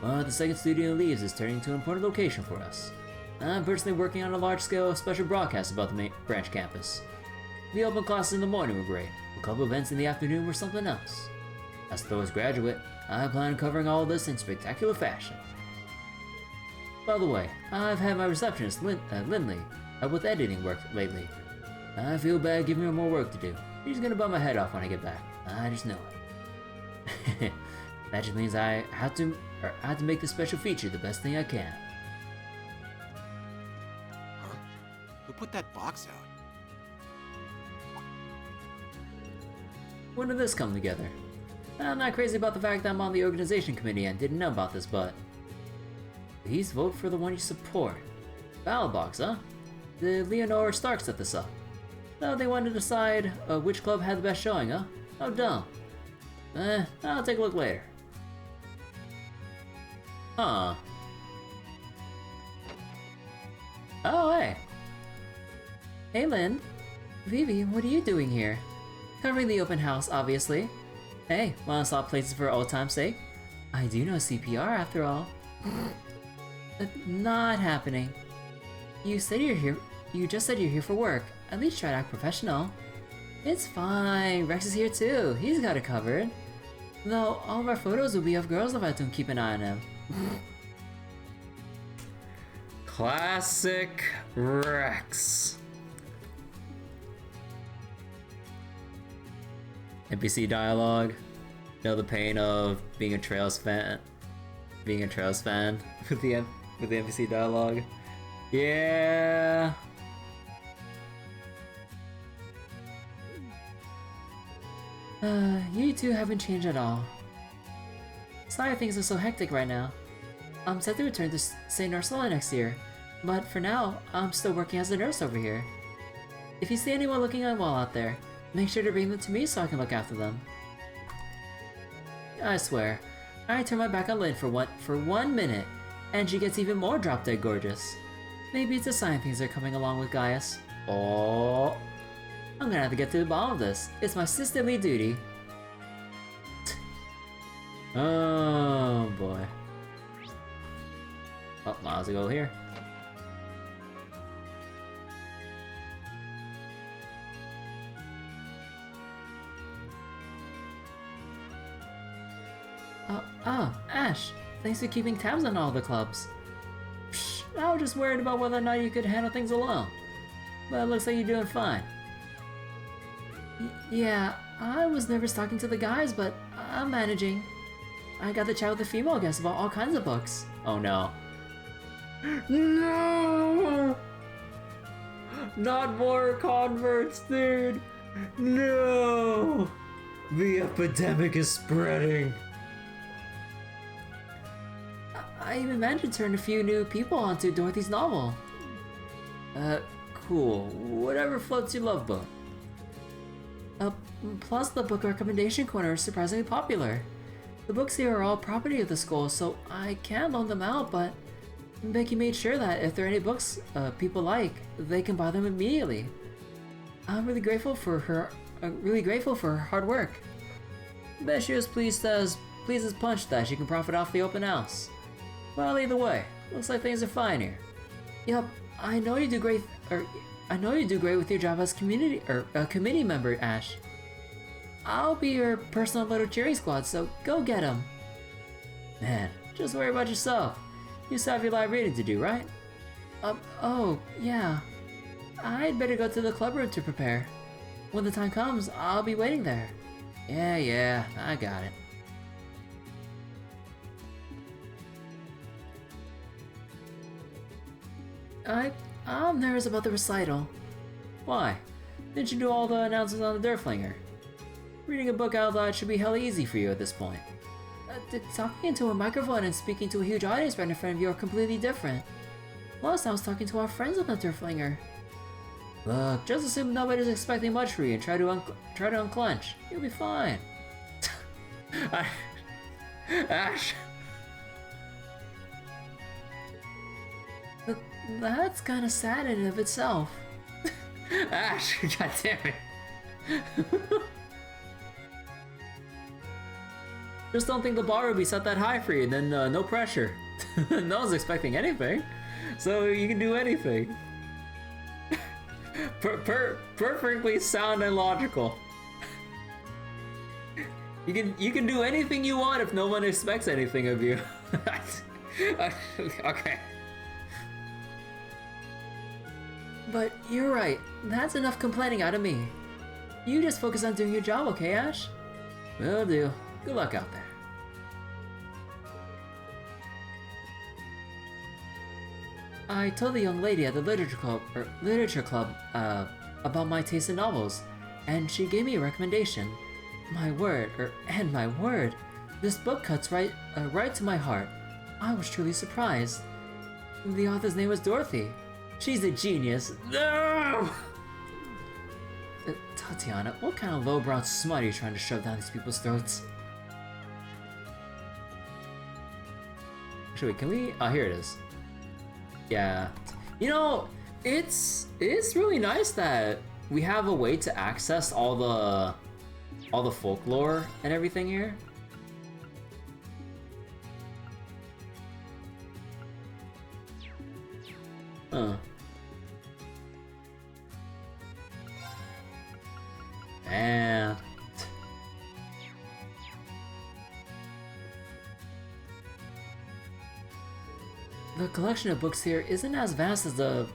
But the second studio leaves is turning into an important location for us. I'm personally working on a large-scale special broadcast about the main branch campus. The open classes in the morning were great. The club events in the afternoon were something else. As a Thors graduate, I plan on covering all of this in spectacular fashion. By the way, I've had my receptionist, Lindley, help with editing work lately. I feel bad giving her more work to do. She's gonna bum my head off when I get back. I just know it. That just means I have to make this special feature the best thing I can. Huh? Who put that box out? When did this come together? I'm not crazy about the fact that I'm on the organization committee and didn't know about this, but... Please vote for the one you support. Ballot box, huh? The Leonora Stark set this up. So they wanted to decide which club had the best showing, huh? How dumb. I'll take a look later. Huh. Oh, hey. Hey, Lynn. Vivi, what are you doing here? Covering the open house, obviously. Hey, wanna swap places for old time's sake? I do know CPR after all. Not happening. You said you're here. You just said you're here for work. At least try to act professional. It's fine. Rex is here too. He's got it covered. Though all of our photos will be of girls if I don't keep an eye on him. Classic Rex. NPC dialogue. Know the pain of being a Trails fan. Being a Trails fan with the NPC dialogue. Yeah. You two haven't changed at all. Sorry things are so hectic right now. I'm set to return to St. Ursula next year, but for now, I'm still working as a nurse over here. If you see anyone looking unwell out there, make sure to bring them to me so I can look after them. I swear, I turn my back on Lynn for 1 minute, and she gets even more drop-dead gorgeous. Maybe it's a sign things are coming along with Gaius. Oh, I'm gonna have to get to the bottom of this. It's my sisterly duty. Oh boy. Oh, miles to go here. Ash, thanks for keeping tabs on all the clubs. Psh, I was just worried about whether or not you could handle things alone. But it looks like you're doing fine. Yeah, I was nervous talking to the guys, but I'm managing. I got to chat with the female guests about all kinds of books. Oh no. No! Not more converts, dude! No! The epidemic is spreading! I even managed to turn a few new people onto Dorothy's novel. Cool. Whatever floats your love boat. Plus the book recommendation corner is surprisingly popular. The books here are all property of the school, so I can loan them out, but Becky made sure that if there are any books people like, they can buy them immediately. I'm really grateful for her hard work. Bet she was pleased as punch that she can profit off the open house. Well, either way, looks like things are fine here. Yep, I know you do great with your job as committee member, Ash. I'll be your personal little cheering squad, so go get 'em. Man, just worry about yourself. You still have your live reading to do, right? Oh, yeah. I'd better go to the club room to prepare. When the time comes, I'll be waiting there. Yeah, I got it. I'm nervous about the recital. Why? Didn't you do all the announcements on the Durflinger? Reading a book out loud should be hella easy for you at this point. Talking into a microphone and speaking to a huge audience right in front of you are completely different. Plus, I was talking to our friends on the Durflinger. Look, just assume nobody's expecting much for you and try to unclench. You'll be fine. Ash! That's kinda sad in and of itself. Ash, god damn it. Just don't think the bar will be set that high for you, then no pressure. No one's expecting anything, so you can do anything. Perfectly sound and logical. You can do anything you want if no one expects anything of you. Okay. But you're right. That's enough complaining out of me. You just focus on doing your job, okay, Ash? Will do. Good luck out there. I told the young lady at the literature club about my taste in novels, and she gave me a recommendation. My word, this book cuts right to my heart. I was truly surprised. The author's name was Dorothy. She's a genius. No! Tatiana, what kind of lowbrow smut are you trying to shove down these people's throats? Actually, can we? Oh, here it is. Yeah. You know, it's really nice that we have a way to access all the folklore and everything here. Huh. And the collection of books here isn't as vast as the...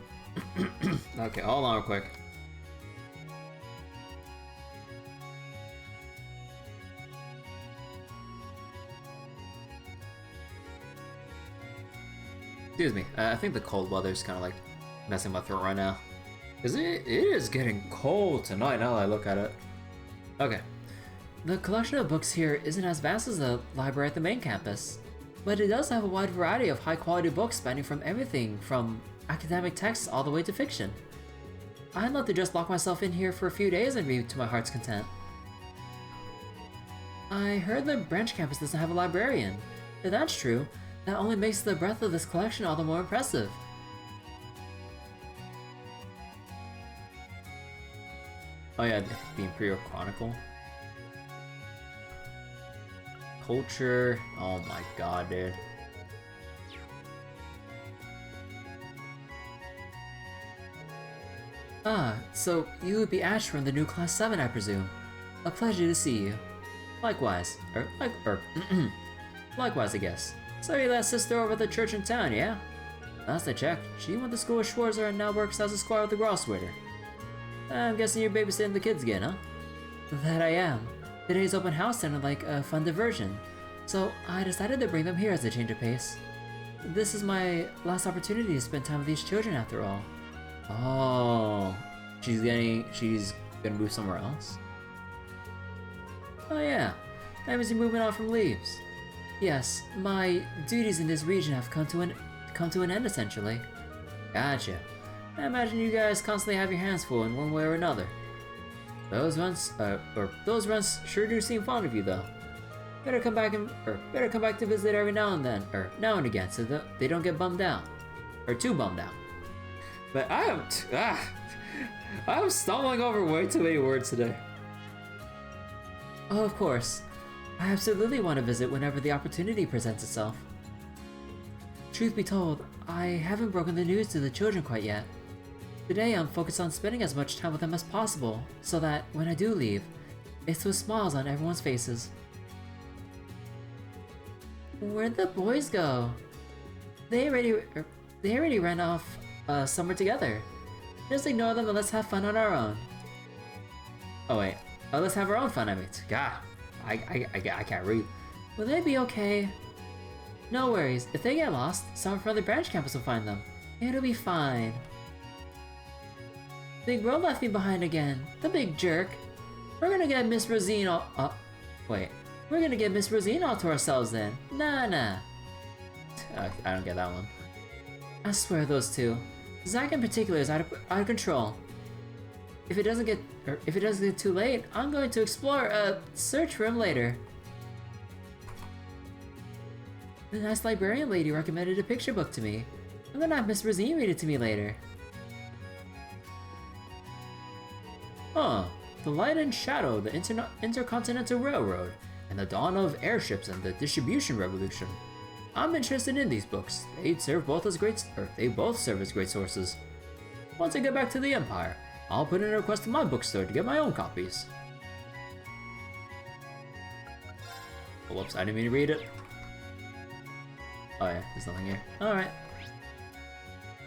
Okay, hold on real quick. Excuse me, I think the cold weather's kind of like messing my throat right now. Cause it is getting cold tonight now that I look at it. Okay. The collection of books here isn't as vast as the library at the main campus, but it does have a wide variety of high quality books spanning from everything from academic texts all the way to fiction. I'd love to just lock myself in here for a few days and read to my heart's content. I heard the branch campus doesn't have a librarian. If that's true, that only makes the breadth of this collection all the more impressive. Oh yeah, the Imperial Chronicle. Culture. Oh my god, dude. Ah, so you would be Ash from the new Class 7, I presume. A pleasure to see you. Likewise. Likewise, I guess. So you that sister over at the church in town, yeah? Last I checked, she went to school with Schwarzer and now works as a squire with the Grosswaiter. I'm guessing you're babysitting the kids again, huh? That I am. Today's open house sounded like a fun diversion, so I decided to bring them here as a change of pace. This is my last opportunity to spend time with these children after all. Oh, she's gonna move somewhere else? Oh yeah, that means you're moving on from Leaves. Yes, my duties in this region have come to an end essentially. Gotcha. I imagine you guys constantly have your hands full in one way or another. Those runs sure do seem fond of you though. Better come back to visit every now and then, or now and again, so that they don't get bummed out, or too bummed out. But I'm stumbling over way too many words today. Oh, of course. I absolutely want to visit whenever the opportunity presents itself. Truth be told, I haven't broken the news to the children quite yet. Today I'm focused on spending as much time with them as possible, so that when I do leave, it's with smiles on everyone's faces. Where'd the boys go? They already ran off somewhere together. Just ignore them and let's have fun on our own. Oh wait, let's have our own fun, I mean. God, I can't read. Will they be okay? No worries, if they get lost, someone from the branch campus will find them. It'll be fine. Big Bro left me behind again, the big jerk. We're gonna get Miss Rosine all- We're gonna get Miss Rosine all to ourselves then. Nah. I don't get that one. I swear those two. Zack in particular is out of control. If it doesn't get too late, I'm going to search for him later. The nice librarian lady recommended a picture book to me. I'm gonna have Miss Rosine read it to me later. Huh. the light and shadow, the Intercontinental Railroad, and the dawn of airships and the distribution revolution. I'm interested in these books. They both serve as great sources. Once I get back to the Empire, I'll put in a request to my bookstore to get my own copies. Oh, whoops, I didn't mean to read it. Oh yeah, there's nothing here. Alright.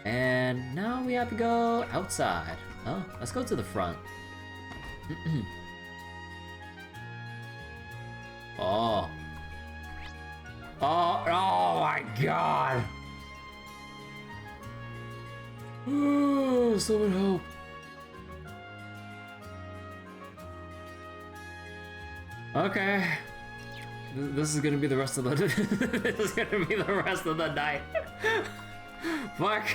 And now we have to go outside. Oh, let's go to the front. Oh. Oh my god! Someone help. Okay. This is gonna be the rest of the this is gonna be the rest of the night. Fuck.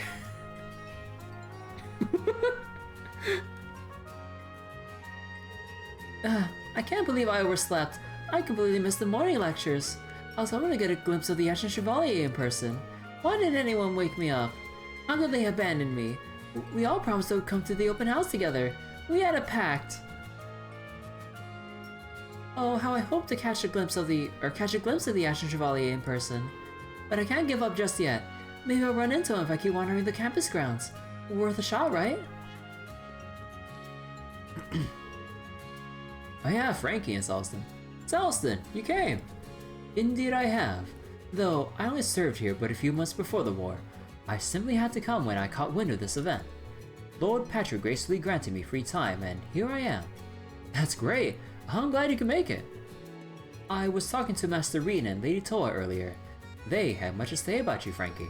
I can't believe I overslept. I completely missed the morning lectures. I was hoping to get a glimpse of the Ashen Chevalier in person. Why didn't anyone wake me up? How could they abandon me? We all promised to come to the open house together. We had a pact. Oh, how I hope to catch a glimpse of the Ashen Chevalier in person. But I can't give up just yet. Maybe I'll run into him if I keep wandering the campus grounds. Worth a shot, right? Oh yeah, Frankie and Salston. Salston, you came! Indeed I have. Though I only served here but a few months before the war. I simply had to come when I caught wind of this event. Lord Patrick gracefully granted me free time, and here I am. That's great! I'm glad you could make it. I was talking to Master Reed and Lady Toa earlier. They had much to say about you, Frankie.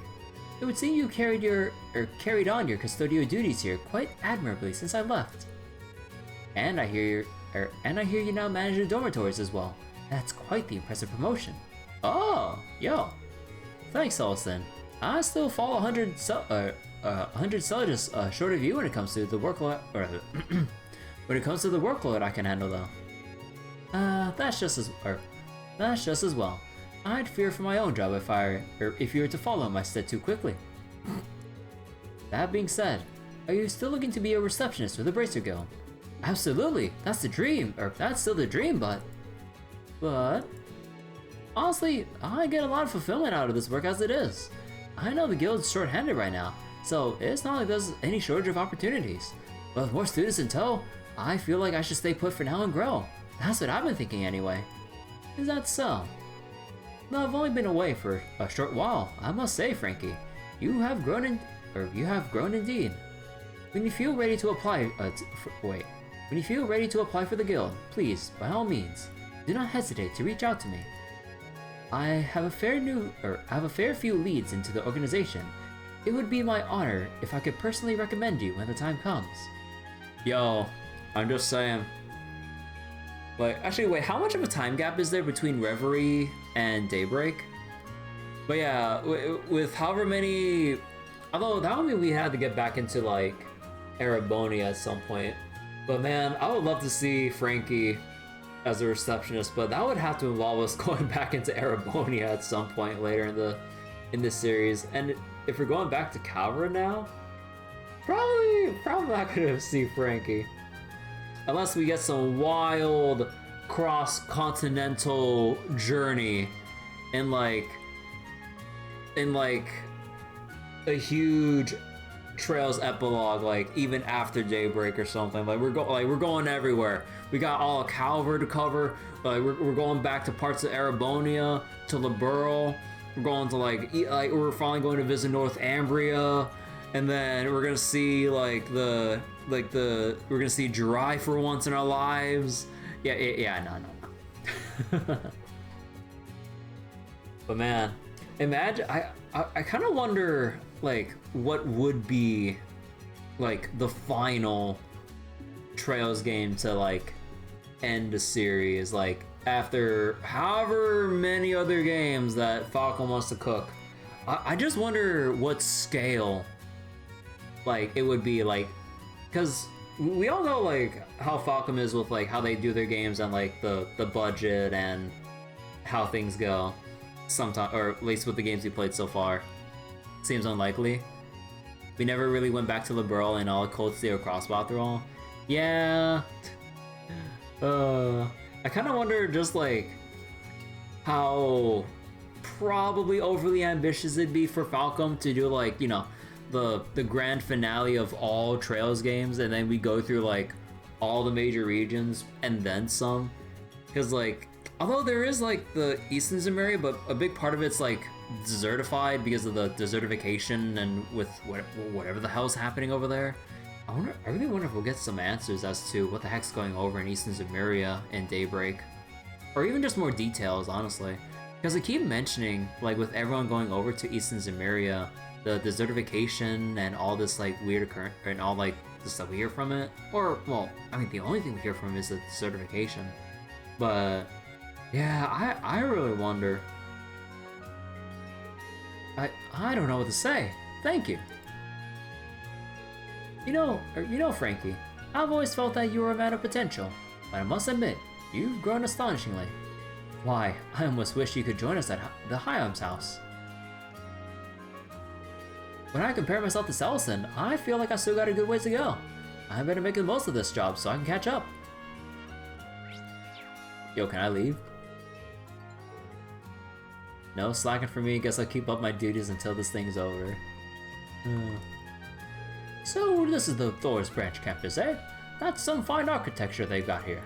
It would seem you carried on your custodial duties here quite admirably since I left. And I hear you now manage the dormitories as well. That's quite the impressive promotion. Oh, yo. Thanks, Alston. I still fall 100 soldiers short of you when it comes to the workload. When it comes to the workload I can handle, though. That's just as well. I'd fear for my own job if you were to follow my stead too quickly. That being said, are you still looking to be a receptionist for the Bracer Guild? Absolutely, that's the dream, that's still the dream, but honestly, I get a lot of fulfillment out of this work as it is. I know the guild's short-handed right now, so it's not like there's any shortage of opportunities. But with more students in tow, I feel like I should stay put for now and grow. That's what I've been thinking anyway. Is that so? Well, I've only been away for a short while, I must say, Frankie. You have grown indeed. When you feel ready to apply, when you feel ready to apply for the guild, please, by all means, do not hesitate to reach out to me. I have a fair few leads into the organization. It would be my honor if I could personally recommend you when the time comes. Yo, I'm just saying. Actually, wait, how much of a time gap is there between Reverie and Daybreak? But yeah, with however many... Although that would mean we had to get back into, like, Erebonia at some point. But man, I would love to see Frankie as a receptionist, but that would have to involve us going back into Erebonia at some point later in this series. And if we're going back to Calvary now, probably not gonna see Frankie. Unless we get some wild cross-continental journey in like a huge Trails epilogue, like even after Daybreak or something. Like we're going everywhere. We got all of Calvary to cover. Like we're going back to parts of Erebonia, to Liberl. We're going to we're finally going to visit Northumbria, and then we're gonna see we're gonna see Jirai for once in our lives. No. But man, imagine I kind of wonder what would be the final Trails game to end the series, after however many other games that Falcon wants to cook. I just wonder what scale it would be, because we all know how Falcon is with how they do their games and the budget and how things go sometimes, or at least with the games we played so far. Seems unlikely. We never really went back to Liberl and all Cold Steel Crossbow Thrall. Yeah. I kind of wonder just like how probably overly ambitious it'd be for Falcom to do like, you know, the grand finale of all Trails games, and then we go through like all the major regions and then some. Because like, although there is like the Eastern Zemuria, but a big part of it's like desertified because of the desertification and with whatever the hell's happening over there. I really wonder if we'll get some answers as to what the heck's going over in Eastern Zemuria and Daybreak. Or even just more details, honestly. Because they keep mentioning, like with everyone going over to Eastern Zemuria, the desertification and all this like weird occurrence, and all like the stuff we hear from it. Or, well, I mean the only thing we hear from it is the desertification. But, yeah, I really wonder. I don't know what to say. Thank you. You know, Frankie, I've always felt that you were a man of potential, but I must admit, you've grown astonishingly. Why, I almost wish you could join us at the Hyam's house. When I compare myself to Selson, I feel like I still got a good ways to go. I better make the most of this job so I can catch up. Yo, can I leave? No slacking for me, guess I'll keep up my duties until this thing's over. So, this is the Thors branch campus, eh? That's some fine architecture they've got here.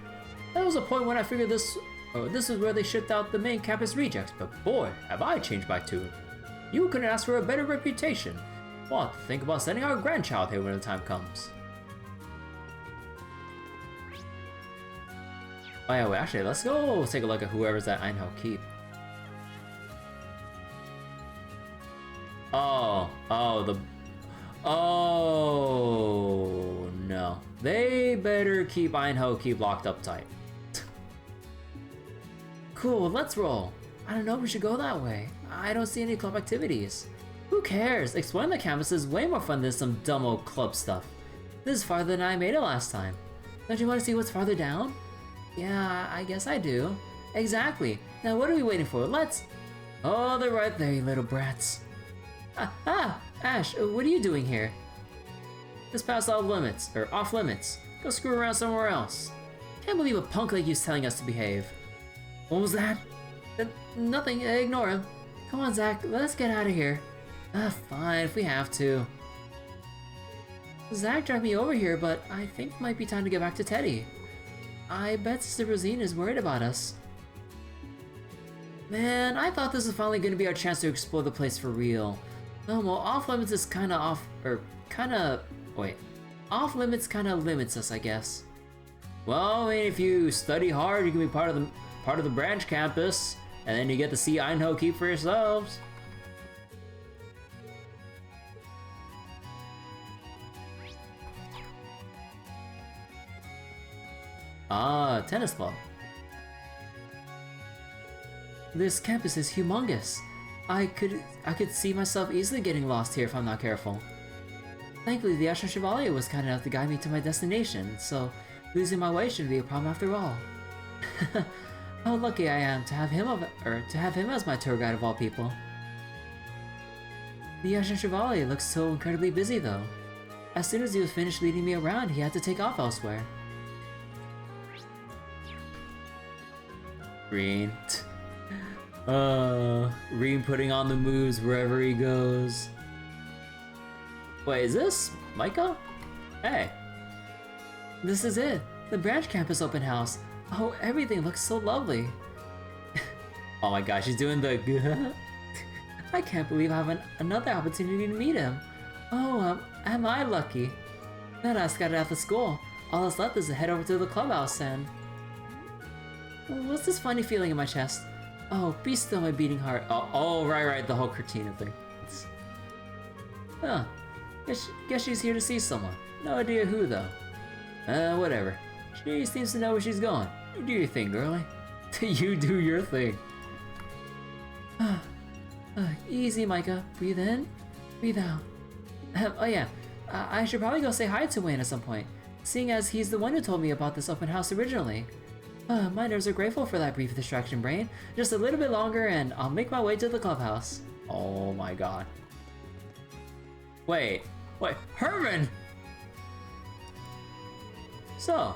There was a point when I figured this was where they shipped out the main campus rejects, but boy, have I changed my tune. You couldn't ask for a better reputation. We'll have to think about sending our grandchild here when the time comes. Oh yeah, wait, actually, let's go take a look at whoever's at Einho Keep. Oh, no. They better keep Einho Keep locked up tight. Cool, let's roll. I don't know if we should go that way. I don't see any club activities. Who cares? Exploring the campus is way more fun than some dumb old club stuff. This is farther than I made it last time. Don't you want to see what's farther down? Yeah, I guess I do. Exactly. Now what are we waiting for? Let's... Oh, they're right there, you little brats. Ash, what are you doing here? This pass off limits, or off limits. Go screw around somewhere else. Can't believe a punk like you's telling us to behave. What was that? Nothing, ignore him. Come on, Zach, let's get out of here. Fine, if we have to. Zach dragged me over here, but I think it might be time to get back to Teddy. I bet Sister Rosine is worried about us. Man, I thought this was finally going to be our chance to explore the place for real. Oh, well, off limits is off limits kind of limits us, I guess. Well, I mean, if you study hard, you can be part of the branch campus, and then you get to see Einho Keep for yourselves. Ah, tennis club. This campus is humongous. I could see myself easily getting lost here if I'm not careful. Thankfully, the Ashen Chevalier was kind enough to guide me to my destination, so losing my way shouldn't be a problem after all. How lucky I am to have him as my tour guide of all people. The Ashen Chevalier looks so incredibly busy though. As soon as he was finished leading me around, he had to take off elsewhere. Green. Reem putting on the moves wherever he goes. Wait, is this Micah? Hey. This is it. The branch campus open house. Oh, everything looks so lovely. Oh my gosh, she's doing the I can't believe I have another opportunity to meet him. Oh, am I lucky? Then I got it after school. All that's left is to head over to the clubhouse and... What's this funny feeling in my chest? Oh, be still my beating heart. Oh, right, the whole Cortina thing. Huh. Guess she's here to see someone. No idea who, though. Whatever. She seems to know where she's going. You do your thing, girlie. You do your thing. Easy, Micah. Breathe in, breathe out. Oh yeah, I should probably go say hi to Wayne at some point, seeing as he's the one who told me about this open house originally. My nerves are grateful for that brief distraction, Brain. Just a little bit longer and I'll make my way to the clubhouse. Oh my god. Wait, Herman! So,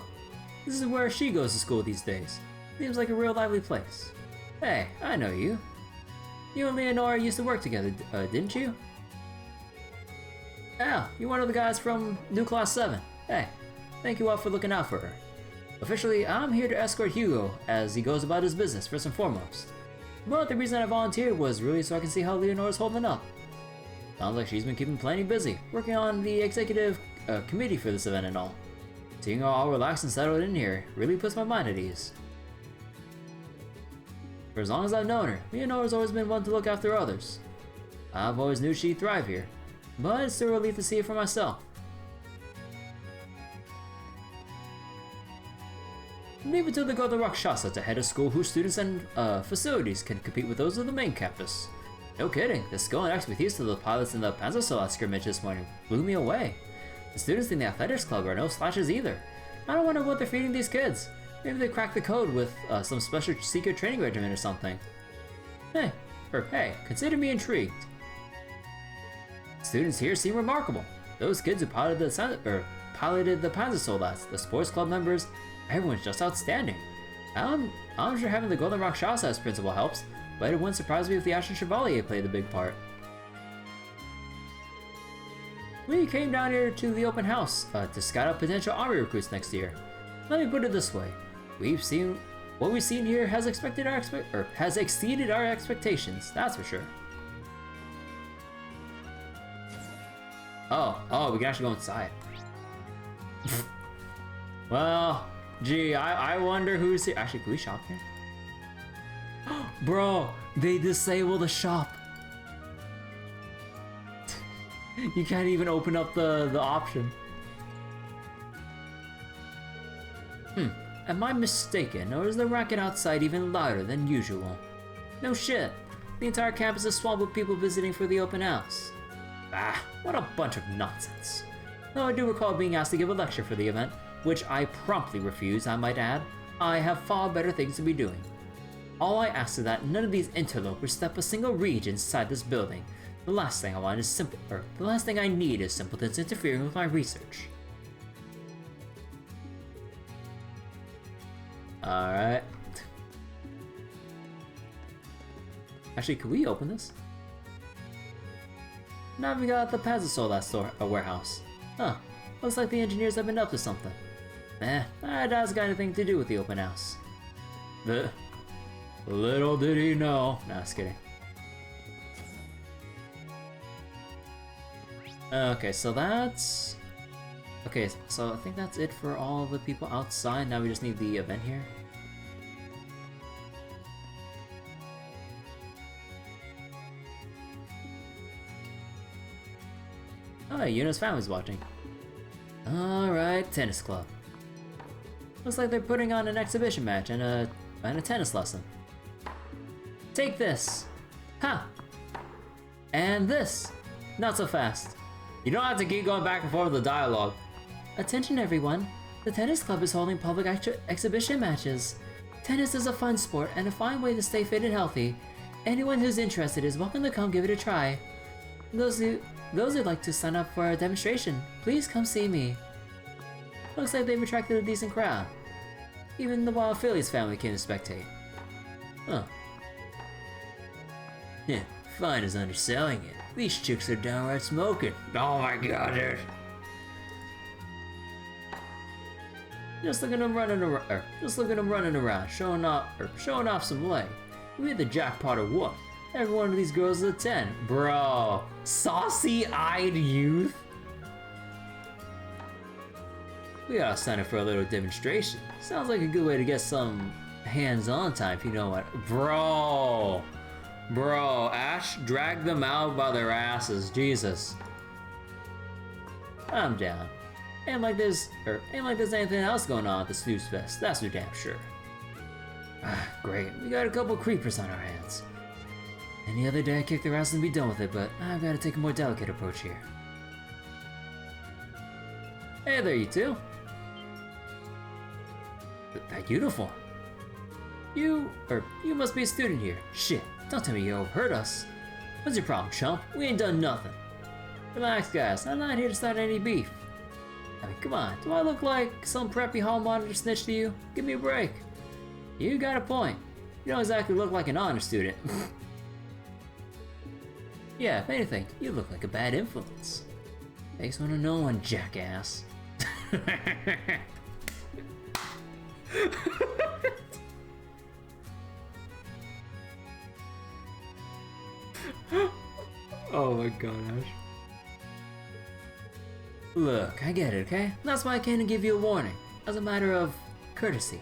This is where she goes to school these days. Seems like a real lively place. Hey, I know you. You and Leonora used to work together, didn't you? Yeah, you're one of the guys from New Class 7. Hey, thank you all for looking out for her. Officially, I'm here to escort Hugo as he goes about his business, first and foremost. But the reason I volunteered was really so I can see how Leonora's holding up. Sounds like she's been keeping plenty busy, working on the executive committee for this event and all. Seeing her all relaxed and settled in here really puts my mind at ease. For as long as I've known her, Leonora's always been one to look after others. I've always knew she'd thrive here, but it's still a relief to see it for myself. Leave it to the Golden Rakshasa to head a school whose students and facilities can compete with those of the main campus. No kidding, the skill and expertise of the pilots in the Panzersoldat scrimmage this morning blew me away. The students in the athletics club are no slouches either. I don't wonder what they're feeding these kids. Maybe they cracked the code with some special secret training regimen or something. Hey, consider me intrigued. Students here seem remarkable. Those kids who piloted the Panzersoldats, the sports club members, everyone's just outstanding. I'm sure having the Golden Rakshasa as principal helps, but it wouldn't surprise me if the Ashen Chevalier played a big part. We came down here to the open house to scout out potential army recruits next year. Let me put it this way: what we've seen here has exceeded our expectations. That's for sure. Oh, we can actually go inside. Well, gee, I wonder who's here. Actually, can we shop here? Bro, they disabled the shop. You can't even open up the option. Am I mistaken, or is the racket outside even louder than usual? No shit. The entire campus is swamped with people visiting for the open house. Ah, what a bunch of nonsense. Though I do recall being asked to give a lecture for the event, which I promptly refused, I might add. I have far better things to be doing. All I ask is that none of these interlopers step a single reed inside this building. The last thing I need is simpletons interfering with my research. Alright. Actually, can we open this? Now we got the Panzersoldat warehouse. Huh, looks like the engineers have been up to something. I doubt it's got anything to do with the open house. Little did he know. Nah, just kidding. Okay, so that's... Okay, so I think that's it for all the people outside. Now we just need the event here. Oh, Yuna's family's watching. Alright, tennis club. Looks like they're putting on an exhibition match and a tennis lesson. Take this! Ha! And this! Not so fast. You don't have to keep going back and forth with the dialogue. Attention everyone, the tennis club is holding public exhibition matches. Tennis is a fun sport and a fine way to stay fit and healthy. Anyone who's interested is welcome to come give it a try. Those who'd like to sign up for a demonstration, please come see me. Looks like they've attracted a decent crowd. Even the Wild Phillies family came to spectate. Huh. Yeah, fine is underselling it. These chicks are downright smoking. Oh my god, dude. Just look at them running around, showing off some leg. We had the jackpot or what? Every one of these girls is a 10. Bro, saucy-eyed youth? We gotta sign up for a little demonstration. Sounds like a good way to get some hands-on time, if you know what. Bro, Ash dragged them out by their asses, Jesus. I'm down. Ain't like there's anything else going on at the Snooze Fest, that's for damn sure. Ah, great, we got a couple creepers on our hands. Any other day I'd kick their ass and be done with it, but I've gotta take a more delicate approach here. Hey there, you two. That uniform. You must be a student here. Shit, don't tell me you overheard us. What's your problem, chump? We ain't done nothing. Relax, guys, I'm not here to start any beef. I mean, come on, do I look like some preppy hall monitor snitch to you? Give me a break. You got a point. You don't exactly look like an honor student. Yeah, if anything, you look like a bad influence. Makes one to know one, jackass. Oh my god, Ash. Look, I get it, okay? That's why I came to give you a warning, as a matter of courtesy.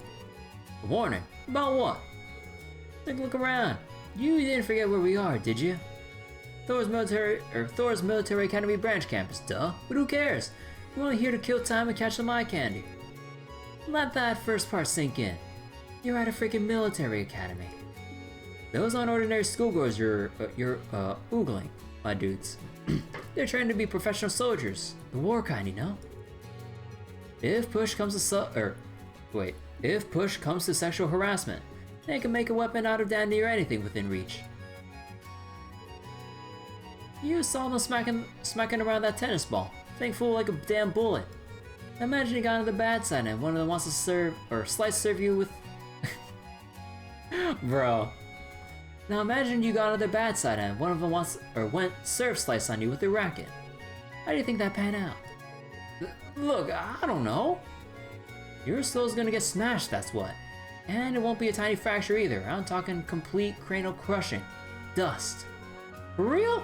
A warning? About what? Take a look around. You didn't forget where we are, did you? Thors Military Academy branch campus, duh. But who cares? We're only here to kill time and catch some eye candy. Let that first part sink in. You're at a freaking military academy. Those aren't ordinary schoolgirls you're oogling, my dudes. They're trained to be professional soldiers, the war kind, you know. If push comes to sexual harassment, they can make a weapon out of damn near anything within reach. You saw them smacking around that tennis ball, thankful like a damn bullet. Imagine you got on the bad side and one of them wants to serve you with. Bro. Now imagine you got on the bad side and one of them went serve slice on you with a racket. How do you think that pan out? Look, I don't know. Your skull's gonna get smashed, that's what. And it won't be a tiny fracture either. I'm talking complete cranial crushing. Dust. For real?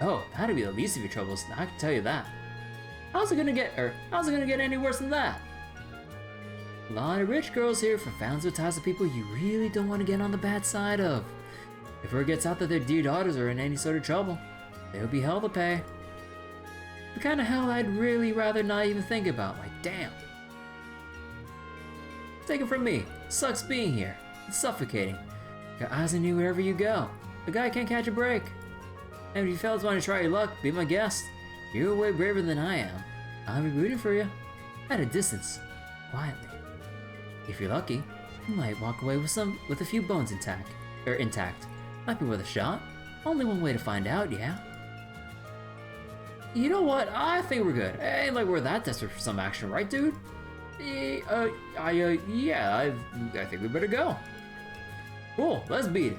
Oh, that'd be the least of your troubles, I can tell you that. How's it gonna get any worse than that? A lot of rich girls here for fans with ties to people you really don't want to get on the bad side of. If word gets out that their dear daughters are in any sort of trouble, there'll be hell to pay. The kind of hell I'd really rather not even think about, like damn. Take it from me, sucks being here. It's suffocating. Got eyes on you wherever you go. The guy can't catch a break. And if you fellas want to try your luck, be my guest. You're way braver than I am. I'll be rooting for you. At a distance. Quietly. If you're lucky, you might walk away with a few bones intact. Might be worth a shot. Only one way to find out, yeah. You know what? I think we're good. Ain't like we're that desperate for some action, right, dude? Yeah, I think we better go. Cool, let's beat it.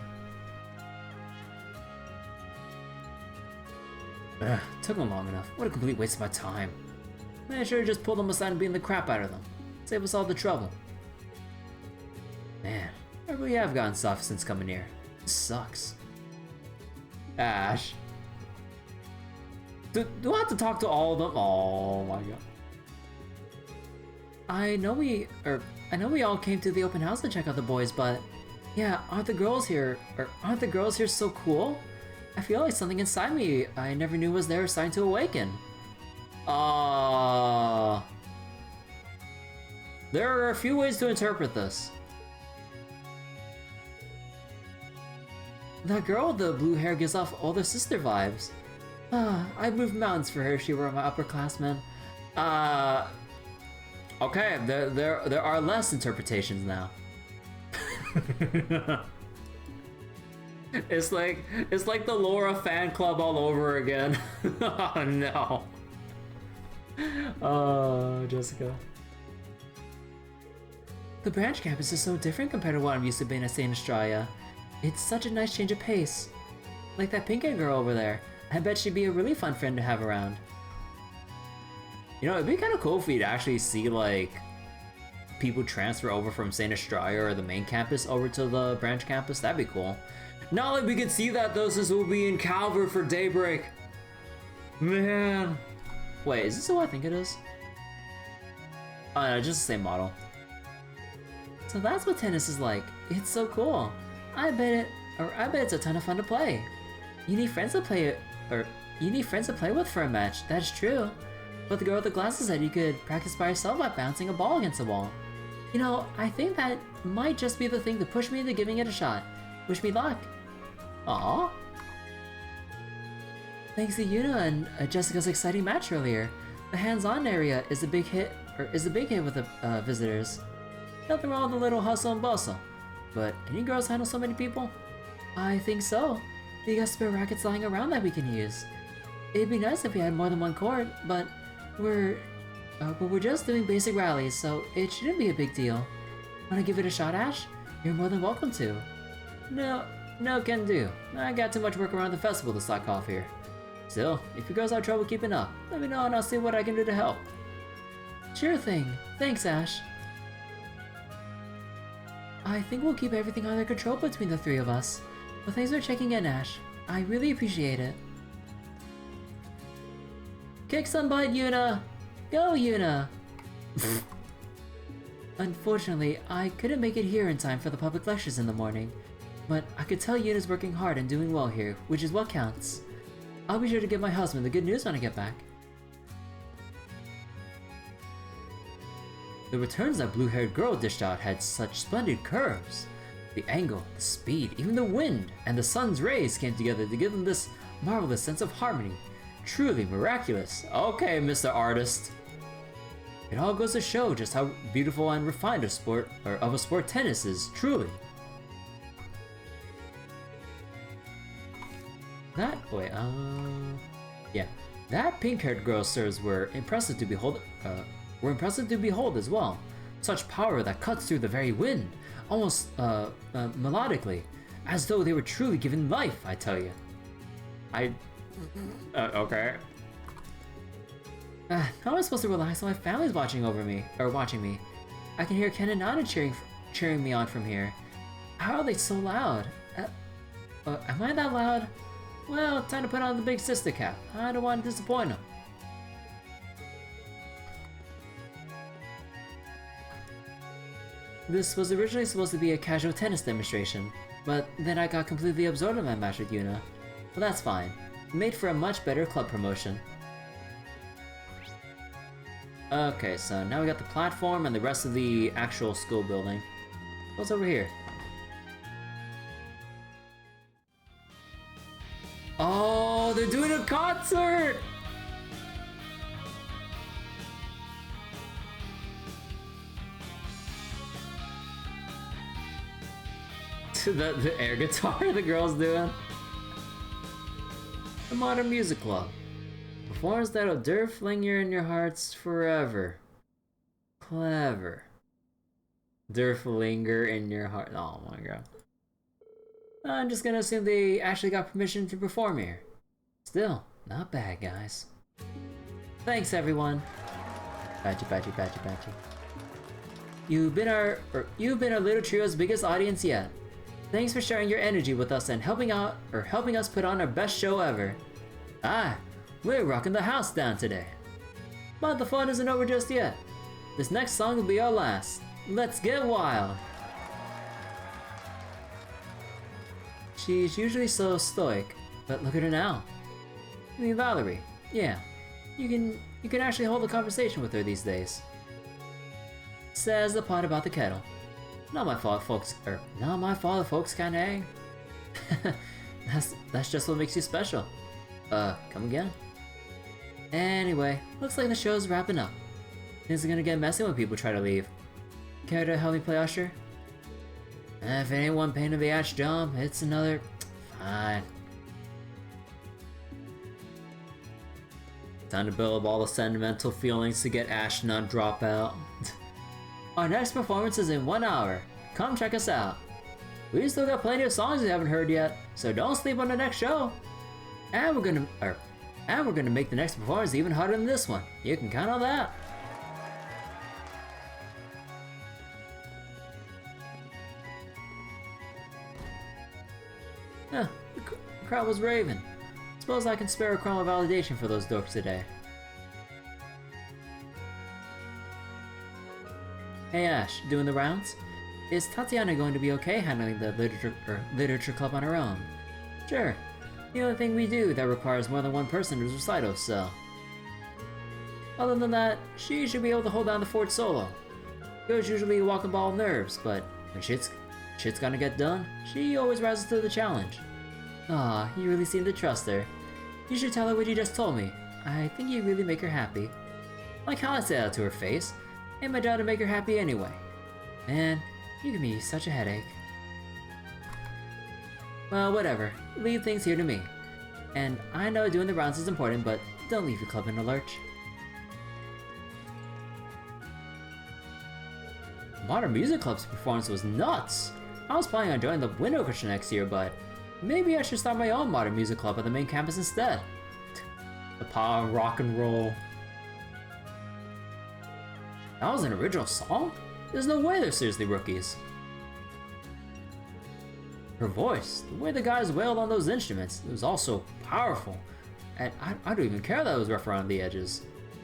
Ugh, took them long enough. What a complete waste of my time. I should have just pulled them aside and beaten the crap out of them. Save us all the trouble. Man, I really have gotten soft since coming here. This sucks. Ash. Do I have to talk to all of them? Oh my god. I know we all came to the open house to check out the boys, but yeah, aren't the girls here so cool? I feel like something inside me I never knew was there starting to awaken. There are a few ways to interpret this. That girl with the blue hair gives off older sister vibes. I'd move mountains for her if she were my upperclassman. Okay, there are less interpretations now. It's like the Laura fan club all over again. Oh no. Oh, Jessica. The branch campus is so different compared to what I'm used to being at St. Estrella. It's such a nice change of pace. Like that pink-haired girl over there. I bet she'd be a really fun friend to have around. You know, it'd be kind of cool if we'd actually see, like, people transfer over from St. Estrella or the main campus over to the branch campus. That'd be cool. Not like we could see that though, since we'll be in Calvert for daybreak. Man. Wait, is this who I think it is? Oh no, just the same model. So that's what tennis is like. It's so cool. I bet it's a ton of fun to play. You need friends to play with for a match, that's true. But the girl with the glasses said you could practice by yourself by bouncing a ball against a wall. You know, I think that might just be the thing to push me into giving it a shot. Wish me luck. Aww. Thanks to Yuna and Jessica's exciting match earlier, the hands-on area is a big hit with the visitors. Nothing wrong with a little hustle and bustle. But can you girls handle so many people? I think so. We got spare rackets lying around that we can use. It'd be nice if we had more than one court, but we're But we're just doing basic rallies, so it shouldn't be a big deal. Wanna give it a shot, Ash? You're more than welcome to. No can do. I got too much work around the festival to slack off here. Still, if you girls have trouble keeping up, let me know and I'll see what I can do to help. Sure thing. Thanks, Ash. I think we'll keep everything under control between the three of us. Well, thanks for checking in, Ash. I really appreciate it. Kick some butt, Yuna! Go, Yuna! Unfortunately, I couldn't make it here in time for the public lectures in the morning, but I could tell Yuna's working hard and doing well here, which is what counts. I'll be sure to give my husband the good news when I get back. The returns that blue-haired girl dished out had such splendid curves. The angle, the speed, even the wind, and the sun's rays came together to give them this marvelous sense of harmony. Truly miraculous. Okay, Mr. Artist. It all goes to show just how beautiful and refined a sport tennis is, truly. That pink-haired girl's serves were impressive to behold. As well. Such power that cuts through the very wind, almost melodically, as though they were truly given life. I tell you. Okay. How am I supposed to relax when my family's watching me? I can hear Ken and Nana cheering me on from here. How are they so loud? Am I that loud? Well, time to put on the big sister cap. I don't want to disappoint them. This was originally supposed to be a casual tennis demonstration, but then I got completely absorbed in my match with Yuna. But that's fine. It made for a much better club promotion. Okay, so now we got the platform and the rest of the actual school building. What's over here? Oh, they're doing a concert! the air guitar the girl's doing. The Modern Music Club. Performance that'll linger in your hearts forever. Clever. Linger in your heart. Oh my god. I'm just gonna assume they actually got permission to perform here. Still, not bad, guys. Thanks, everyone. Badgy. You've been our little trio's biggest audience yet. Thanks for sharing your energy with us and helping us put on our best show ever. We're rocking the house down today. But the fun isn't over just yet. This next song will be our last. Let's get wild. She's usually so stoic, but look at her now. I mean, Valerie. Yeah, you can actually hold a conversation with her these days. Says the pot about the kettle. Not my fault, folks. Not my fault, folks. Kinda. Eh? That's just what makes you special. Come again. Anyway, looks like the show's wrapping up. Things are gonna get messy when people try to leave. Care to help me play usher? If it ain't one pain in the ass job, it's another. Fine. Time to build up all the sentimental feelings to get Ash not drop out. Our next performance is in 1 hour. Come check us out. We still got plenty of songs you haven't heard yet, so don't sleep on the next show. And we're gonna make the next performance even harder than this one. You can count on that. Yeah, the crowd was raving. Suppose I can spare a crumb of validation for those dorks today. Hey Ash, doing the rounds? Is Tatiana going to be okay handling the literature club on her own? Sure. The only thing we do that requires more than one person is recitals, so. Other than that, she should be able to hold down the fort solo. Girls usually walk a ball of nerves, but when shit's gonna get done, she always rises to the challenge. Aw, you really seem to trust her. You should tell her what you just told me. I think you really make her happy. Like how I say that to her face. Ain't my job to make her happy anyway. Man, you give me such a headache. Well, whatever. Leave things here to me. And I know doing the rounds is important, but don't leave your club in a lurch. Modern Music Club's performance was nuts. I was planning on joining the Wind Orchestra next year, but maybe I should start my own Modern Music Club at the main campus instead. The power of rock and roll. That was an original song? There's no way they're seriously rookies. Her voice, the way the guys wailed on those instruments, it was all so powerful. And I don't even care that it was rough around the edges.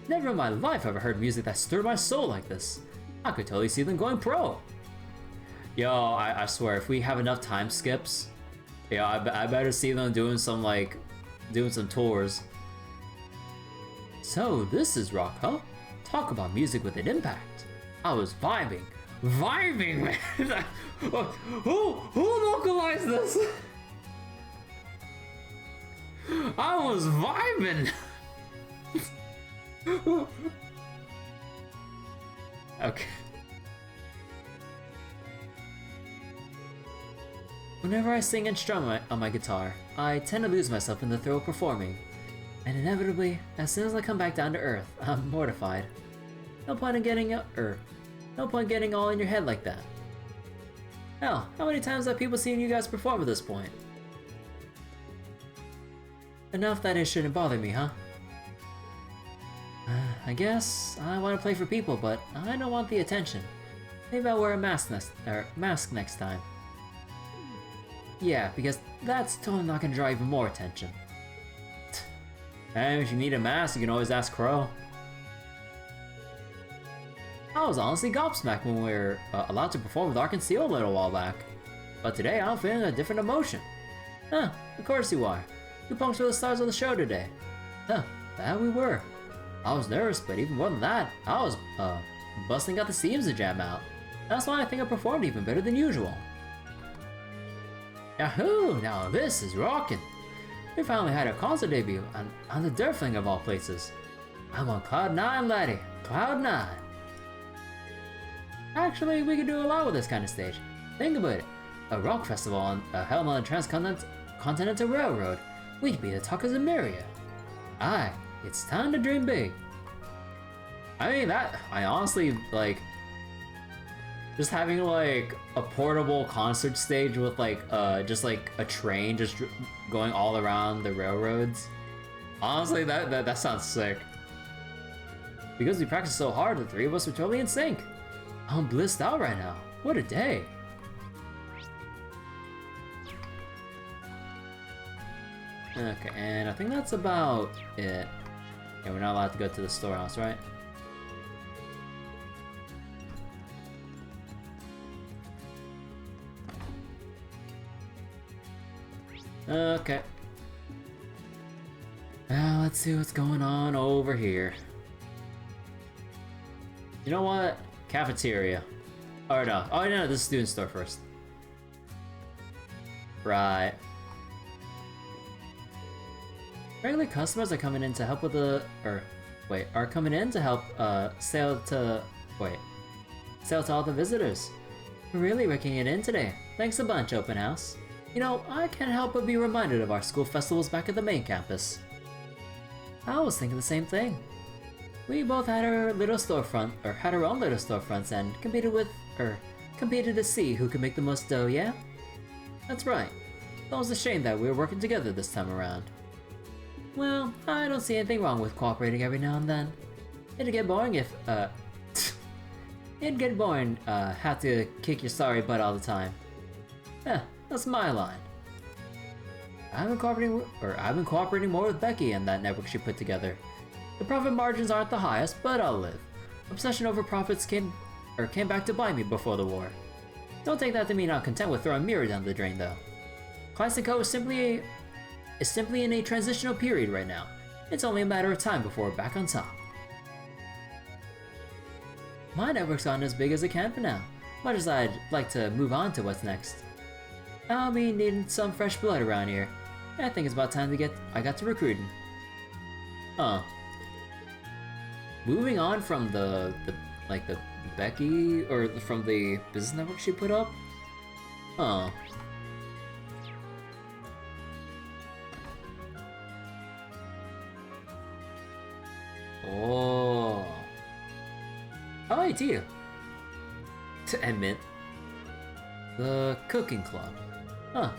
Never in my life have I heard music that stirred my soul like this. I could totally see them going pro. Yo, I swear, if we have enough time skips, yeah, I better see them doing some tours. So this is rock, huh? Talk about music with an impact. I was vibing, man. Who localized this? I was vibing. Okay. Whenever I sing and strum on my guitar, I tend to lose myself in the thrill of performing. And inevitably, as soon as I come back down to earth, I'm mortified. No point in getting all in your head like that. Hell, how many times have people seen you guys perform at this point? Enough that it shouldn't bother me, huh? I guess I want to play for people, but I don't want the attention. Maybe I'll wear a mask next time. Yeah, because that's totally not gonna draw even more attention. And if you need a mask, you can always ask Crow. I was honestly gobsmacked when we were allowed to perform with Ark and Seal a little while back. But today I'm feeling a different emotion. Huh, of course you are. You punks were the stars of the show today. Huh, that we were. I was nervous, but even more than that, I was busting out the seams to jam out. That's why I think I performed even better than usual. Yahoo! Now this is rockin'! We finally had a concert debut on the Durfling of all places. I'm on Cloud 9, laddie. Cloud 9. Actually, we could do a lot with this kind of stage. Think about it. A rock festival held on the Transcontinental Railroad. We'd be the talk of the Myria. Aye, it's time to dream big. I mean, I honestly, like, just having, like, a portable concert stage with, like, just, like, a train just going all around the railroads. Honestly, that sounds sick. Because we practiced so hard, the three of us were totally in sync. I'm blissed out right now. What a day. Okay, and I think that's about it. Yeah, we're not allowed to go to the storehouse, right? Okay. Now let's see what's going on over here. You know what? Cafeteria. Or no. Oh no, this is student store first. Right. Regular customers are coming in to help with the are coming in to help sell to all the visitors. We're really raking it in today. Thanks a bunch, open house. You know, I can't help but be reminded of our school festivals back at the main campus. I was thinking the same thing. We both had our own little storefronts and competed to see who could make the most dough, yeah? That's right. It was a shame that we were working together this time around. Well, I don't see anything wrong with cooperating every now and then. It'd get boring if, have to kick your sorry butt all the time. That's my line. I've been cooperating more with Becky and that network she put together. The profit margins aren't the highest, but I'll live. Obsession over profits came back to bite me before the war. Don't take that to mean I'm content with throwing Mirror down the drain, though. Classic Co is simply in a transitional period right now. It's only a matter of time before we're back on top. My network's gotten as big as it can for now, much as I'd like to move on to what's next. I'll be needing some fresh blood around here. I think it's about time I got to recruiting. Moving on from the Becky, or from the business network she put up? Oh. Oh, hey, Tia. And Mint. The Cooking Club. Huh.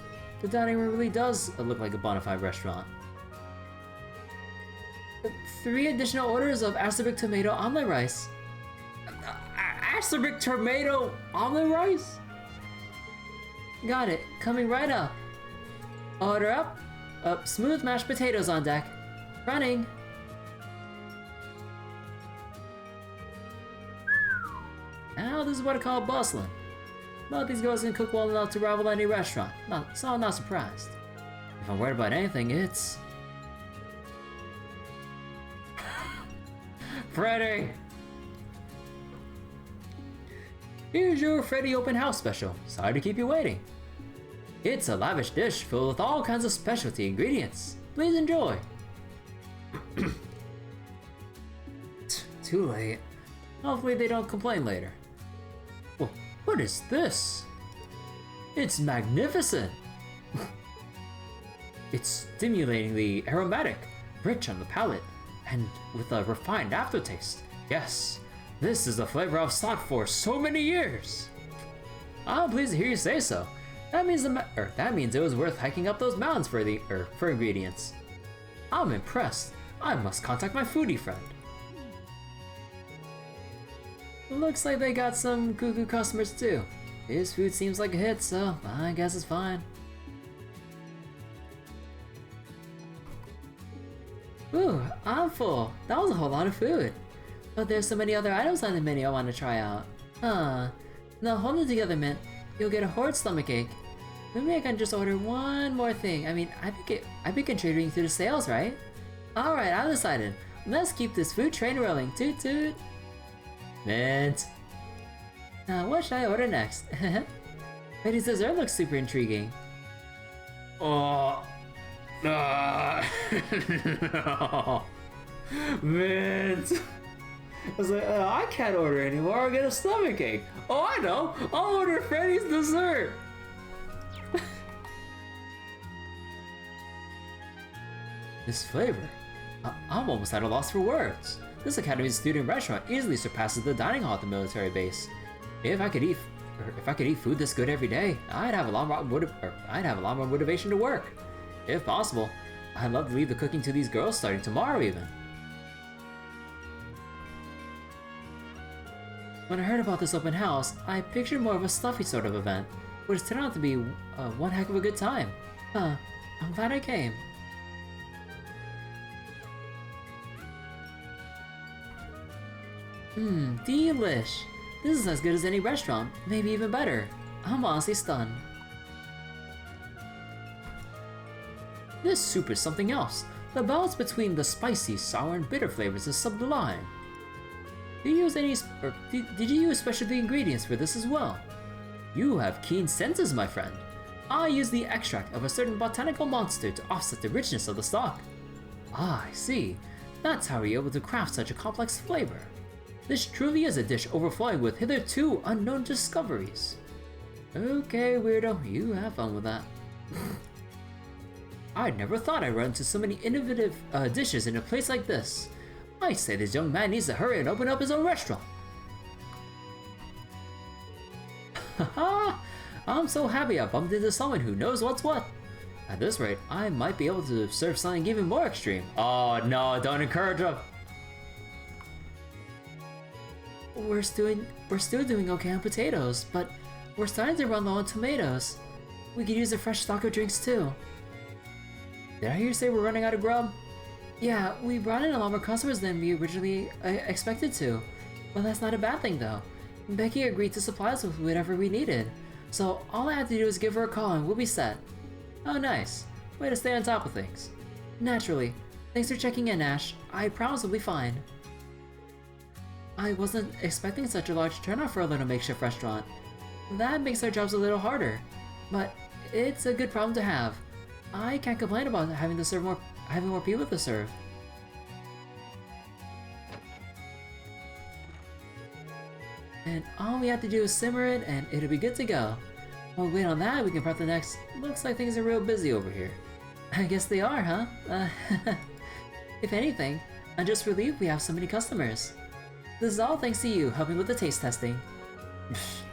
The dining room really does look like a bona fide restaurant. 3 additional orders of acerbic tomato omelet rice. Acerbic tomato omelet rice? Got it. Coming right up. Order up. Smooth mashed potatoes on deck. Running. Now this is what I call bustling. But these girls can cook well enough to rival any restaurant. So I'm not surprised. If I'm worried about anything, it's... Freddy! Here's your Freddy open house special. Sorry to keep you waiting. It's a lavish dish filled with all kinds of specialty ingredients. Please enjoy. Too late. Hopefully they don't complain later. Well, what is this? It's magnificent! It's stimulatingly aromatic, rich on the palate, and with a refined aftertaste. Yes, this is the flavor I've sought for so many years. I'm pleased to hear you say so. That means it was worth hiking up those mountains for ingredients. I'm impressed. I must contact my foodie friend. Looks like they got some cuckoo customers too. His food seems like a hit, so I guess it's fine. Ooh, I'm full. That was a whole lot of food. But there's so many other items on the menu I want to try out. Huh. Now hold it together, Mint. You'll get a horrid stomachache. Maybe I can just order one more thing. I mean, I've been contributing to the sales, right? Alright, I've decided. Let's keep this food train rolling. Toot toot. Mint. Now, what should I order next? Freddy's dessert looks super intriguing. Oh. No. Mint. I was like, I can't order anymore. I'll get a stomachache. Oh, I know. I'll order Freddy's dessert. This flavor. I'm almost at a loss for words. This Academy's student restaurant easily surpasses the dining hall at the military base. If I could eat food this good every day, I'd have a lot more motivation to work. If possible, I'd love to leave the cooking to these girls starting tomorrow even. When I heard about this open house, I pictured more of a stuffy sort of event, which turned out to be one heck of a good time. I'm glad I came. Delish! This is as good as any restaurant, maybe even better. I'm honestly stunned. This soup is something else. The balance between the spicy, sour, and bitter flavors is sublime. Did you use specialty ingredients for this as well? You have keen senses, my friend. I used the extract of a certain botanical monster to offset the richness of the stock. Ah, I see. That's how you're able to craft such a complex flavor. This truly is a dish overflowing with hitherto unknown discoveries. Okay, weirdo, you have fun with that. I never thought I'd run into so many innovative dishes in a place like this. I say this young man needs to hurry and open up his own restaurant. Haha! I'm so happy I bumped into someone who knows what's what. At this rate, I might be able to serve something even more extreme. Oh no, don't encourage him! We're still doing okay on potatoes, but we're starting to run low on tomatoes. We could use a fresh stock of drinks too. Did I hear you say we're running out of grub? Yeah, we brought in a lot more customers than we originally expected to. But that's not a bad thing though. Becky agreed to supply us with whatever we needed. So all I have to do is give her a call and we'll be set. Oh nice. Way to stay on top of things. Naturally. Thanks for checking in, Ash. I promise we'll be fine. I wasn't expecting such a large turnout for a little makeshift restaurant. That makes our jobs a little harder. But it's a good problem to have. I can't complain about having more people to serve. And all we have to do is simmer it and it'll be good to go. While we wait on that, we can prep the next. Looks like things are real busy over here. I guess they are, huh? If anything, I'm just relieved we have so many customers. This is all thanks to you helping with the taste testing.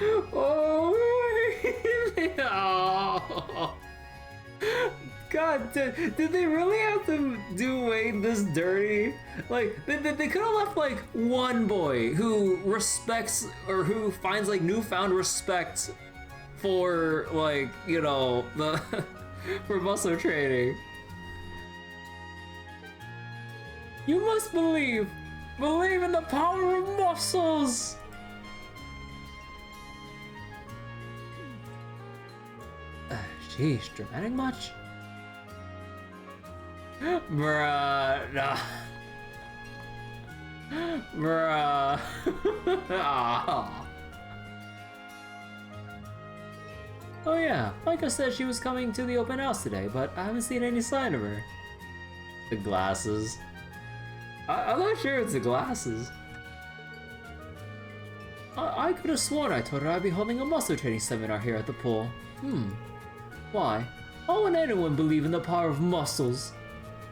Oh, oh. God, did they really have to do Wade this dirty? Like, they could have left like one boy who respects or who finds like newfound respect for like, you know, the for muscle training. You must believe in the power of muscles. Sheesh, dramatic much? Bruh, nah. Bruh. Aw. Oh yeah, Micah said she was coming to the open house today, but I haven't seen any sign of her. The glasses. I'm not sure it's the glasses. I could have sworn I told her I'd be holding a muscle training seminar here at the pool. Why? Why would anyone believe in the power of muscles?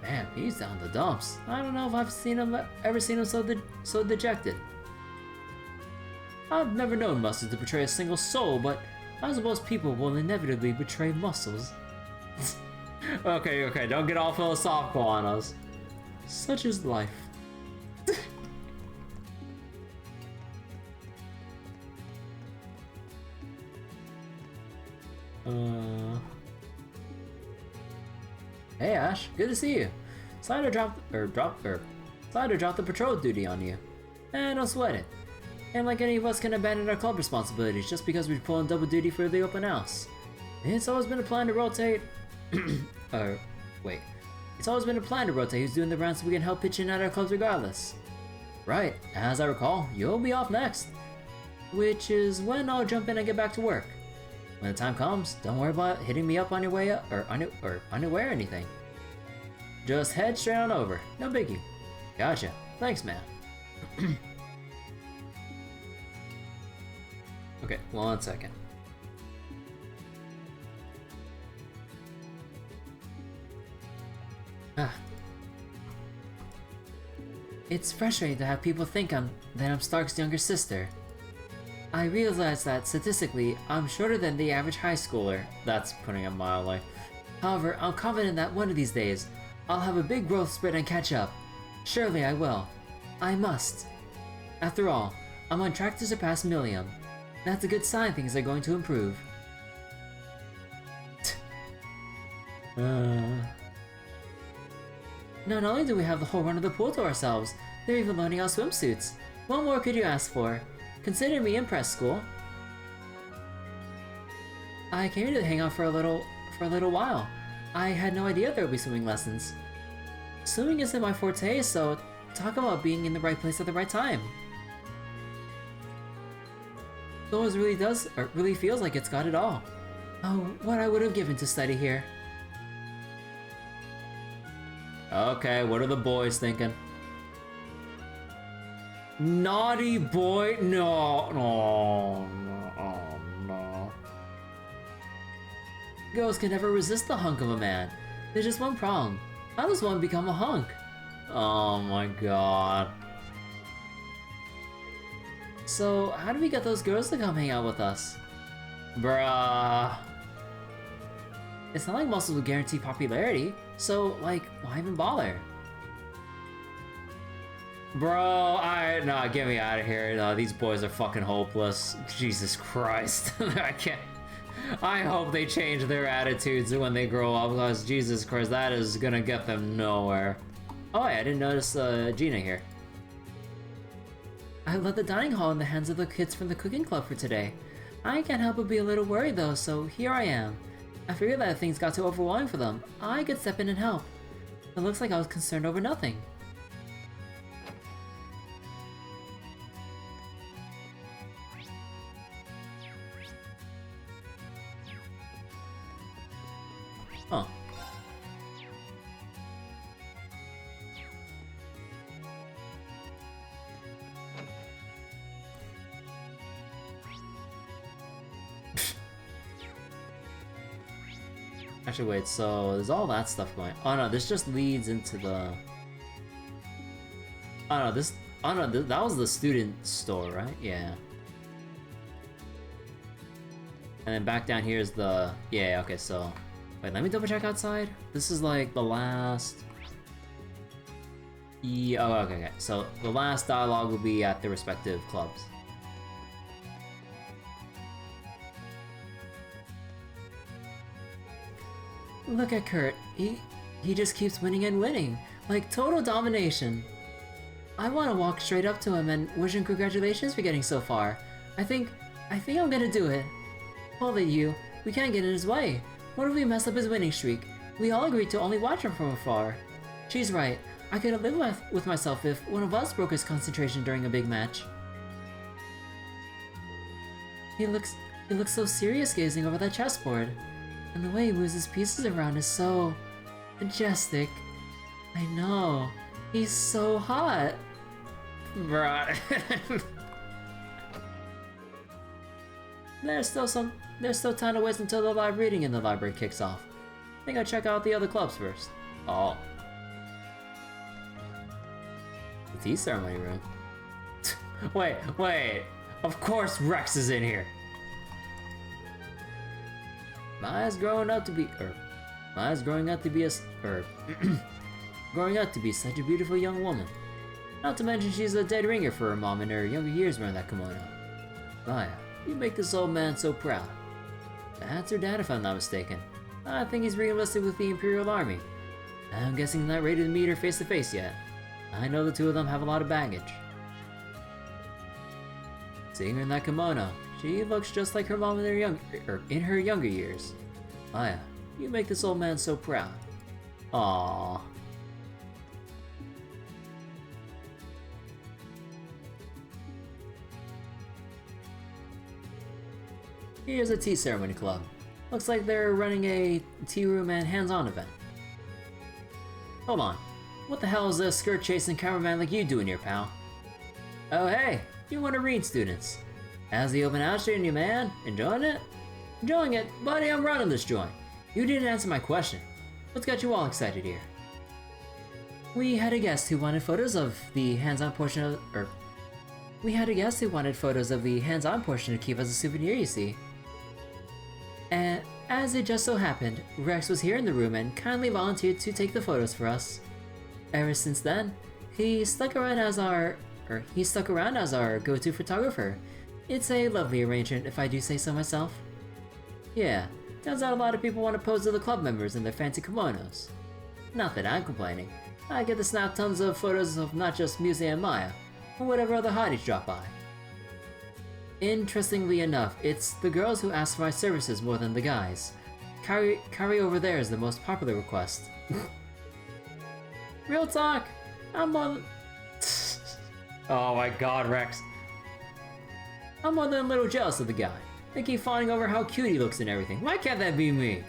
Man, he's down the dumps. I don't know if I've ever seen him so dejected. I've never known muscles to betray a single soul, but I suppose people will inevitably betray muscles. Okay, don't get all philosophical on us. Such is life. Hey Ash, good to see you. Slider dropped the patrol duty on you. Don't sweat it. Ain't like any of us can abandon our club responsibilities just because we're pulling double duty for the open house. It's always been a plan to rotate. It's always been a plan to rotate who's doing the rounds so we can help pitch in at our clubs regardless. Right, as I recall, you'll be off next. Which is when I'll jump in and get back to work. When the time comes, don't worry about hitting me up on your way up or on your way or anything. Just head straight on over, no biggie. Gotcha, thanks man. Okay, 1 second. It's frustrating to have people think that I'm Stark's younger sister. I realize that statistically, I'm shorter than the average high schooler. That's putting it mildly. However, I'm confident that one of these days, I'll have a big growth spurt and catch up. Surely I will. I must. After all, I'm on track to surpass Millium. That's a good sign things are going to improve. Not only do we have the whole run of the pool to ourselves, they're even loaning out swimsuits. What more could you ask for? Consider me impressed, school. I came here to hang out for a little while. I had no idea there would be swimming lessons. Swimming isn't my forte, so talk about being in the right place at the right time. Thors really feels like it's got it all. Oh, what I would have given to study here. Okay, what are the boys thinking? Naughty boy? No. Girls can never resist the hunk of a man. There's just one problem. How does one become a hunk? Oh my god. So, how do we get those girls to come hang out with us? Bruh. It's not like muscles would guarantee popularity, so, like, why even bother? Bro, nah, get me out of here. No, these boys are fucking hopeless. Jesus Christ. I can't. I hope they change their attitudes when they grow up, because Jesus Christ, that is gonna get them nowhere. Oh, yeah, I didn't notice Gina here. I left the dining hall in the hands of the kids from the cooking club for today. I can't help but be a little worried though, so here I am. I figured that if things got too overwhelming for them, I could step in and help. It looks like I was concerned over nothing. Huh. Actually, wait, so there's all that stuff going. Oh no, this just leads into the. Oh no, that was the student store, right? Yeah. And then back down here is the... Yeah, okay, so... Wait, let me double check outside. This is like the last... Yeah, oh, okay. So the last dialogue will be at the respective clubs. Look at Kurt. He just keeps winning and winning. Like total domination. I want to walk straight up to him and wish him congratulations for getting so far. I think I'm gonna do it. Hold it, you. We can't get in his way. What if we mess up his winning streak? We all agreed to only watch him from afar. She's right. I could have lived with myself if one of us broke his concentration during a big match. He looks so serious gazing over that chessboard. And the way he moves his pieces around is so... majestic. I know. He's so hot. Bruh. There's still time to wait until the live reading in the library kicks off. I think I'll check out the other clubs first. Oh. The tea ceremony room. Wait. Of course Rex is in here. Maya's growing up to be such a beautiful young woman. Not to mention she's a dead ringer for her mom in her younger years wearing that kimono. Maya, you make this old man so proud. That's her dad if I'm not mistaken. I think he's re-enlisted with the Imperial Army. I'm guessing not ready to meet her face to face yet. I know the two of them have a lot of baggage. Seeing her in that kimono, she looks just like her mom in her younger years. Maya, you make this old man so proud. Aww. Here's a tea ceremony club. Looks like they're running a tea room and hands-on event. Hold on. What the hell is a skirt-chasing cameraman like you doing here, pal? Oh hey, you're one of Reed's students. How's the open house treating you, man? Enjoying it? Enjoying it, buddy, I'm running this joint. You didn't answer my question. What's got you all excited here? We had a guest who wanted photos of the hands-on portion of... to keep as a souvenir, you see. And as it just so happened, Rex was here in the room and kindly volunteered to take the photos for us. Ever since then, he stuck around as our go-to photographer. It's a lovely arrangement, if I do say so myself. Yeah, turns out a lot of people want to pose to the club members in their fancy kimonos. Not that I'm complaining. I get to snap tons of photos of not just Muse and Maya, or whatever other hotties drop by. Interestingly enough, it's the girls who ask for my services more than the guys. Carry over there is the most popular request. Real talk, I'm more Oh my god, Rex. I'm more than a little jealous of the guy. They keep fawning over how cute he looks and everything. Why can't that be me?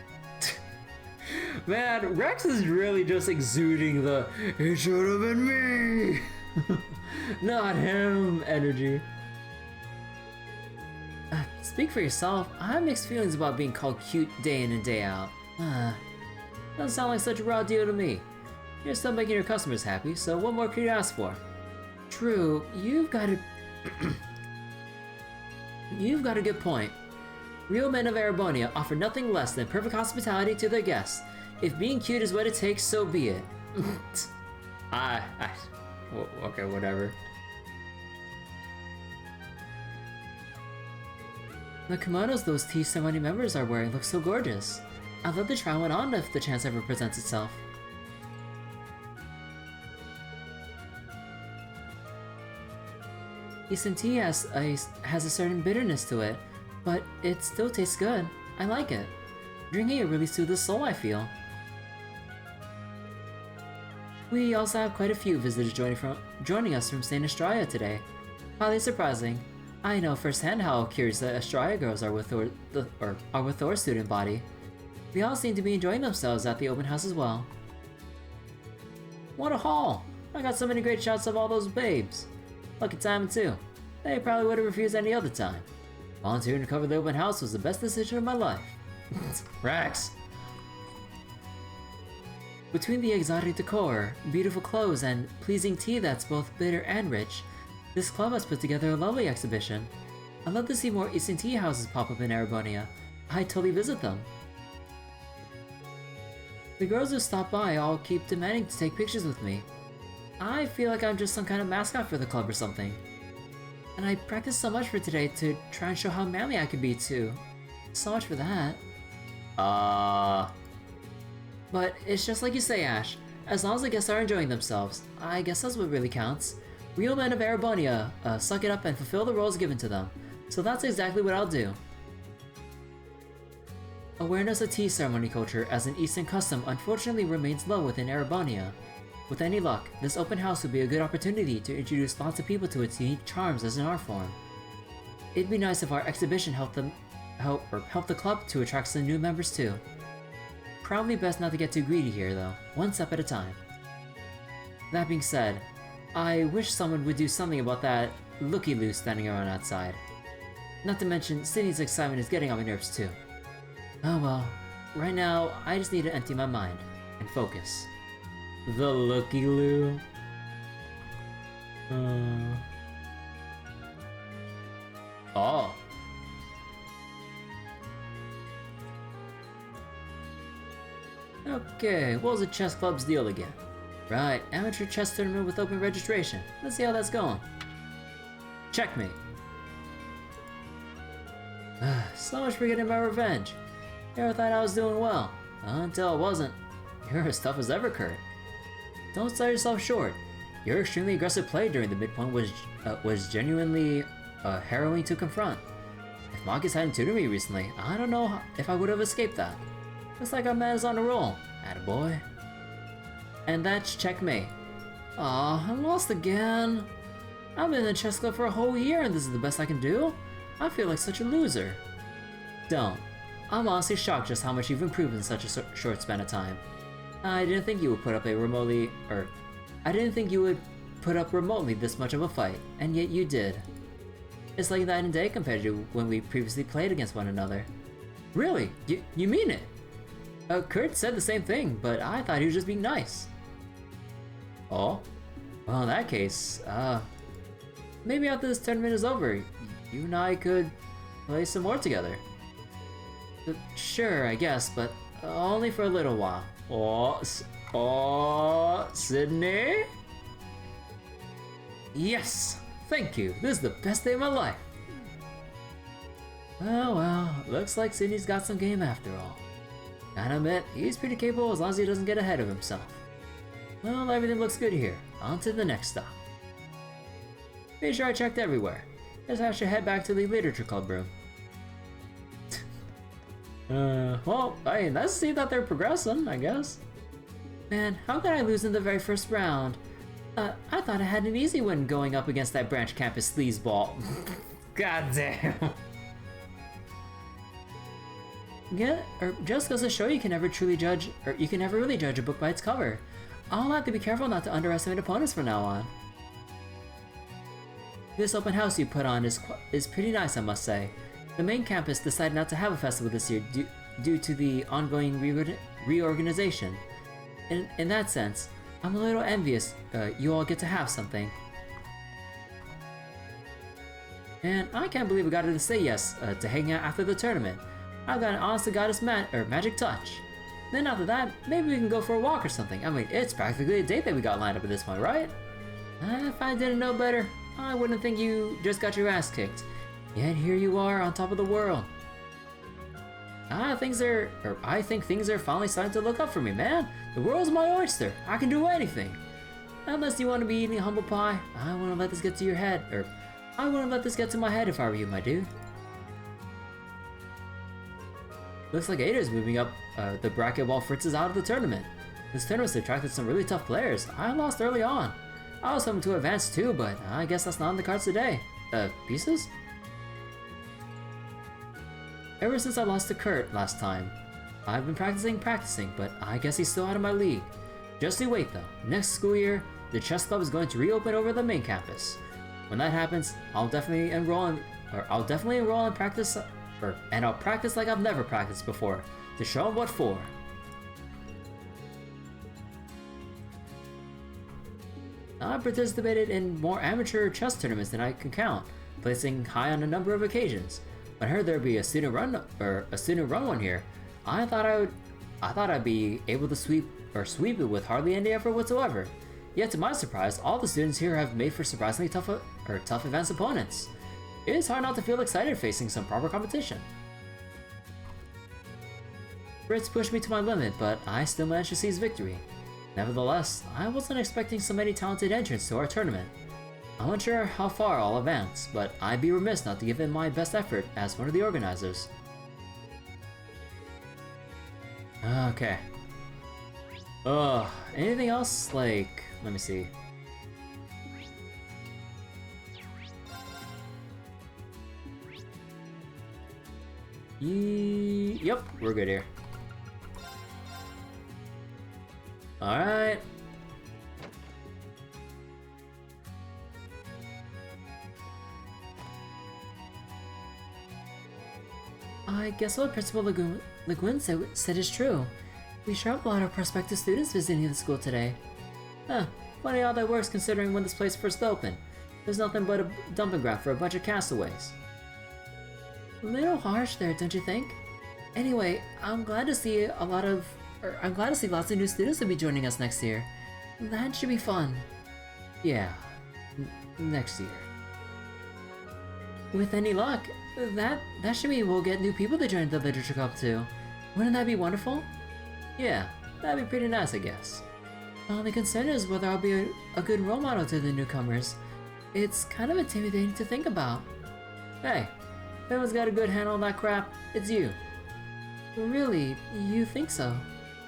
Man, Rex is really just exuding the "it should have been me, not him" energy. Speak for yourself. I have mixed feelings about being called cute day in and day out. Doesn't sound like such a raw deal to me. You're still making your customers happy, so what more could you ask for? True, you've got a good point. Real men of Erebonia offer nothing less than perfect hospitality to their guests. If being cute is what it takes, so be it. Okay, whatever. The kimonos those tea ceremony members are wearing look so gorgeous. I'd love to try one on if the chance ever presents itself. Iced tea has a certain bitterness to it, but it still tastes good. I like it. Drinking it really soothes the soul, I feel. We also have quite a few visitors joining us from St. Estrella today. Highly surprising. I know firsthand how curious the Estrella girls are with Thor's student body. They all seem to be enjoying themselves at the open house as well. What a haul! I got so many great shots of all those babes. Lucky timing too. They probably would have refused any other time. Volunteering to cover the open house was the best decision of my life. Rex! Between the exotic decor, beautiful clothes, and pleasing tea that's both bitter and rich, this club has put together a lovely exhibition. I'd love to see more Iced tea houses pop up in Erebonia, I'd totally visit them. The girls who stop by all keep demanding to take pictures with me. I feel like I'm just some kind of mascot for the club or something. And I practiced so much for today to try and show how manly I can be too. So much for that. But it's just like you say, Ash. As long as the guests are enjoying themselves, I guess that's what really counts. Real men of Erebonia suck it up and fulfill the roles given to them. So that's exactly what I'll do. Awareness of tea ceremony culture as an Eastern custom unfortunately remains low within Erebonia. With any luck, this open house would be a good opportunity to introduce lots of people to its unique charms as an art form. It'd be nice if our exhibition helped the club to attract some new members too. Probably best not to get too greedy here though, one step at a time. That being said, I wish someone would do something about that looky-loo standing around outside. Not to mention, Sydney's excitement is getting on my nerves too. Oh well, right now I just need to empty my mind and focus. The looky-loo. Oh. Okay, what was the chess club's deal again? Right, amateur chess tournament with open registration. Let's see how that's going. Checkmate. So much for getting my revenge. Never thought I was doing well. Until it wasn't. You're as tough as ever, Kurt. Don't sell yourself short. Your extremely aggressive play during the midpoint was genuinely harrowing to confront. If Marcus hadn't tutored me recently, I don't know if I would have escaped that. Looks like our man is on a roll. Attaboy. And that's checkmate. Aw, I lost again. I've been in the chess club for a whole year and this is the best I can do? I feel like such a loser. Don't. I'm honestly shocked just how much you've improved in such a short span of time. I didn't think you would put up remotely this much of a fight, and yet you did. It's like night and day compared to when we previously played against one another. Really? You mean it? Kurt said the same thing, but I thought he was just being nice. Oh? Well, in that case, maybe after this tournament is over, you and I could play some more together. Sure, I guess, but only for a little while. Oh, Sydney? Yes! Thank you, this is the best day of my life. Well, looks like Sydney's got some game after all. Gotta admit, he's pretty capable as long as he doesn't get ahead of himself. Well, everything looks good here. On to the next stop. Made sure I checked everywhere. Guess I should head back to the literature club room. Well, I mean, let's see that they're progressing, I guess. Man, how could I lose in the very first round? I thought I had an easy win going up against that branch campus sleazeball. God damn. Yeah, or just goes to show you can never really judge a book by its cover. I'll have to be careful not to underestimate opponents from now on. This open house you put on is pretty nice, I must say. The main campus decided not to have a festival this year due to the ongoing reorganization. In that sense, I'm a little envious you all get to have something. And I can't believe we got her to say yes to hang out after the tournament. I've got an honest-to-goddess magic touch. Then after that, maybe we can go for a walk or something. I mean, it's practically a date that we got lined up at this point, right? If I didn't know better, I wouldn't think you just got your ass kicked. Yet here you are on top of the world. I think things are finally starting to look up for me, man. The world's my oyster. I can do anything. Unless you want to be eating humble pie, I wouldn't let this get to your head. I wouldn't let this get to my head if I were you, my dude. Looks like Ada's moving up the bracket while Fritz is out of the tournament. This tournament's attracted some really tough players. I lost early on. I was hoping to advance too, but I guess that's not on the cards today. Pieces? Ever since I lost to Kurt last time, I've been practicing, but I guess he's still out of my league. Just you wait though. Next school year, the chess club is going to reopen over the main campus. When that happens, I'll definitely enroll and practice, and I'll practice like I've never practiced before, to show them what for. I've participated in more amateur chess tournaments than I can count, placing high on a number of occasions. When I heard there'd be a student run one here, I thought I'd be able to sweep it with hardly any effort whatsoever. Yet to my surprise, all the students here have made for surprisingly tough advanced opponents. It is hard not to feel excited facing some proper competition. Fritz pushed me to my limit, but I still managed to seize victory. Nevertheless, I wasn't expecting so many talented entrants to our tournament. I'm unsure how far I'll advance, but I'd be remiss not to give in my best effort as one of the organizers. Okay. Anything else? Like, let me see. Yep, we're good here. Alright. I guess what Principal Lagoon said is true. We sure have a lot of prospective students visiting the school today. Huh, funny how that works considering when this place first opened. There's nothing but a dumping ground for a bunch of castaways. A little harsh there, don't you think? Anyway, I'm glad to see lots of new students will be joining us next year. That should be fun. Yeah, next year. With any luck, that should mean we'll get new people to join the literature club too. Wouldn't that be wonderful? Yeah, that'd be pretty nice, I guess. The only concern is whether I'll be a good role model to the newcomers. It's kind of intimidating to think about. Hey, if anyone's got a good handle on that crap, it's you. Really? You think so?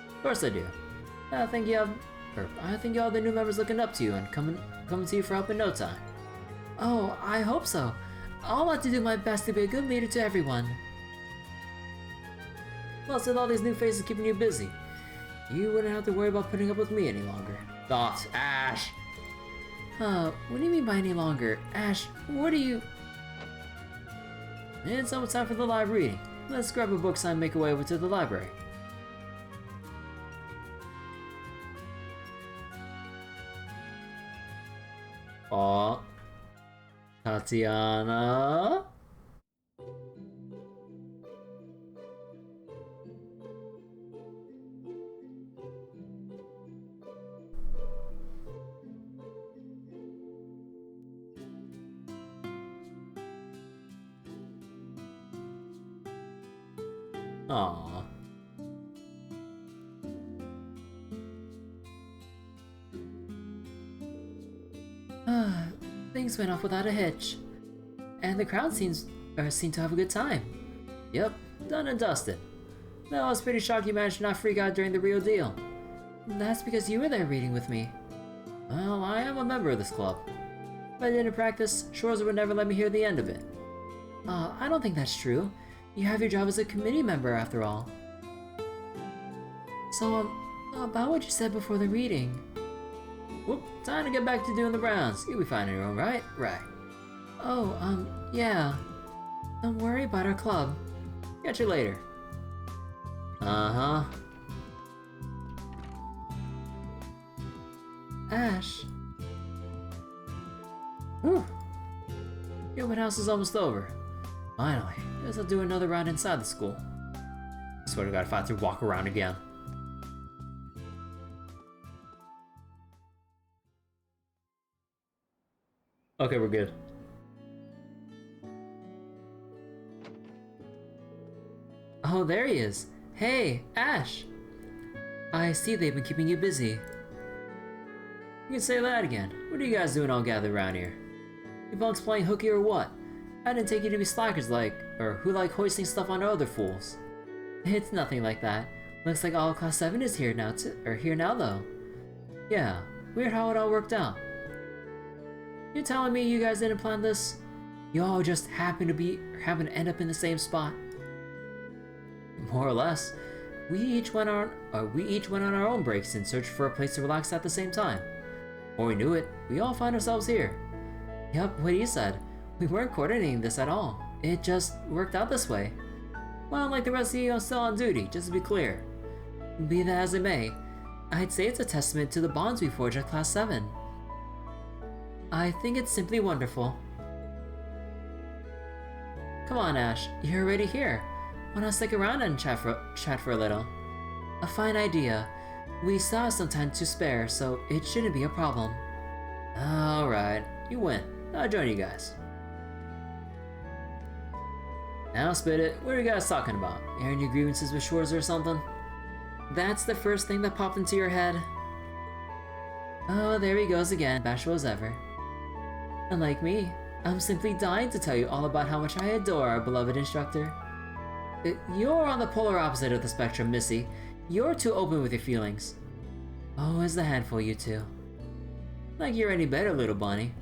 Of course I do. I think you have the new members looking up to you and coming to you for help in no time. Oh, I hope so. I'll have to do my best to be a good leader to everyone. Plus, with all these new faces keeping you busy, you wouldn't have to worry about putting up with me any longer. Oh, Ash! What do you mean by any longer? Ash, what are you... It's almost time for the live reading. Let's grab a book and make our way over to the library. Aw. Tatiana? Aww. Things went off without a hitch. And the crowd seemed to have a good time. Yep, done and dusted. Though I was pretty shocked you managed to not freak out during the real deal. That's because you were there reading with me. Well, I am a member of this club. If I didn't practice, Shores would never let me hear the end of it. I don't think that's true. You have your job as a committee member after all. So, about what you said before the reading. Whoop, time to get back to doing the rounds. You'll be fine on your own, right? Right. Oh, yeah. Don't worry about our club. Catch you later. Uh-huh. Ash. Whew. The open house is almost over. Finally, guess I'll do another round inside the school. I swear to God if I have to walk around again. Okay, we're good. Oh, there he is. Hey, Ash! I see they've been keeping you busy. You can say that again. What are you guys doing all gathered around here? You bunks playing hooky or what? I didn't take you to be slackers who like hoisting stuff on other fools. It's nothing like that. Looks like all Class 7 is here now though. Yeah, weird how it all worked out. You telling me you guys didn't plan this? You all just happen to end up in the same spot? More or less. We each went on our own breaks in search for a place to relax at the same time. Before we knew it, we all found ourselves here. Yup, what you said. We weren't coordinating this at all. It just worked out this way. Well, like the rest of you, I'm still on duty, just to be clear. Be that as it may, I'd say it's a testament to the bonds we forged at Class 7. I think it's simply wonderful. Come on, Ash. You're already here. Why not stick around and chat for a little? A fine idea. We still have some time to spare, so it shouldn't be a problem. Alright, you win. I'll join you guys. Now, Spit It, what are you guys talking about? Airing your grievances with Shores or something? That's the first thing that popped into your head? Oh, there he goes again, bashful as ever. Unlike me, I'm simply dying to tell you all about how much I adore our beloved instructor. You're on the polar opposite of the spectrum, Missy. You're too open with your feelings. Oh, is the handful, you two. Like you're any better, little bunny.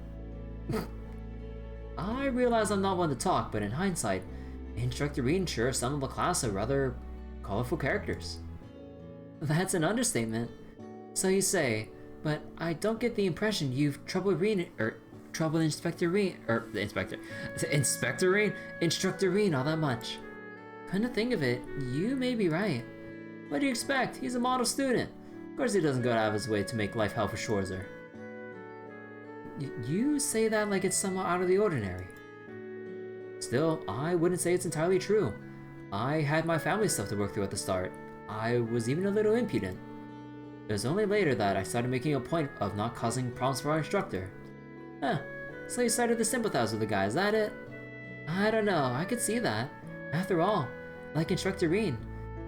I realize I'm not one to talk, but in hindsight, Instructor Reed sure assembled a class of rather colorful characters. That's an understatement. So you say, but I don't get the impression you've troubled Instructor Reed all that much. Come to think of it, you may be right. What do you expect? He's a model student. Of course he doesn't go out of his way to make life hell for Schwarzer. You say that like it's somewhat out of the ordinary. Still, I wouldn't say it's entirely true. I had my family stuff to work through at the start. I was even a little impudent. It was only later that I started making a point of not causing problems for our instructor. Huh, so you started to sympathize with the guy, is that it? I don't know, I could see that. After all, like Instructor Reed,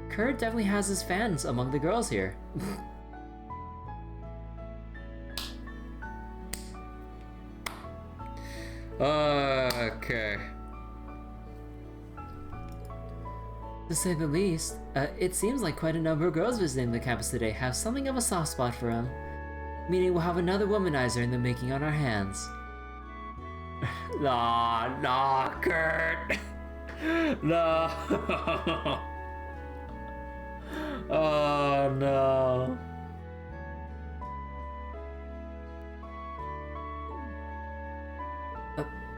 Kurt definitely has his fans among the girls here. Okay. To say the least, it seems like quite a number of girls visiting the campus today have something of a soft spot for him. Meaning we'll have another womanizer in the making on our hands. Nah, Kurt. No. Oh no.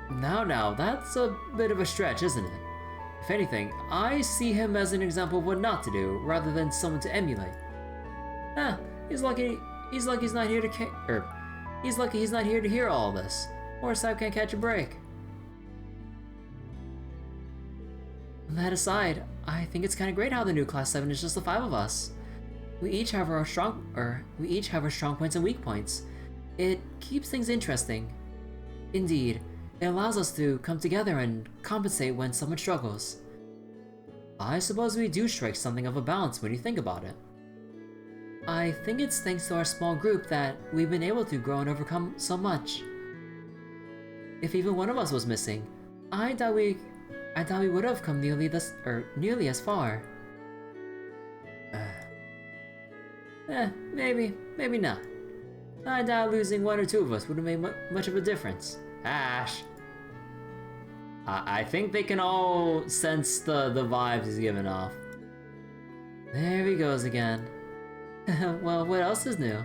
Now, that's a bit of a stretch, isn't it? If anything, I see him as an example of what not to do, rather than someone to emulate. He's lucky he's not here to he's lucky he's not here to hear all this, or Sab can't catch a break. That aside, I think it's kind of great how the new Class 7 is just the 5 of us. We each have our strong points and weak points. It keeps things interesting. Indeed, it allows us to come together and compensate when someone struggles. I suppose we do strike something of a balance when you think about it. I think it's thanks to our small group that we've been able to grow and overcome so much. If even one of us was missing, I doubt we would have come nearly as far. Maybe not. I doubt losing one or two of us would have made much of a difference. Ash. I think they can all sense the vibes he's giving off. There he goes again. Well, what else is new?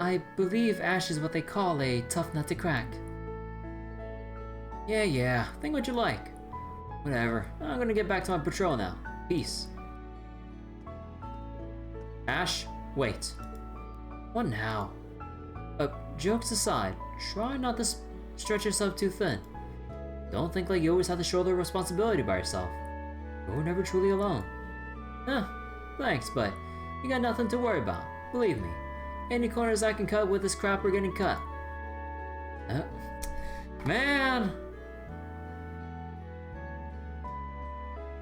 I believe Ash is what they call a tough nut to crack. Yeah, think what you like. Whatever, I'm gonna get back to my patrol now. Peace. Ash, wait. What now? Jokes aside, try not to stretch yourself too thin. Don't think like you always have to shoulder responsibility by yourself. You're never truly alone. Thanks, but you got nothing to worry about. Believe me. Any corners I can cut with this crap are getting cut. Man!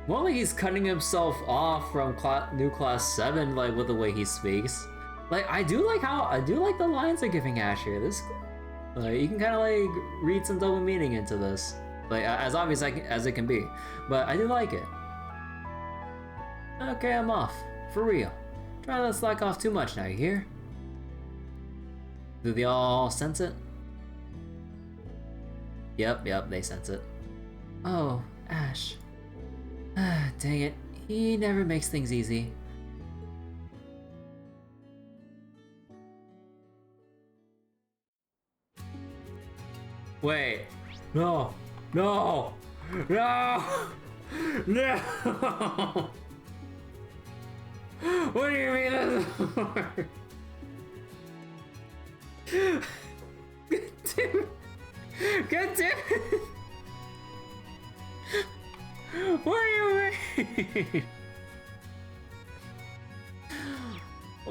Well, like he's cutting himself off from new Class 7, like with the way he speaks. Like I do like the lines they're giving Ash here. This, like, you can kind of like read some double meaning into this, like as obvious as it can be. But I do like it. Okay, I'm off for real. Try not to slack off too much now. You hear? Do they all sense it? Yep, they sense it. Oh, Ash. Dang it, he never makes things easy. Wait, no! What do you mean this is hard? God damn it!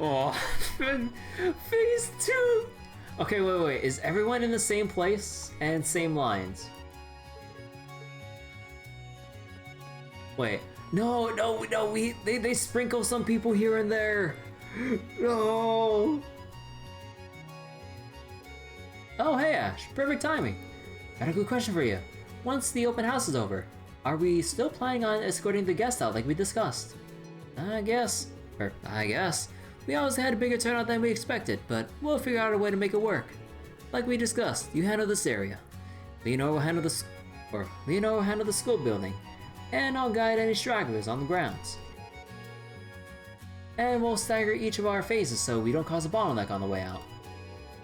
Oh, phase 2! Okay, wait. Is everyone in the same place and same lines? Wait. No, they sprinkle some people here and there. No. Oh, hey Ash, perfect timing. Got a good question for you. Once the open house is over, are we still planning on escorting the guests out like we discussed? I guess. We always had a bigger turnout than we expected, but we'll figure out a way to make it work. Like we discussed, you handle this area. Leonor will handle the school building, and I'll guide any stragglers on the grounds. And we'll stagger each of our phases so we don't cause a bottleneck on the way out.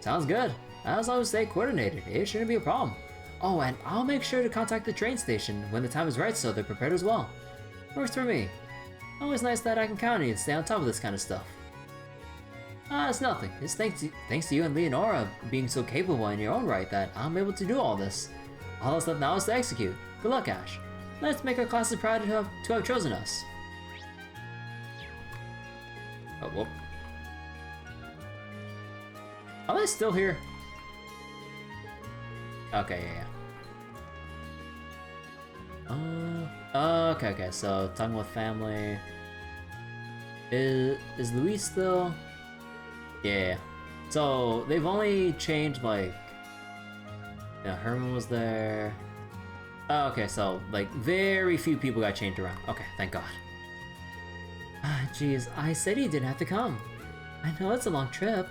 Sounds good. As long as they stay coordinated, it shouldn't be a problem. Oh, and I'll make sure to contact the train station when the time is right so they're prepared as well. Works for me. Always nice that I can count on you to stay on top of this kind of stuff. It's nothing. It's thanks to you and Leonora being so capable in your own right that I'm able to do all this. All that's left now is to execute. Good luck, Ash. Let's make our classes proud to have chosen us. Oh, whoop. Are they still here? Okay, yeah. Okay, so talking with family. Is Luis still? Yeah. So they've only changed like yeah, Herman was there. Okay, so like very few people got changed around. Okay, thank God. Jeez, I said he didn't have to come. I know it's a long trip.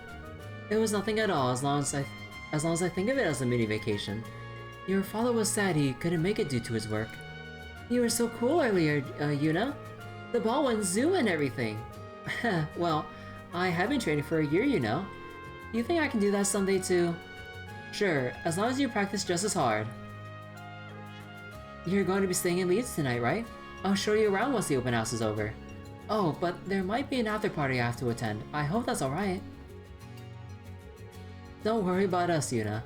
It was nothing at all as long as I think of it as a mini vacation. Your father was sad he couldn't make it due to his work. You were so cool earlier, Yuna. The ball went zoo and everything. Well, I have been training for a year, you know. You think I can do that someday too? Sure, as long as you practice just as hard. You're going to be staying in Leeds tonight, right? I'll show you around once the open house is over. Oh, but there might be an after party I have to attend. I hope that's alright. Don't worry about us, Yuna.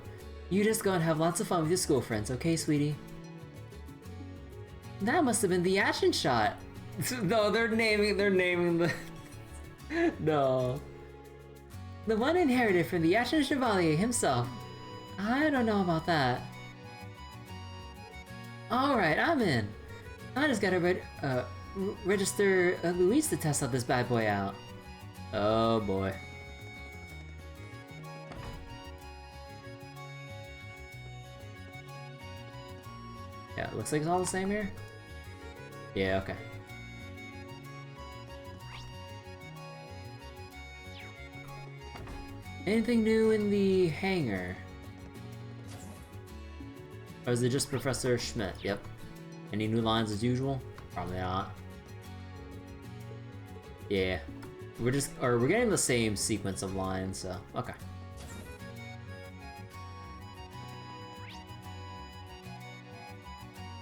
You just go and have lots of fun with your school friends, okay, sweetie? That must have been the action shot. No, they're naming the... No. The one inherited from the Ashen Chevalier himself. I don't know about that. Alright, I'm in. I just gotta register Luis to test out this bad boy out. Oh boy. Yeah, looks like it's all the same here. Yeah, okay. Anything new in the hangar? Or is it just Professor Schmidt? Yep. Any new lines as usual? Probably not. Yeah. We're getting the same sequence of lines, so okay.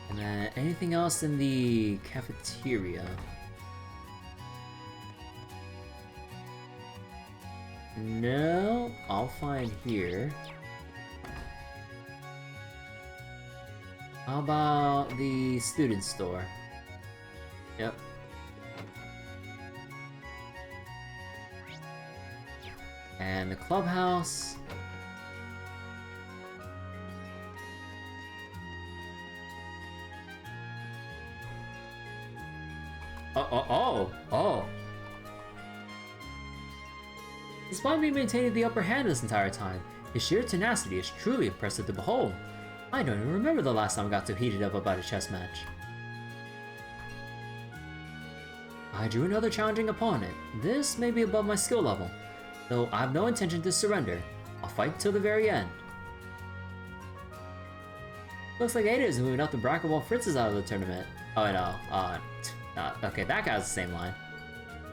And then anything else in the cafeteria? No, I'll find here. How about the student store? Yep. And the clubhouse. Oh. Despite me maintaining the upper hand this entire time, his sheer tenacity is truly impressive to behold. I don't even remember the last time I got so heated up about a chess match. I drew another challenging opponent. This may be above my skill level, though I have no intention to surrender. I'll fight till the very end. Looks like Ada is moving up the bracket while Fritz is out of the tournament. Oh no, okay, that guy's the same line.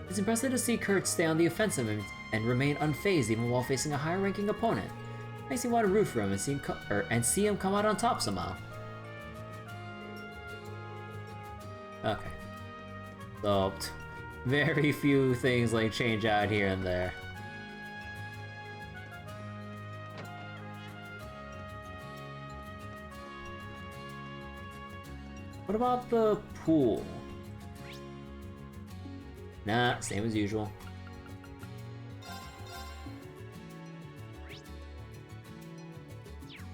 It's impressive to see Kurt stay on the offensive and remain unfazed even while facing a higher-ranking opponent. Makes me want to root for him and see him come out on top somehow. Okay. So, very few things like change out here and there. What about the pool? Nah, same as usual.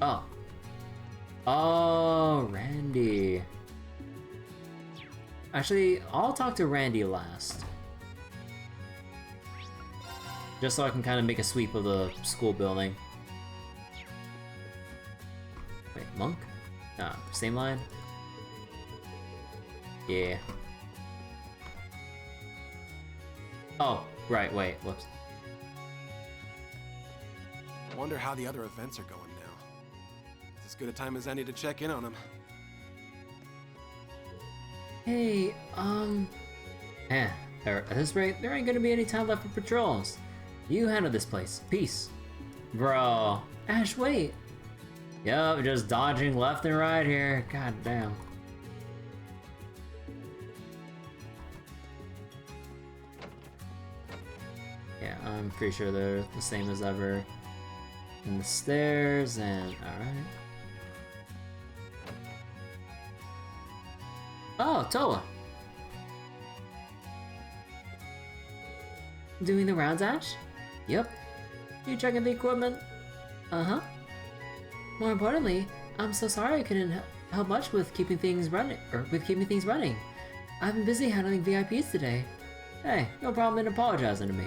Oh. Oh, Randy. Actually, I'll talk to Randy last. Just so I can kind of make a sweep of the school building. Wait, Monk? Ah, same line? Yeah. Oh, right, wait, whoops. Wonder how the other events are going now. It's as good a time as any to check in on them. Hey, at this rate, there ain't gonna be any time left for patrols. You handle this place. Peace. Bro. Ash, wait. Yup, just dodging left and right here. God damn. Yeah, I'm pretty sure they're the same as ever. And the stairs, and alright. Oh, Toa! Doing the rounds, Ash? Yep. You checking the equipment? Uh-huh. More importantly, I'm so sorry I couldn't help much with keeping things running. I've been busy handling VIPs today. Hey, no problem in apologizing to me.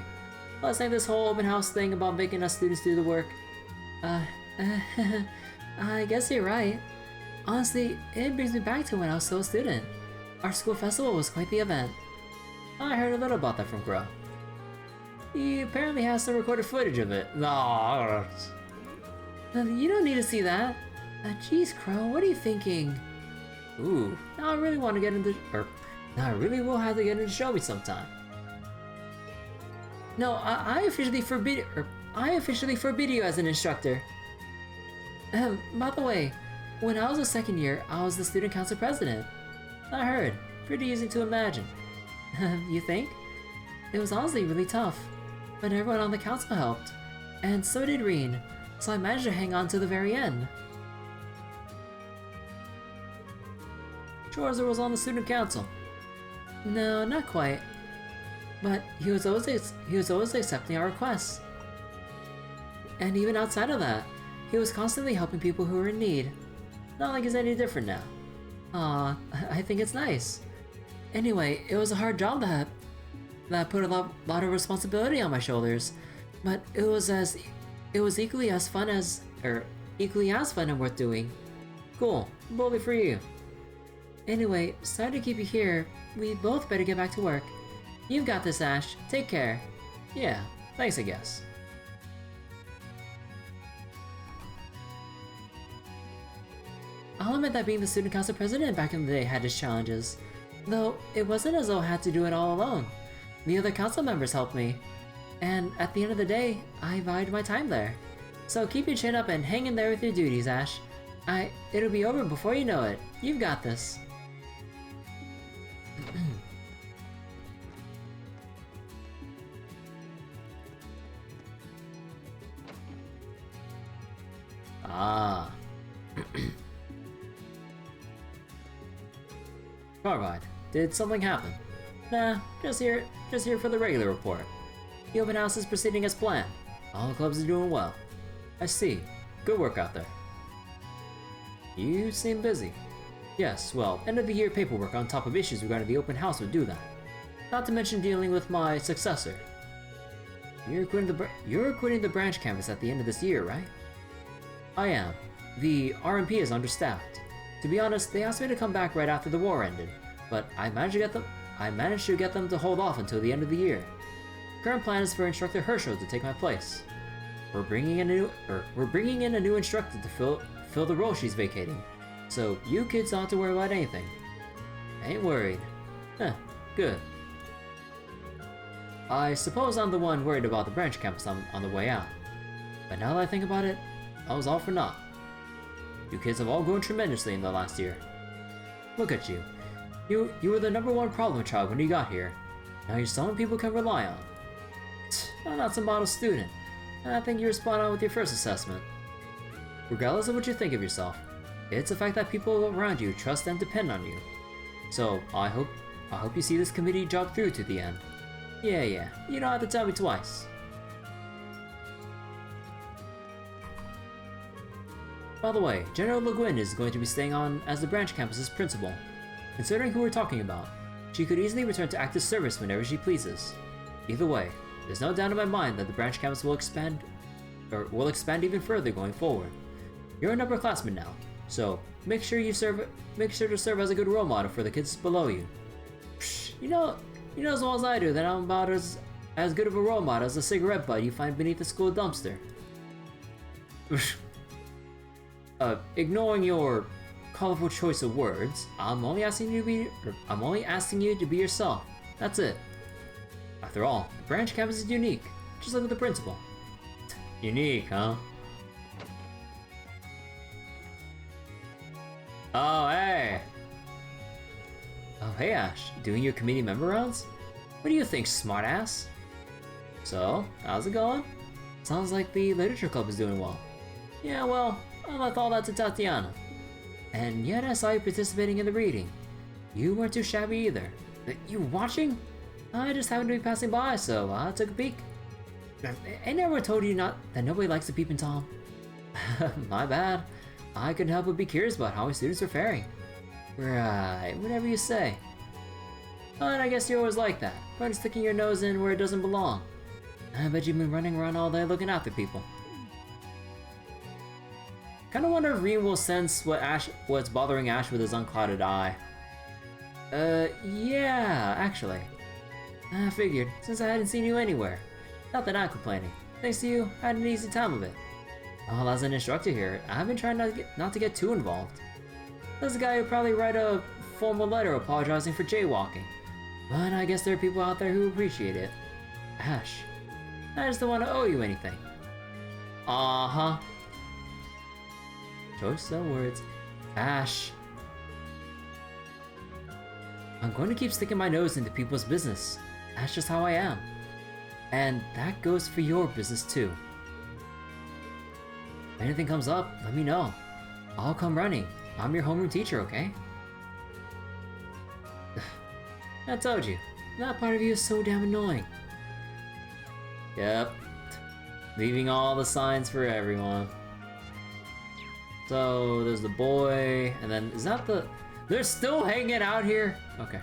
Plus, ain't this whole open house thing about making us students do the work? I guess you're right. Honestly, it brings me back to when I was still a student. Our school festival was quite the event. I heard a little about that from Crow. He apparently has some recorded footage of it. No, you don't need to see that. Jeez, Crow, what are you thinking? Ooh, now I really want to get into, now I really will have to get into Show Me sometime. No, I officially forbid you as an instructor. By the way, when I was a second year, I was the student council president. I heard. Pretty easy to imagine. You think? It was honestly really tough, but everyone on the council helped. And so did Reen, so I managed to hang on to the very end. Schwarzer was on the student council. No, not quite. But he was always accepting our requests. And even outside of that, he was constantly helping people who were in need. Not like he's any different now. Aw, I think it's nice. Anyway, it was a hard job that put a lot of responsibility on my shoulders, but it was equally as fun and worth doing. Cool, bully for you. Anyway, sorry to keep you here. We both better get back to work. You've got this, Ash. Take care. Yeah, thanks, I guess. I'll admit that being the student council president back in the day had its challenges. Though, it wasn't as though I had to do it all alone. The other council members helped me. And at the end of the day, I valued my time there. So keep your chin up and hang in there with your duties, Ash. It'll be over before you know it. You've got this. Ah. Alright, did something happen? Nah, just here for the regular report. The open house is proceeding as planned. All the clubs are doing well. I see. Good work out there. You seem busy. Yes, well, end of the year paperwork on top of issues regarding the open house would do that. Not to mention dealing with my successor. You're quitting the branch campus at the end of this year, right? I am. The RMP is understaffed. To be honest, they asked me to come back right after the war ended, but I managed to get them to hold off until the end of the year. Current plan is for Instructor Herschel to take my place. We're bringing in a new instructor to fill the role she's vacating. So you kids don't have to worry about anything. I ain't worried. Huh, good. I suppose I'm the one worried about the branch campus on the way out. But now that I think about it, I was all for naught. You kids have all grown tremendously in the last year. Look at you. You were the #1 problem child when you got here. Now you're someone people can rely on. I'm not some model student. I think you were spot on with your first assessment. Regardless of what you think of yourself, it's a fact that people around you trust and depend on you. So I hope you see this committee job through to the end. Yeah, you don't have to tell me twice. By the way, General Le Guin is going to be staying on as the branch campus's principal. Considering who we're talking about, she could easily return to active service whenever she pleases. Either way, there's no doubt in my mind that the branch campus will expand even further going forward. You're an upperclassman now, so make sure to serve as a good role model for the kids below you. Psh, you know as well as I do that I'm about as good of a role model as a cigarette butt you find beneath the school dumpster. Ignoring your colorful choice of words, I'm only asking you to be yourself. That's it. After all, the branch campus is unique, just like with the principal. Unique, huh? Oh, hey! Oh, hey Ash, doing your committee member rounds? What do you think, smartass? So, how's it going? Sounds like the literature club is doing well. Yeah, well, I left all that to Tatiana. And yet I saw you participating in the reading. You weren't too shabby either. You watching? I just happened to be passing by, so I took a peek. Ain't never told you that nobody likes a peeping Tom. My bad. I couldn't help but be curious about how my students are faring. Right, whatever you say. But I guess you're always like that, fun sticking your nose in where it doesn't belong. I bet you've been running around all day looking after people. Kinda wonder if Reem will sense what's bothering Ash with his unclouded eye. Yeah, actually. I figured, since I hadn't seen you anywhere. Not that I'm complaining. Thanks to you, I had an easy time of it. Well, as an instructor here, I've been trying not to get too involved. There's a guy who'd probably write a formal letter apologizing for jaywalking. But I guess there are people out there who appreciate it. Ash, I just don't want to owe you anything. Uh-huh. Choice of words. Ash. I'm going to keep sticking my nose into people's business. That's just how I am. And that goes for your business too. If anything comes up, let me know. I'll come running. I'm your homeroom teacher, okay? I told you, that part of you is so damn annoying. Yep. Leaving all the signs for everyone. So, there's the boy, and then, is that the... They're still hanging out here? Okay.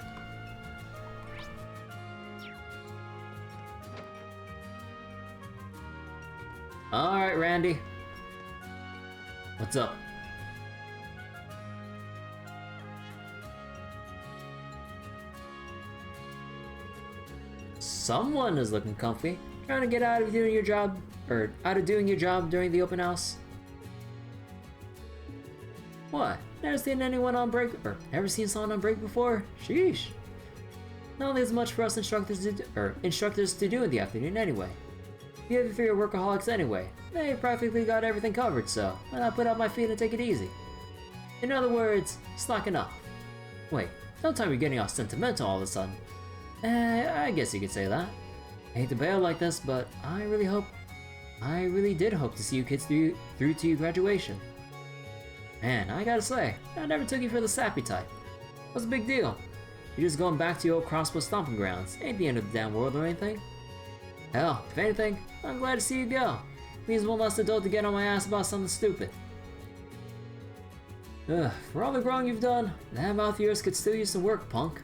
Alright, Randy. What's up? Someone is looking comfy, trying to get out of doing your job, or out of doing your job during the open house. What? Never seen anyone on break, or never seen someone on break before? Sheesh. Not only as much for us instructors to do in the afternoon anyway. You have to figure workaholics anyway. They practically got everything covered, so why not put up my feet and take it easy? In other words, slacking off. Wait, don't tell me you're getting all sentimental all of a sudden. I guess you could say that. I hate to bail like this, but I really did hope to see you kids through to your graduation. Man, I gotta say, I never took you for the sappy type. What's the big deal? You're just going back to your old crossbow stomping grounds. Ain't the end of the damn world or anything. Hell, if anything, I'm glad to see you go. Means one less adult to get on my ass about something stupid. Ugh, for all the growing you've done, that mouth of yours could still use some work, punk.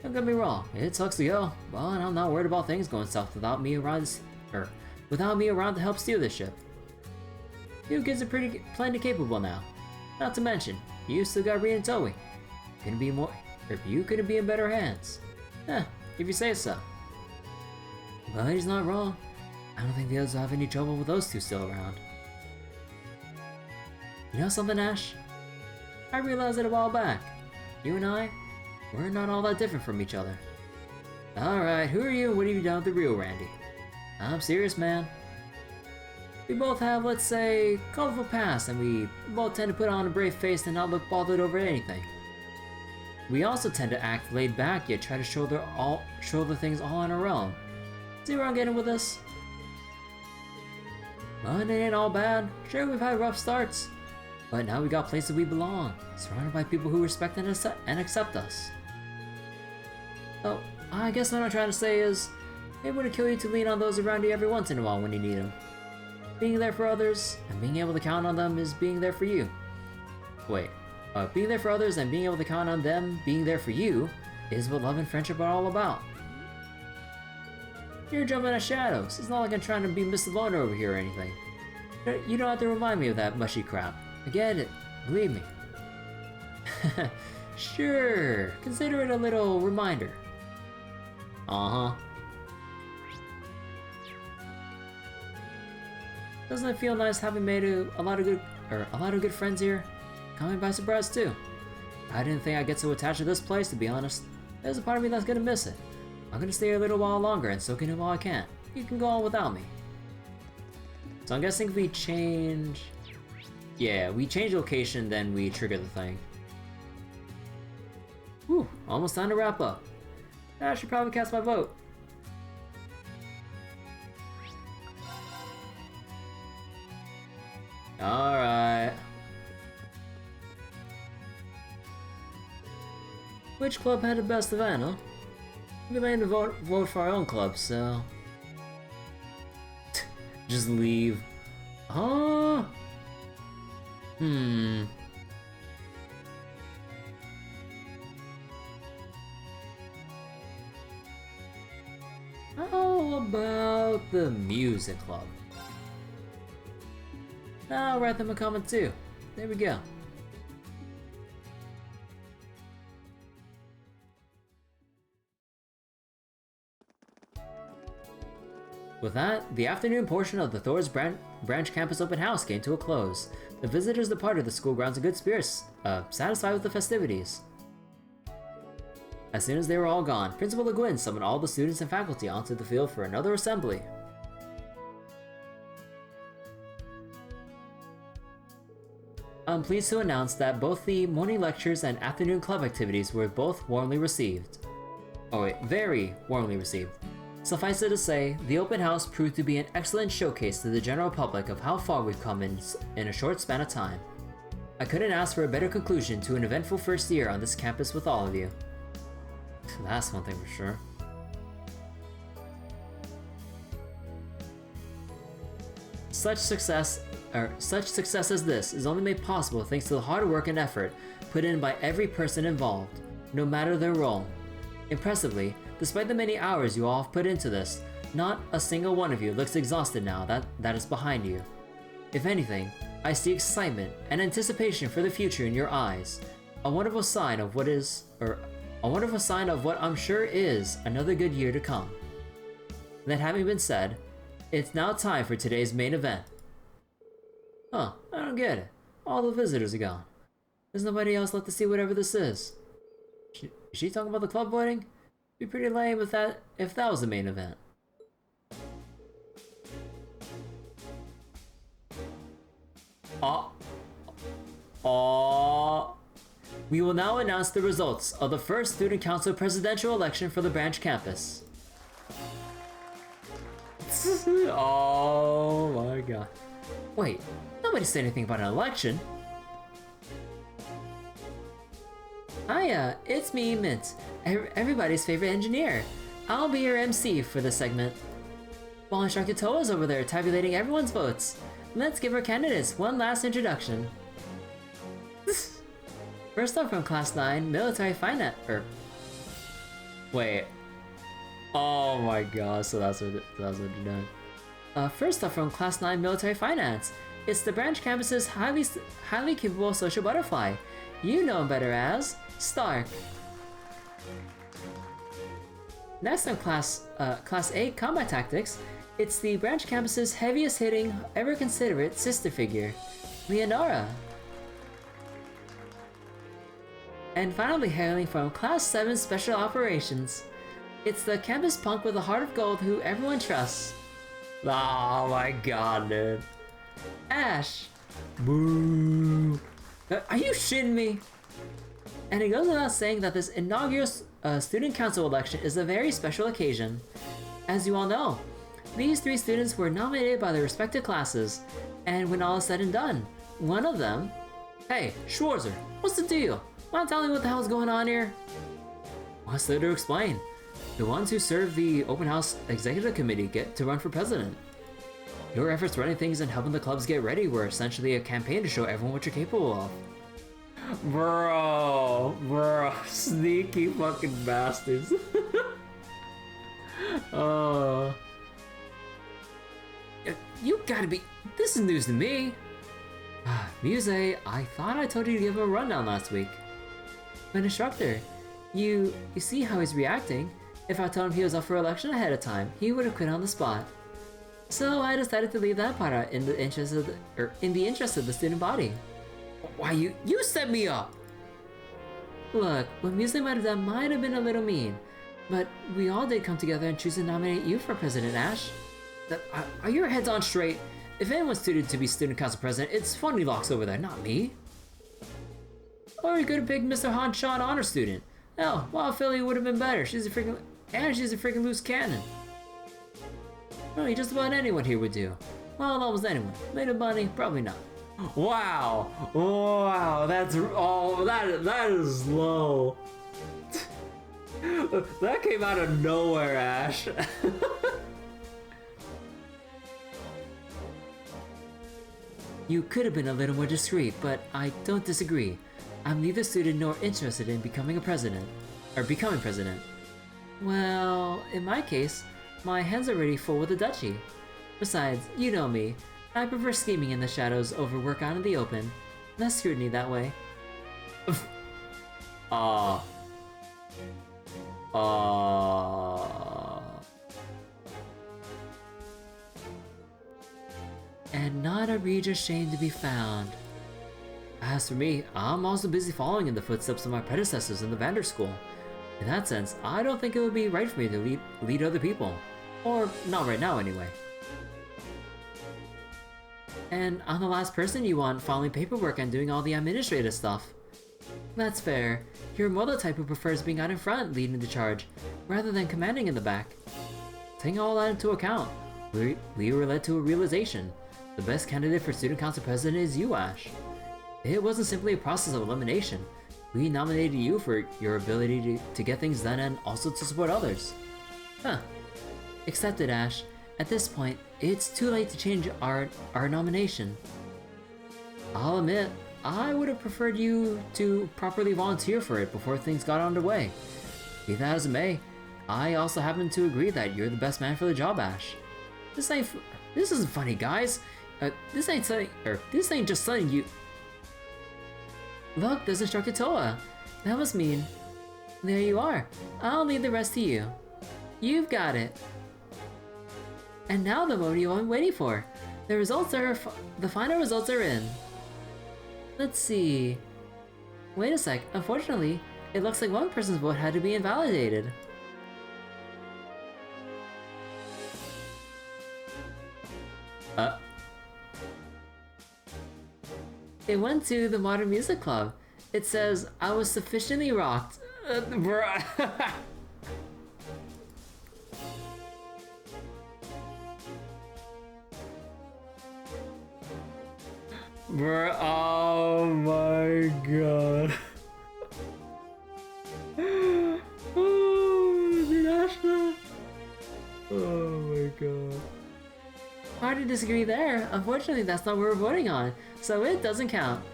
Don't get me wrong, it sucks to go, but I'm not worried about things going south without me around to help steer this ship. You kids are plenty capable now. Not to mention, you still got Reed and Toei. You couldn't be in better hands. If you say so. But he's not wrong. I don't think the others will have any trouble with those two still around. You know something, Ash? I realized it a while back. You and I, we're not all that different from each other. Alright, who are you and what have you done with the real Randy? I'm serious, man. We both have, let's say, colorful pasts, and we both tend to put on a brave face and not look bothered over anything. We also tend to act laid back, yet try to shoulder things all on our own. See where I'm getting with this? Well, it ain't all bad. Sure, we've had rough starts, but now we got places we belong, surrounded by people who respect and accept us. So, I guess what I'm trying to say is, able to kill you to lean on those around you every once in a while when you need them. Being there for others and being able to count on them is being there for you. Wait, being there for others and being able to count on them being there for you is what love and friendship are all about. You're jumping at shadows. It's not like I'm trying to be Mr. Loner over here or anything. You don't have to remind me of that mushy crap. I get it. Believe me. Sure. Consider it a little reminder. Uh-huh. Doesn't it feel nice having made a lot of good friends here? Caught me by surprise too. I didn't think I'd get so attached to this place, to be honest. There's a part of me that's gonna miss it. I'm gonna stay a little while longer and soak in it while I can. You can go on without me. So I'm guessing if we change... Yeah, we change location, then we trigger the thing. Whew, almost time to wrap up. I should probably cast my vote. Alright. Which club had the best event, huh? We made to vote for our own club, so... Just leave. Huh? How about the music club? I'll write them a comment too. There we go. With that, the afternoon portion of the Thors branch campus open house came to a close. The visitors departed the school grounds in good spirits, satisfied with the festivities. As soon as they were all gone, Principal Le Guin summoned all the students and faculty onto the field for another assembly. I'm pleased to announce that both the morning lectures and afternoon club activities were both warmly received. Oh wait, very warmly received. Suffice it to say, the open house proved to be an excellent showcase to the general public of how far we've come in a short span of time. I couldn't ask for a better conclusion to an eventful first year on this campus with all of you. That's one thing for sure. Such success as this is only made possible thanks to the hard work and effort put in by every person involved, no matter their role. Impressively, despite the many hours you all have put into this, not a single one of you looks exhausted now that is behind you. If anything, I see excitement and anticipation for the future in your eyes, a wonderful sign of what I'm sure is another good year to come. That having been said, it's now time for today's main event. Huh, I don't get it. All the visitors are gone. There's nobody else left to see whatever this is. Is she talking about the club wedding? It'd be pretty lame if that was the main event. We will now announce the results of the first Student Council presidential election for the branch campus. Oh my god. Wait, nobody said anything about an election. Hiya, it's me, Mint, everybody's favorite engineer. I'll be your MC for this segment. While Instructor Toa's over there tabulating everyone's votes, let's give our candidates one last introduction. First up from Class 9, Military Finance, Wait. Oh my god, so that's what you're doing. First up from Class 9 Military Finance, it's the branch campus's highly capable social butterfly. You know him better as Stark. Next on Class 8 Combat Tactics, it's the branch campus's heaviest hitting, ever considerate sister figure, Leonora. And finally hailing from Class 7 Special Operations, it's the campus punk with a heart of gold who everyone trusts. Oh my god, dude. Ash. Boo. Are you shitting me? And it goes without saying that this inaugural student council election is a very special occasion. As you all know, these three students were nominated by their respective classes, and when all is said and done, one of them... Hey, Schwarzer, what's the deal? Want to tell me what the hell's going on here? What's there to explain? The ones who serve the open house executive committee get to run for president. Your efforts running things and helping the clubs get ready were essentially a campaign to show everyone what you're capable of. Bro, sneaky fucking bastards. You gotta be, this is news to me. Muse, I thought I told you to give him a rundown last week. But instructor, you see how he's reacting? If I told him he was up for election ahead of time, he would have quit on the spot. So I decided to leave that part out in the interest of the student body. Why you set me up? Look, what Muse might have done might have been a little mean, but we all did come together and choose to nominate you for President, Ash. Are your heads on straight? If anyone's suited to be student council president, it's Funny Locks over there, not me. Or you could have picked Mr. Han Sean honor student. Hell, Wild Philly would have been better. She's a freaking loose cannon. Really, just about anyone here would do. Well, almost anyone. Little Bunny, probably not. Wow, that is low. That came out of nowhere, Ash. You could have been a little more discreet, but I don't disagree. I'm neither suited nor interested in becoming president. Well, in my case, my hands are already full with the duchy. Besides, you know me. I prefer scheming in the shadows over work out in the open. Less scrutiny that way. And not a Regis shame to be found. As for me, I'm also busy following in the footsteps of my predecessors in the Vander School. In that sense, I don't think it would be right for me to lead other people. Or not right now anyway. And I'm the last person you want filing paperwork and doing all the administrative stuff. That's fair. You're more the type who prefers being out in front leading the charge, rather than commanding in the back. Taking all that into account, we were led to a realization. The best candidate for student council president is you, Ash. It wasn't simply a process of elimination. We nominated you for your ability to get things done and also to support others. Huh. Accepted, Ash. At this point, it's too late to change our nomination. I'll admit, I would have preferred you to properly volunteer for it before things got underway. Be that as it may, I also happen to agree that you're the best man for the job, Ash. This isn't funny, guys. This ain't just something you... Look, there's Instructor Toa. That was mean. There you are. I'll leave the rest to you. You've got it. And now the moment you've been waiting for. The final results are in. Let's see. Wait a sec. Unfortunately, it looks like one person's vote had to be invalidated. It went to the Modern Music Club. It says, I was sufficiently rocked. Bruh. Bruh, oh my god. Oh, did Ashna? Oh my god. Hard to disagree there. Unfortunately, that's not what we're voting on, so it doesn't count.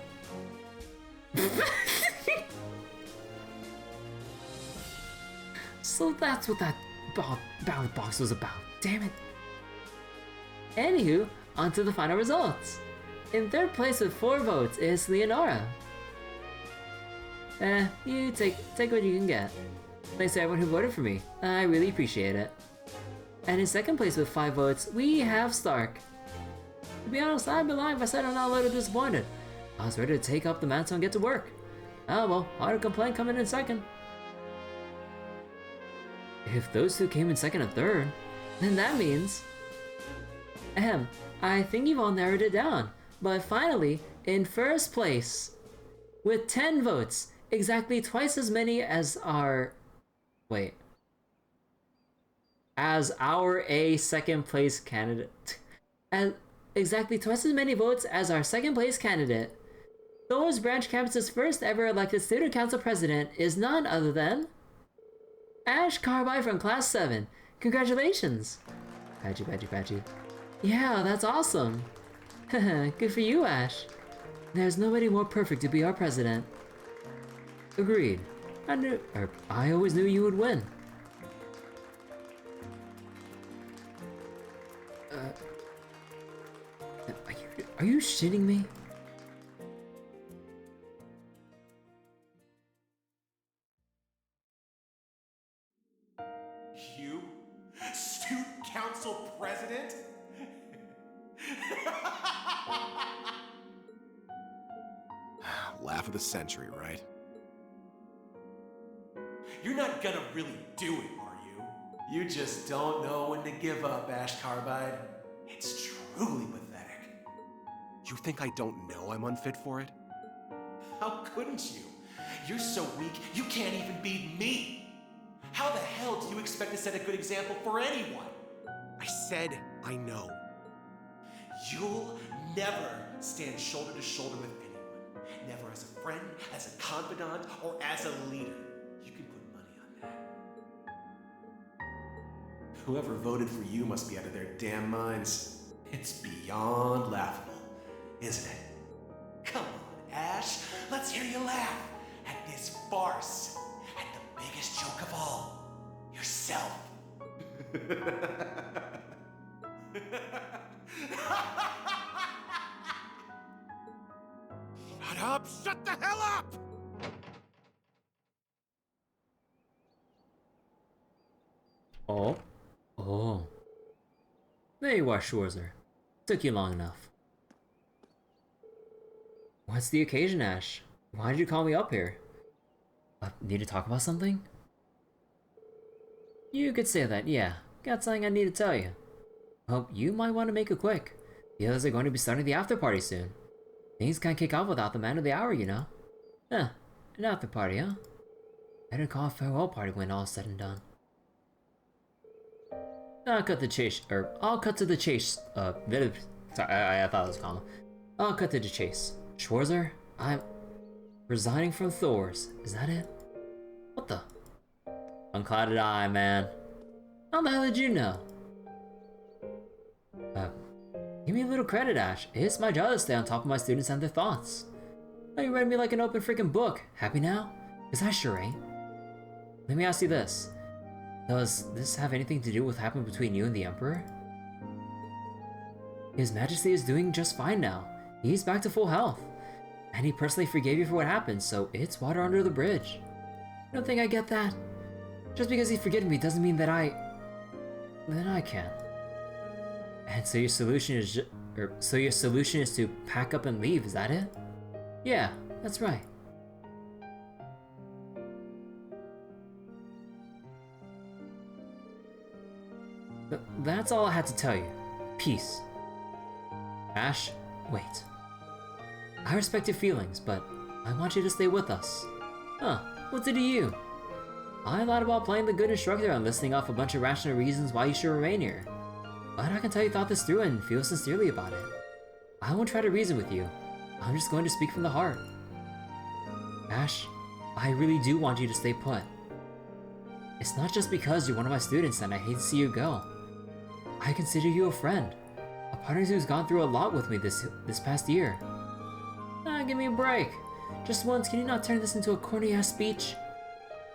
So that's what that ballot box was about. Damn it. Anywho, on to the final results. In third place with 4 votes is Leonora. You take what you can get. Thanks to everyone who voted for me. I really appreciate it. And in second place with 5 votes, we have Stark. To be honest, I'd be lying if I said I'm not a little disappointed. I was ready to take up the mantle and get to work. Oh well, hard to complain coming in second. If those two came in second and third, then that means... I think you've all narrowed it down. But finally, in first place, with 10 votes, exactly twice as many as our... Wait. As our second place candidate. As exactly twice as many votes as our second place candidate. Thors Branch Campus's first ever elected student council president is none other than... Ash Carbide from Class 7. Congratulations! Patchy. Yeah, that's awesome! Good for you, Ash. There's nobody more perfect to be our president. Agreed. I always knew you would win. Are you shitting me? You? Student council president? Laugh of the century, right? You're not gonna really do it, are you? You just don't know when to give up, Ash Carbide. It's truly pathetic. You think I don't know I'm unfit for it? How couldn't you? You're so weak, you can't even beat me. How the hell do you expect to set a good example for anyone? I said I know. You'll never stand shoulder to shoulder with anyone. Never as a friend, as a confidant, or as a leader. You can put money on that. Whoever voted for you must be out of their damn minds. It's beyond laughable, isn't it? Come on, Ash. Let's hear you laugh at this farce. At the biggest joke of all. Yourself. Shut up! Shut the hell up! Oh. There you are, Schwarzer. Took you long enough. What's the occasion, Ash? Why did you call me up here? Need to talk about something? You could say that, yeah. Got something I need to tell you. Hope you might want to make it quick. The others are going to be starting the after party soon. Things can't kick off without the man of the hour, you know. An after party, huh? Better call a farewell party when all's said and done. I'll cut to the chase. Sorry, I thought it was a comma. I'll cut to the chase. Schwarzer, I'm resigning from Thors. Is that it? What the? Unclouded eye, man. How the hell did you know? Give me a little credit, Ash. It's my job to stay on top of my students and their thoughts. Oh, you read me like an open freaking book. Happy now? 'Cause I sure ain't. Let me ask you this. Does this have anything to do with what happened between you and the Emperor? His Majesty is doing just fine now. He's back to full health. And he personally forgave you for what happened, so it's water under the bridge. You don't think I get that? Just because he's forgiven me doesn't mean that I can. And so your solution is to pack up and leave, is that it? Yeah, that's right. That's all I had to tell you. Peace. Ash, wait. I respect your feelings, but I want you to stay with us. Huh, what's it to you? I thought about playing the good instructor and listing off a bunch of rational reasons why you should remain here. But I can tell you thought this through and feel sincerely about it. I won't try to reason with you. I'm just going to speak from the heart. Ash, I really do want you to stay put. It's not just because you're one of my students and I hate to see you go. I consider you a friend. A partner who's gone through a lot with me this past year. Give me a break. Just once, can you not turn this into a corny-ass speech?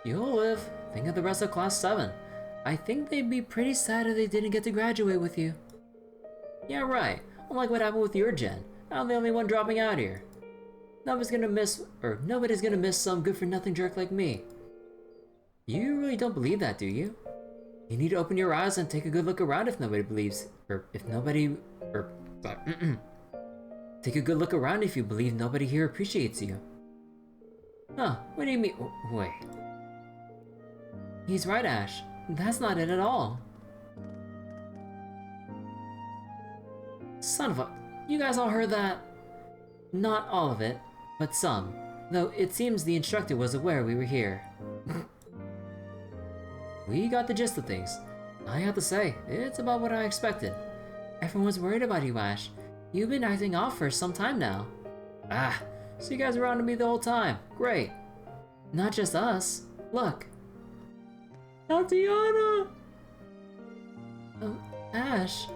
You'll live. Think of the rest of Class 7. I think they'd be pretty sad if they didn't get to graduate with you. Yeah, right. Unlike what happened with your gen. I'm the only one dropping out here. Nobody's gonna miss some good-for-nothing jerk like me. You really don't believe that, do you? You need to open your eyes and take a good look around if nobody believes, take a good look around if you believe nobody here appreciates you. Huh, what do you mean? Wait. He's right, Ash. That's not it at all. Son of a... You guys all heard that? Not all of it, but some. Though it seems the instructor was aware we were here. We got the gist of things. I have to say, it's about what I expected. Everyone's worried about you, Ash. You've been acting off for some time now. Ah, so you guys were on to me the whole time. Great. Not just us. Look. Tatiana! Ash.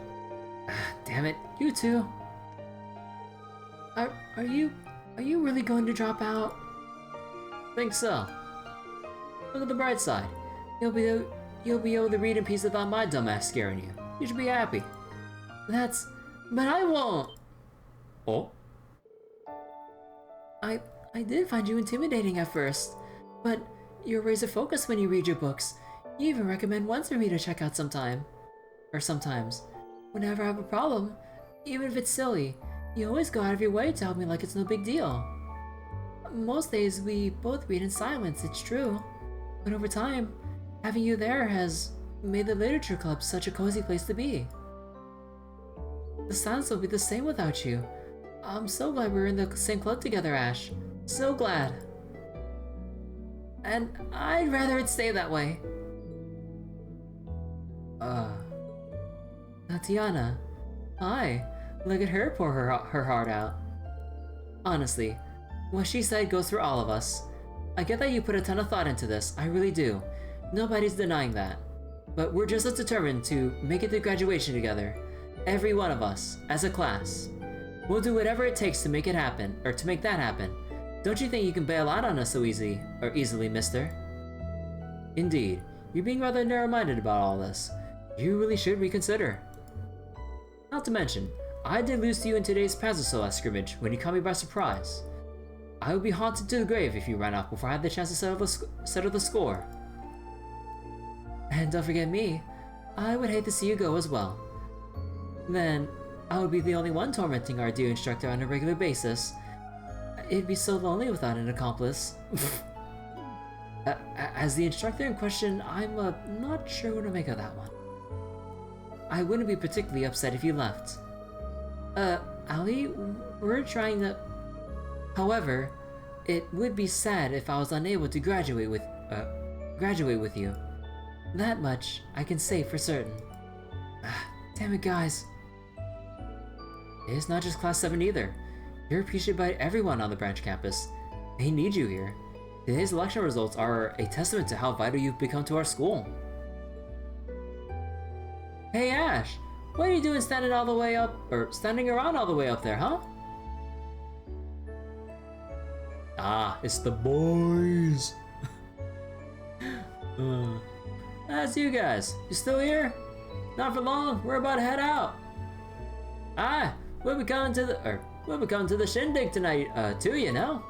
Damn it, you two. Are you really going to drop out? Think so. Look at the bright side. You'll be able to read in peace without my dumbass scaring you. You should be happy. But I won't. Oh? I did find you intimidating at first, but you're razor focused when you read your books. You even recommend ones for me to check out sometime. Or sometimes. Whenever I have a problem, even if it's silly, you always go out of your way to help me like it's no big deal. Most days we both read in silence, it's true. But over time, having you there has made the literature club such a cozy place to be. The silence will be the same without you. I'm so glad we're in the same club together, Ash. So glad. And I'd rather it stay that way. Tatiana. Hi. Look at her pour her heart out. Honestly, what she said goes for all of us. I get that you put a ton of thought into this, I really do. Nobody's denying that. But we're just as determined to make it through graduation together. Every one of us, as a class. We'll do whatever it takes to make it happen, or to make that happen. Don't you think you can bail out on us so easily, mister? Indeed, you're being rather narrow-minded about all this. You really should reconsider. Not to mention, I did lose to you in today's Pazusola scrimmage when you caught me by surprise. I would be haunted to the grave if you ran off before I had the chance to settle the score. And don't forget me, I would hate to see you go as well. Then, I would be the only one tormenting our dear instructor on a regular basis. It'd be so lonely without an accomplice. As the instructor in question, I'm not sure what to make of that one. I wouldn't be particularly upset if you left. Ali, we're trying to... However, it would be sad if I was unable to graduate with you. That much I can say for certain. Damn it, guys. It's not just Class 7 either. You're appreciated by everyone on the branch campus. They need you here. Today's election results are a testament to how vital you've become to our school. Hey Ash, what are you doing standing around all the way up there, huh? Ah, it's the boys. That's you guys. You still here? Not for long. We're about to head out. We'll be coming to the shindig tonight, too, you know.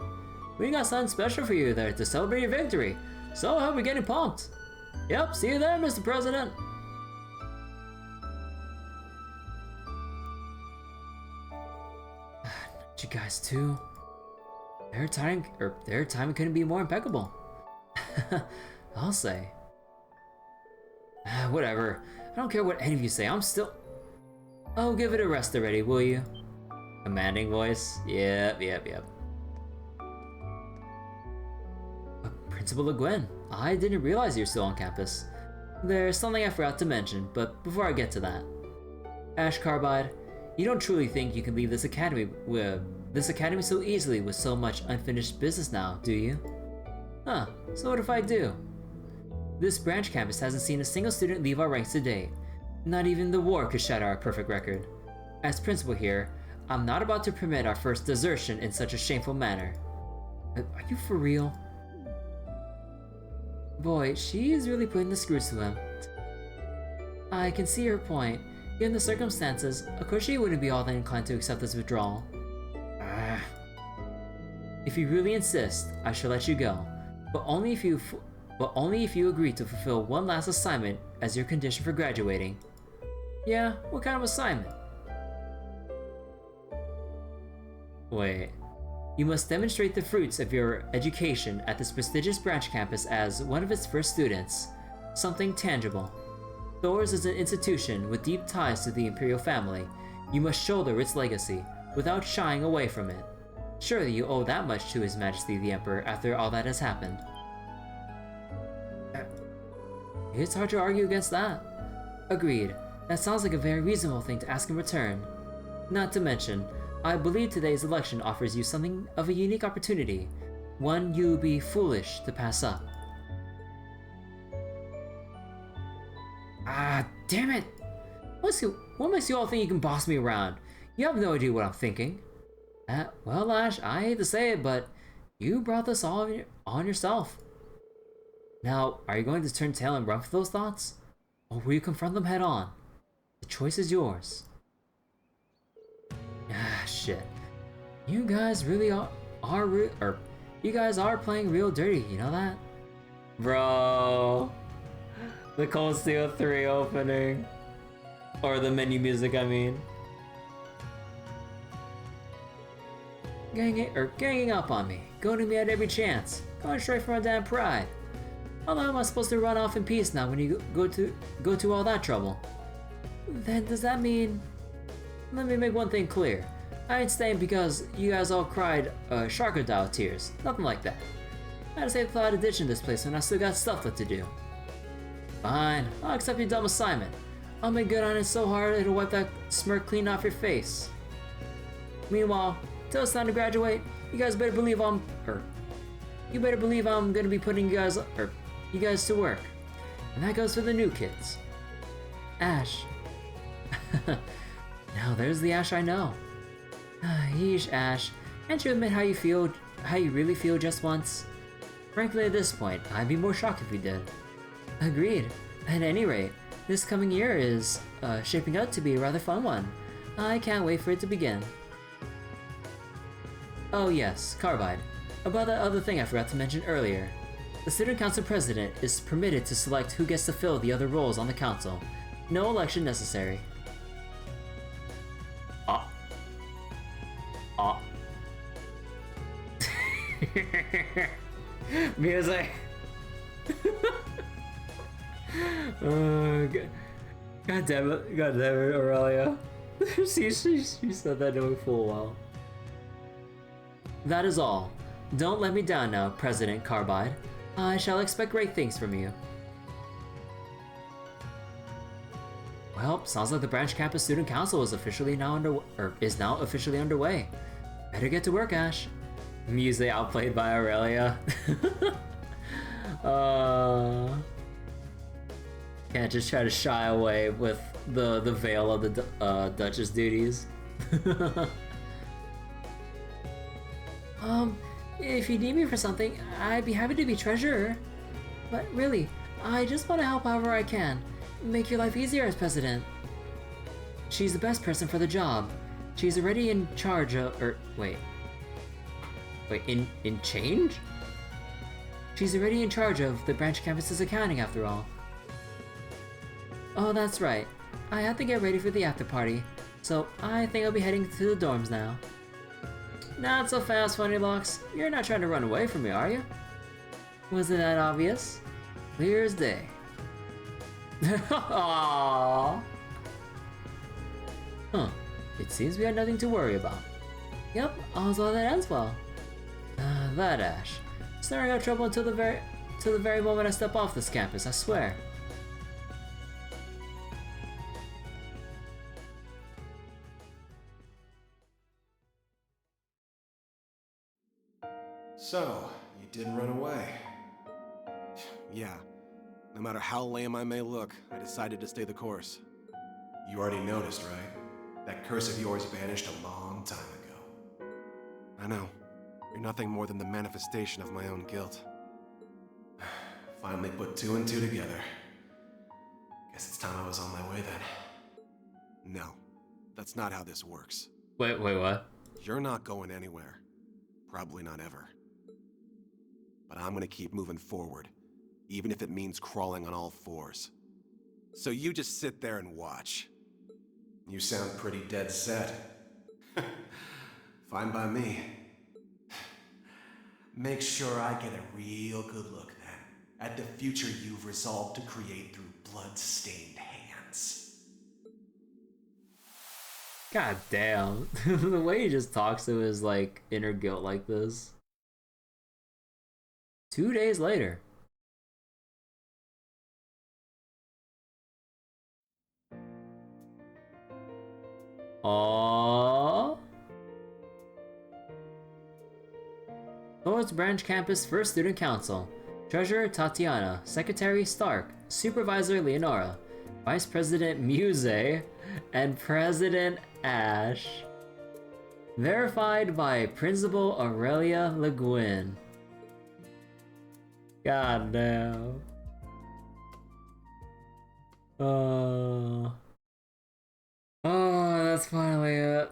We got something special for you there to celebrate your victory. So I hope you're getting pumped. Yep, see you there, Mr. President. Not you guys too. Their timing couldn't be more impeccable. I'll say. Whatever. I don't care what any of you say. I'm still... Oh, give it a rest already, will you? Commanding voice? Yep. Principal Le Guin, I didn't realize you're still on campus. There's something I forgot to mention, but before I get to that. Ash Carbide, you don't truly think you can leave this academy so easily with so much unfinished business now, do you? Huh, so what if I do? This branch campus hasn't seen a single student leave our ranks to date. Not even the war could shatter our perfect record. As principal here, I'm not about to permit our first desertion in such a shameful manner. Are you for real? Boy, she's really putting the screws to him. I can see her point. Given the circumstances, of course she wouldn't be all that inclined to accept this withdrawal. If you really insist, I shall let you go, but only if you agree to fulfill one last assignment as your condition for graduating. Yeah, what kind of assignment? Wait. You must demonstrate the fruits of your education at this prestigious branch campus as one of its first students. Something tangible. Thors is an institution with deep ties to the Imperial family. You must shoulder its legacy, without shying away from it. Surely you owe that much to His Majesty the Emperor after all that has happened. It's hard to argue against that. Agreed. That sounds like a very reasonable thing to ask in return. Not to mention, I believe today's election offers you something of a unique opportunity, one you would be foolish to pass up. Damn it! What makes you all think you can boss me around? You have no idea what I'm thinking. Well, Ash, I hate to say it, but you brought this all on yourself. Now, are you going to turn tail and run for those thoughts? Or will you confront them head on? The choice is yours. Ah, shit. You guys really you guys are playing real dirty, you know that? Bro. The Cold Steel 3 opening. Or the menu music, I mean. Ganging up on me, goading me at every chance, going straight for my damn pride. How am I supposed to run off in peace now when you go to all that trouble? Then does that mean... Let me make one thing clear. I ain't staying because you guys all cried crocodile tears. Nothing like that. I had to save the thought of ditching this place when I still got stuff left to do. Fine, I'll accept your dumb assignment. I'll make good on it so hard it'll wipe that smirk clean off your face. Meanwhile, till it's time to graduate, you guys better believe I'm gonna be putting you guys to work. And that goes for the new kids. Ash. Now there's the Ash I know. Yeesh, Ash. Can't you admit how you really feel just once? Frankly, at this point, I'd be more shocked if you did. Agreed. At any rate, this coming year is shaping up to be a rather fun one. I can't wait for it to begin. Oh yes, Carbide. About that other thing I forgot to mention earlier. The Student Council President is permitted to select who gets to fill the other roles on the council. No election necessary. Music! God damn it, Aurelia. she said that knowing full well. That is all. Don't let me down now, President Carbide. I shall expect great things from you. Well, sounds like the Branch Campus Student Council is now officially underway. Better get to work, Ash. Music outplayed by Aurelia. Can't just try to shy away with the veil of the Duchess duties. If you need me for something, I'd be happy to be treasurer. But really, I just want to help however I can. Make your life easier as president. She's the best person for the job. She's already in charge of... in change? She's already in charge of the branch campus's accounting after all. Oh, that's right. I have to get ready for the after party. So I think I'll be heading to the dorms now. Not so fast, Funny Locks. You're not trying to run away from me, are you? Wasn't that obvious? Clear as day. Aww. Huh. It seems we had nothing to worry about. Yep, all's well that ends well. That Ash. Stirring up trouble until the very moment I step off this campus, I swear. So, you didn't run away. Yeah. No matter how lame I may look, I decided to stay the course. You already noticed, right? That curse of yours vanished a long time ago. I know. You're nothing more than the manifestation of my own guilt. Finally put two and two together. Guess it's time I was on my way then. No. That's not how this works. Wait, what? You're not going anywhere. Probably not ever. But I'm gonna keep moving forward, even if it means crawling on all fours. So you just sit there and watch. You sound pretty dead set. Fine by me. Make sure I get a real good look then at the future you've resolved to create through blood-stained hands. God damn. The way he just talks to his like inner guilt like this. 2 days later. Aww. Thors Branch Campus First Student Council. Treasurer Tatiana. Secretary Stark. Supervisor Leonora. Vice President Muse, and President Ash. Verified by Principal Aurelia Le Guin. God damn. Oh, that's finally it.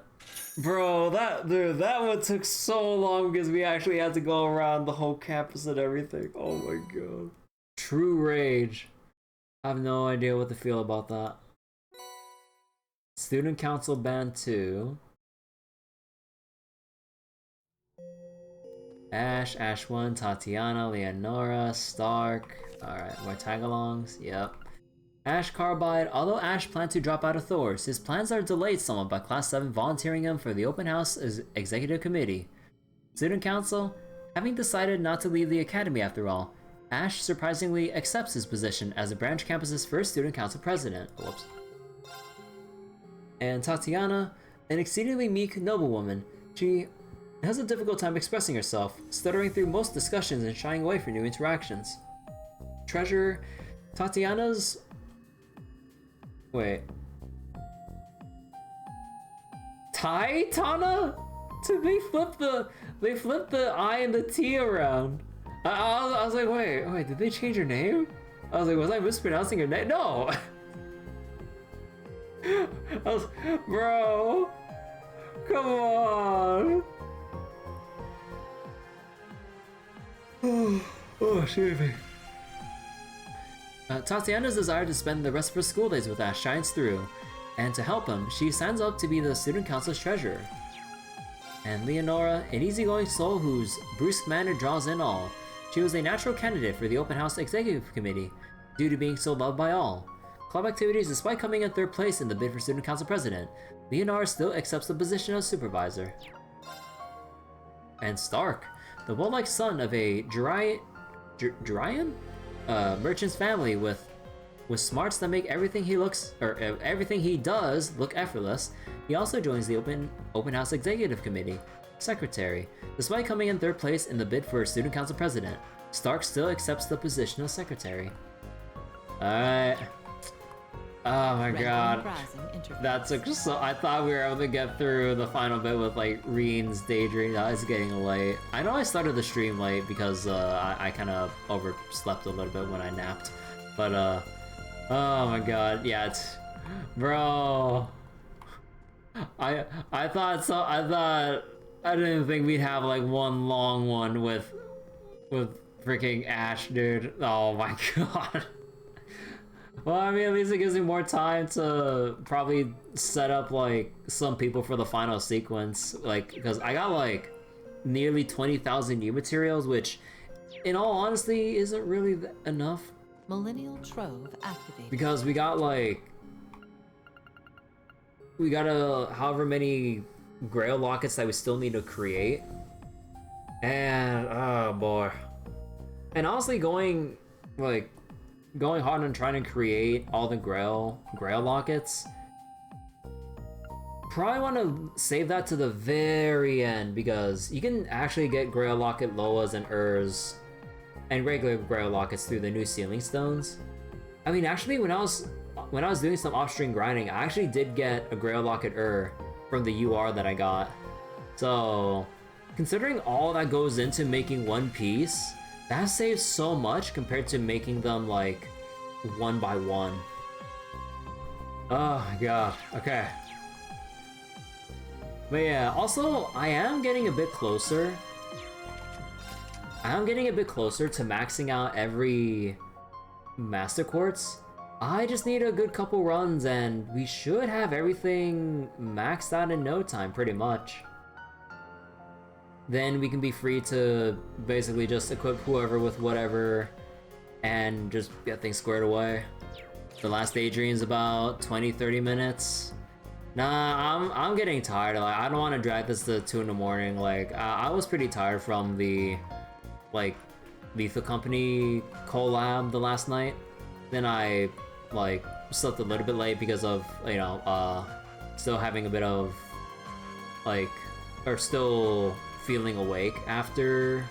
Bro, that one took so long because we actually had to go around the whole campus and everything. Oh my god. True rage. I have no idea what to feel about that. Student Council Band 2. Ash, Ash 1, Tatiana, Leonora, Stark. Alright, more tag-alongs. Yep. Ash Carbide. Although Ash planned to drop out of Thors, his plans are delayed somewhat by Class 7 volunteering him for the Open House Executive Committee. Student Council. Having decided not to leave the Academy after all, Ash surprisingly accepts his position as the branch campus's first Student Council President. Whoops. And Tatiana, an exceedingly meek noblewoman. She has a difficult time expressing herself, stuttering through most discussions and shying away from new interactions. Treasurer, Tatiana's... Wait. Tana? They flipped the I and the T around. I was like, wait, did they change her name? I was like, was I mispronouncing her name? No! Bro! Come on! Oh, excuse me. Tatiana's desire to spend the rest of her school days with Ash shines through, and to help him, she signs up to be the Student Council's treasurer. And Leonora, an easygoing soul whose brusque manner draws in all. She was a natural candidate for the Open House Executive Committee, due to being so loved by all. Club activities, despite coming in third place in the bid for Student Council President, Leonora still accepts the position of supervisor. And Stark, the warlike son of a Jurian merchant's family with smarts that make everything he does look effortless. He also joins the Open House Executive Committee, secretary. Despite coming in third place in the bid for Student Council President, Stark still accepts the position of secretary. Alright. Oh my god. That took so. I thought we were able to get through the final bit with like Reen's Daydream. It's getting late. I know I started the stream late because I kind of overslept a little bit when I napped. But oh my god, yeah, it's bro. I thought I didn't think we'd have like one long one with freaking Ash, dude. Oh my god. Well, I mean, at least it gives me more time to probably set up, like, some people for the final sequence. Like, because I got, like, nearly 20,000 new materials, which, in all honesty, isn't really enough. Millennial Trove activated. Because we got, like... We got, however many Grail Lockets that we still need to create. And, oh, boy. And honestly, going hard on trying to create all the Grail Lockets. Probably want to save that to the very end because you can actually get Grail Locket Loas and Urs and regular Grail Lockets through the new Sealing Stones. I mean, actually, when I was doing some off-stream grinding, I actually did get a Grail Locket from the UR that I got. So, considering all that goes into making one piece, that saves so much compared to making them like one by one. Oh my god, okay. But yeah, also I am getting a bit closer. to maxing out every Master Quartz. I just need a good couple runs and we should have everything maxed out in no time, pretty much. Then we can be free to basically just equip whoever with whatever and just get things squared away. The last Daydream's about 20-30 minutes. Nah, I'm getting tired. Like, I don't want to drag this to 2 in the morning. Like, I was pretty tired from the, like, Lethal Company collab the last night. Then I, like, slept a little bit late because of, you know, still having a bit of, like, or still feeling awake after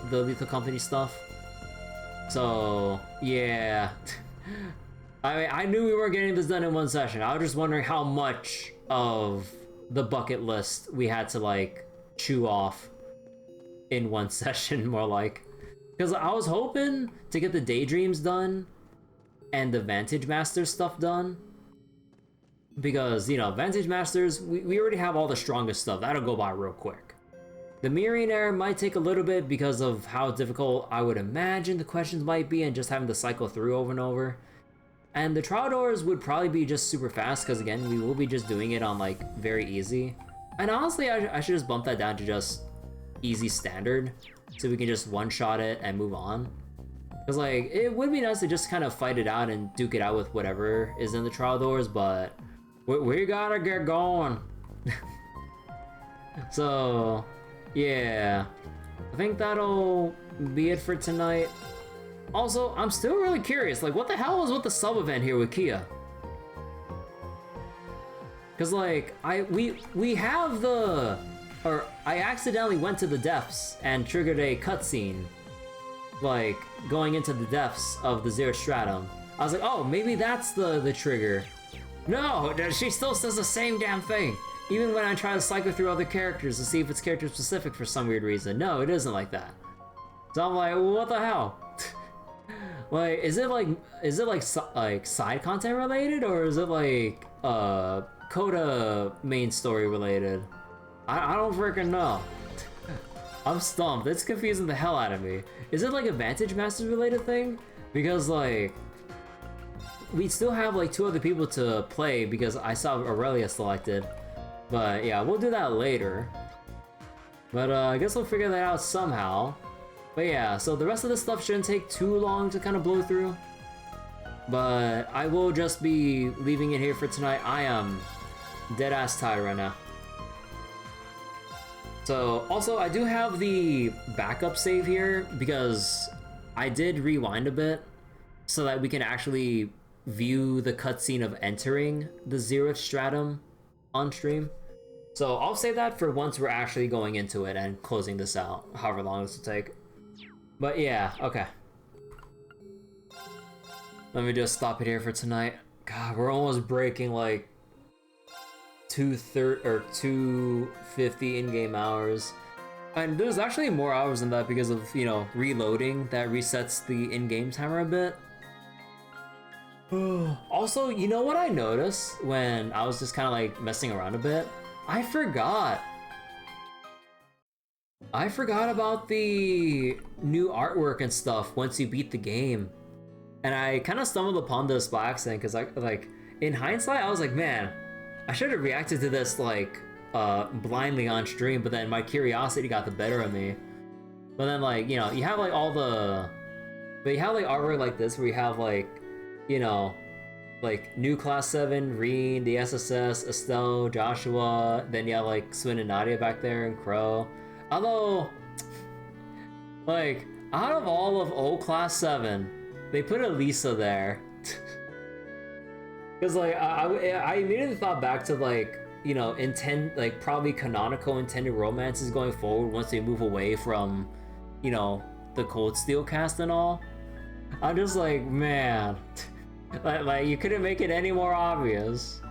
the Lethal Company stuff. So, yeah. I mean, I knew we weren't getting this done in one session. I was just wondering how much of the bucket list we had to like chew off in one session, more like. Because I was hoping to get the Daydreams done and the Vantage Master stuff done. Because, you know, Vantage Masters, we already have all the strongest stuff. That'll go by real quick. The Mirroring Error might take a little bit because of how difficult I would imagine the questions might be and just having to cycle through over and over. And the Trial Doors would probably be just super fast because, again, we will be just doing it on, like, very easy. And honestly, I should just bump that down to just easy standard so we can just one-shot it and move on. Because, like, it would be nice to just kind of fight it out and duke it out with whatever is in the Trial Doors, but we gotta get going. So, yeah. I think that'll be it for tonight. Also, I'm still really curious, like, what the hell was with the sub-event here with Kia? Because, like, we have the... Or, I accidentally went to the depths and triggered a cutscene. Like, going into the depths of the Zeroth Stratum. I was like, oh, maybe that's the trigger. No, she still says the same damn thing. Even when I try to cycle through other characters to see if it's character specific for some weird reason. No, it isn't like that. So I'm like, what the hell? Like, is it like side content related, or is it like Coda main story related? I don't freaking know. I'm stumped. It's confusing the hell out of me. Is it like a Vantage Masters related thing? Because like we still have like 2 other people to play because I saw Aurelia selected. But yeah, we'll do that later. But I guess we'll figure that out somehow. But yeah, so the rest of this stuff shouldn't take too long to kind of blow through. But I will just be leaving it here for tonight. I am dead ass tired right now. So also I do have the backup save here because I did rewind a bit so that we can actually view the cutscene of entering the Zeroth Stratum on stream. So I'll save that for once we're actually going into it and closing this out, however long this will take. But yeah, okay. Let me just stop it here for tonight. God, we're almost breaking like 250 in-game hours. And there's actually more hours than that because of, you know, reloading that resets the in-game timer a bit. Also, you know what I noticed when I was just kind of like messing around a bit? I forgot about the new artwork and stuff once you beat the game. And I kind of stumbled upon this by accident because like in hindsight I was like, man, I should have reacted to this like blindly on stream, but then my curiosity got the better of me. But then like, you know, you have like all the, but you have like artwork like this where you have like, you know, like new class 7, Reen, the SSS, Estelle, Joshua, then you have like Swin and Nadia back there and Crow. Although, like, out of all of old class 7, they put Elisa there. Because like, I immediately thought back to like, you know, like probably canonical intended romances going forward once they move away from, you know, the Cold Steel cast and all. I'm just like, man, like you couldn't make it any more obvious.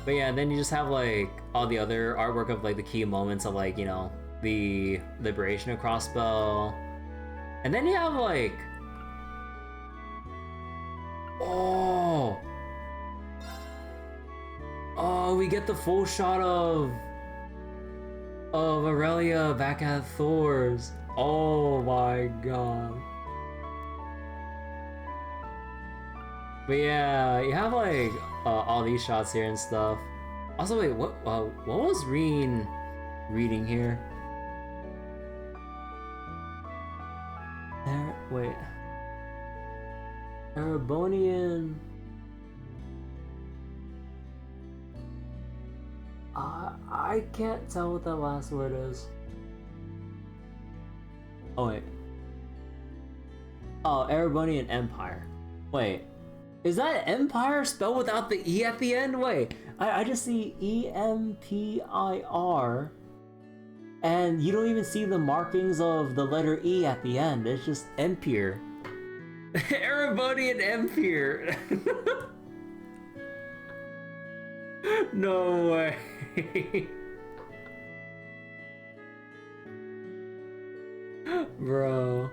But yeah, then you just have like all the other artwork of like the key moments of like, you know, the liberation of Crossbell. And then you have like, oh, we get the full shot of Aurelia back at Thors. Oh my god. But yeah, you have like all these shots here and stuff. Also, wait, what was Reen reading here? Wait. Erebonian. I can't tell what that last word is. Oh wait. Oh, Erebonian Empire. Wait. Is that Empire spelled without the E at the end? Wait, I just see EMPIR, and you don't even see the markings of the letter E at the end. It's just Empire. Erebonian Empire. No way. Bro.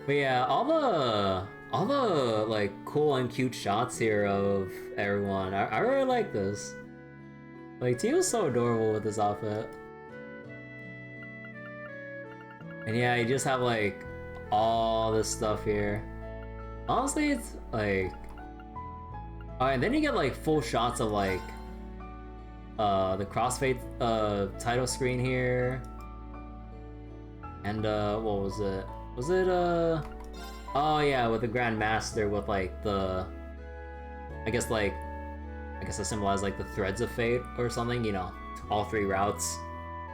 But yeah, all the like cool and cute shots here of everyone. I really like this. Like Tio's so adorable with this outfit. And yeah, you just have like all this stuff here. Honestly, it's like and then you get like full shots of like the Crossfade title screen here. And what was it? Was it oh yeah, with the Grand Master with like the I guess it symbolizes like the threads of fate or something, you know, all three routes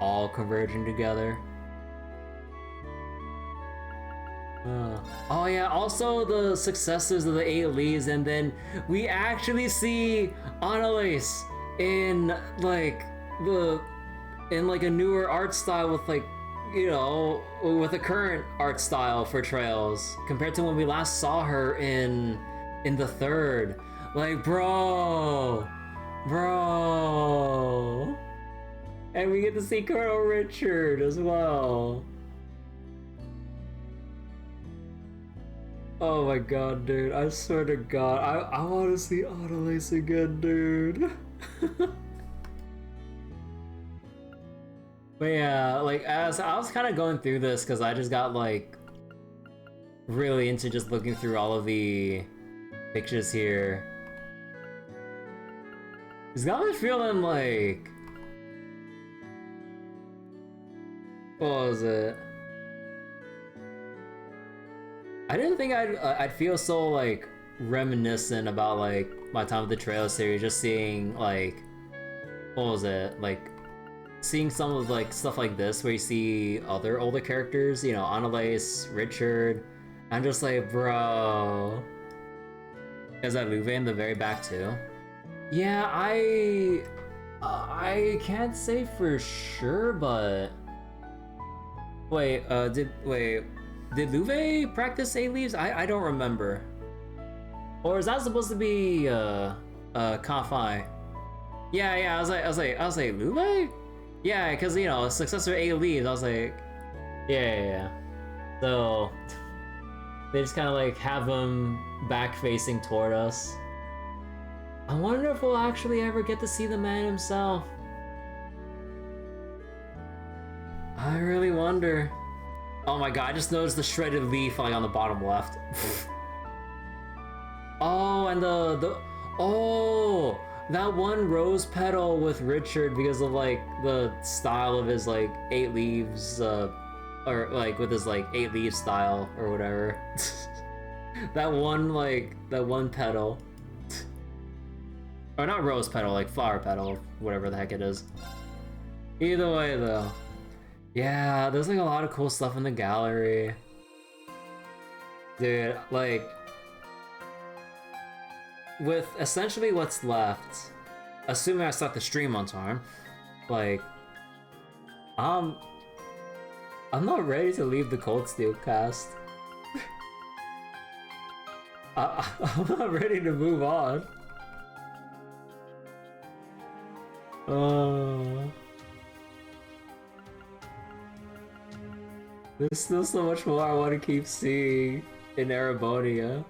all converging together. Oh yeah, also the successors of the 8 leaves, and then we actually see Annalise in like a newer art style with like, you know, with the current art style for Trails compared to when we last saw her in the third. Like, bro. And we get to see Colonel Richard as well. Oh my god, dude. I swear to god. I want to see Annalise again, dude. But yeah, like, as I was kind of going through this because I just got, like, really into just looking through all of the pictures here. It's got me feeling like... What was it? I didn't think I'd feel so, like, reminiscent about, like, my time with the Trail series, just seeing, like... What was it? Like... Seeing some of like stuff like this where you see other older characters, you know, Annalise, Richard, I'm just like, bro. Is that Louve in the very back too? Yeah, I can't say for sure, but wait, did Louve practice 8 leaves? I don't remember. Or is that supposed to be Kafai? Yeah, I was like, Louve? Yeah, because, you know, successor 8 leaves, I was like, yeah. So, they just kind of like have him back facing toward us. I wonder if we'll actually ever get to see the man himself. I really wonder. Oh my god, I just noticed the shredded leaf like on the bottom left. Oh, and oh! That one rose petal with Richard because of like the style of his like 8 leaves, or like with his like 8 leaves style or whatever. that one petal. Or not rose petal, like flower petal, whatever the heck it is. Either way though. Yeah, there's like a lot of cool stuff in the gallery. Dude, like... With essentially what's left, assuming I start the stream on time, like, I'm not ready to leave the Cold Steel cast. I'm not ready to move on. There's still so much more I want to keep seeing in Erebonia.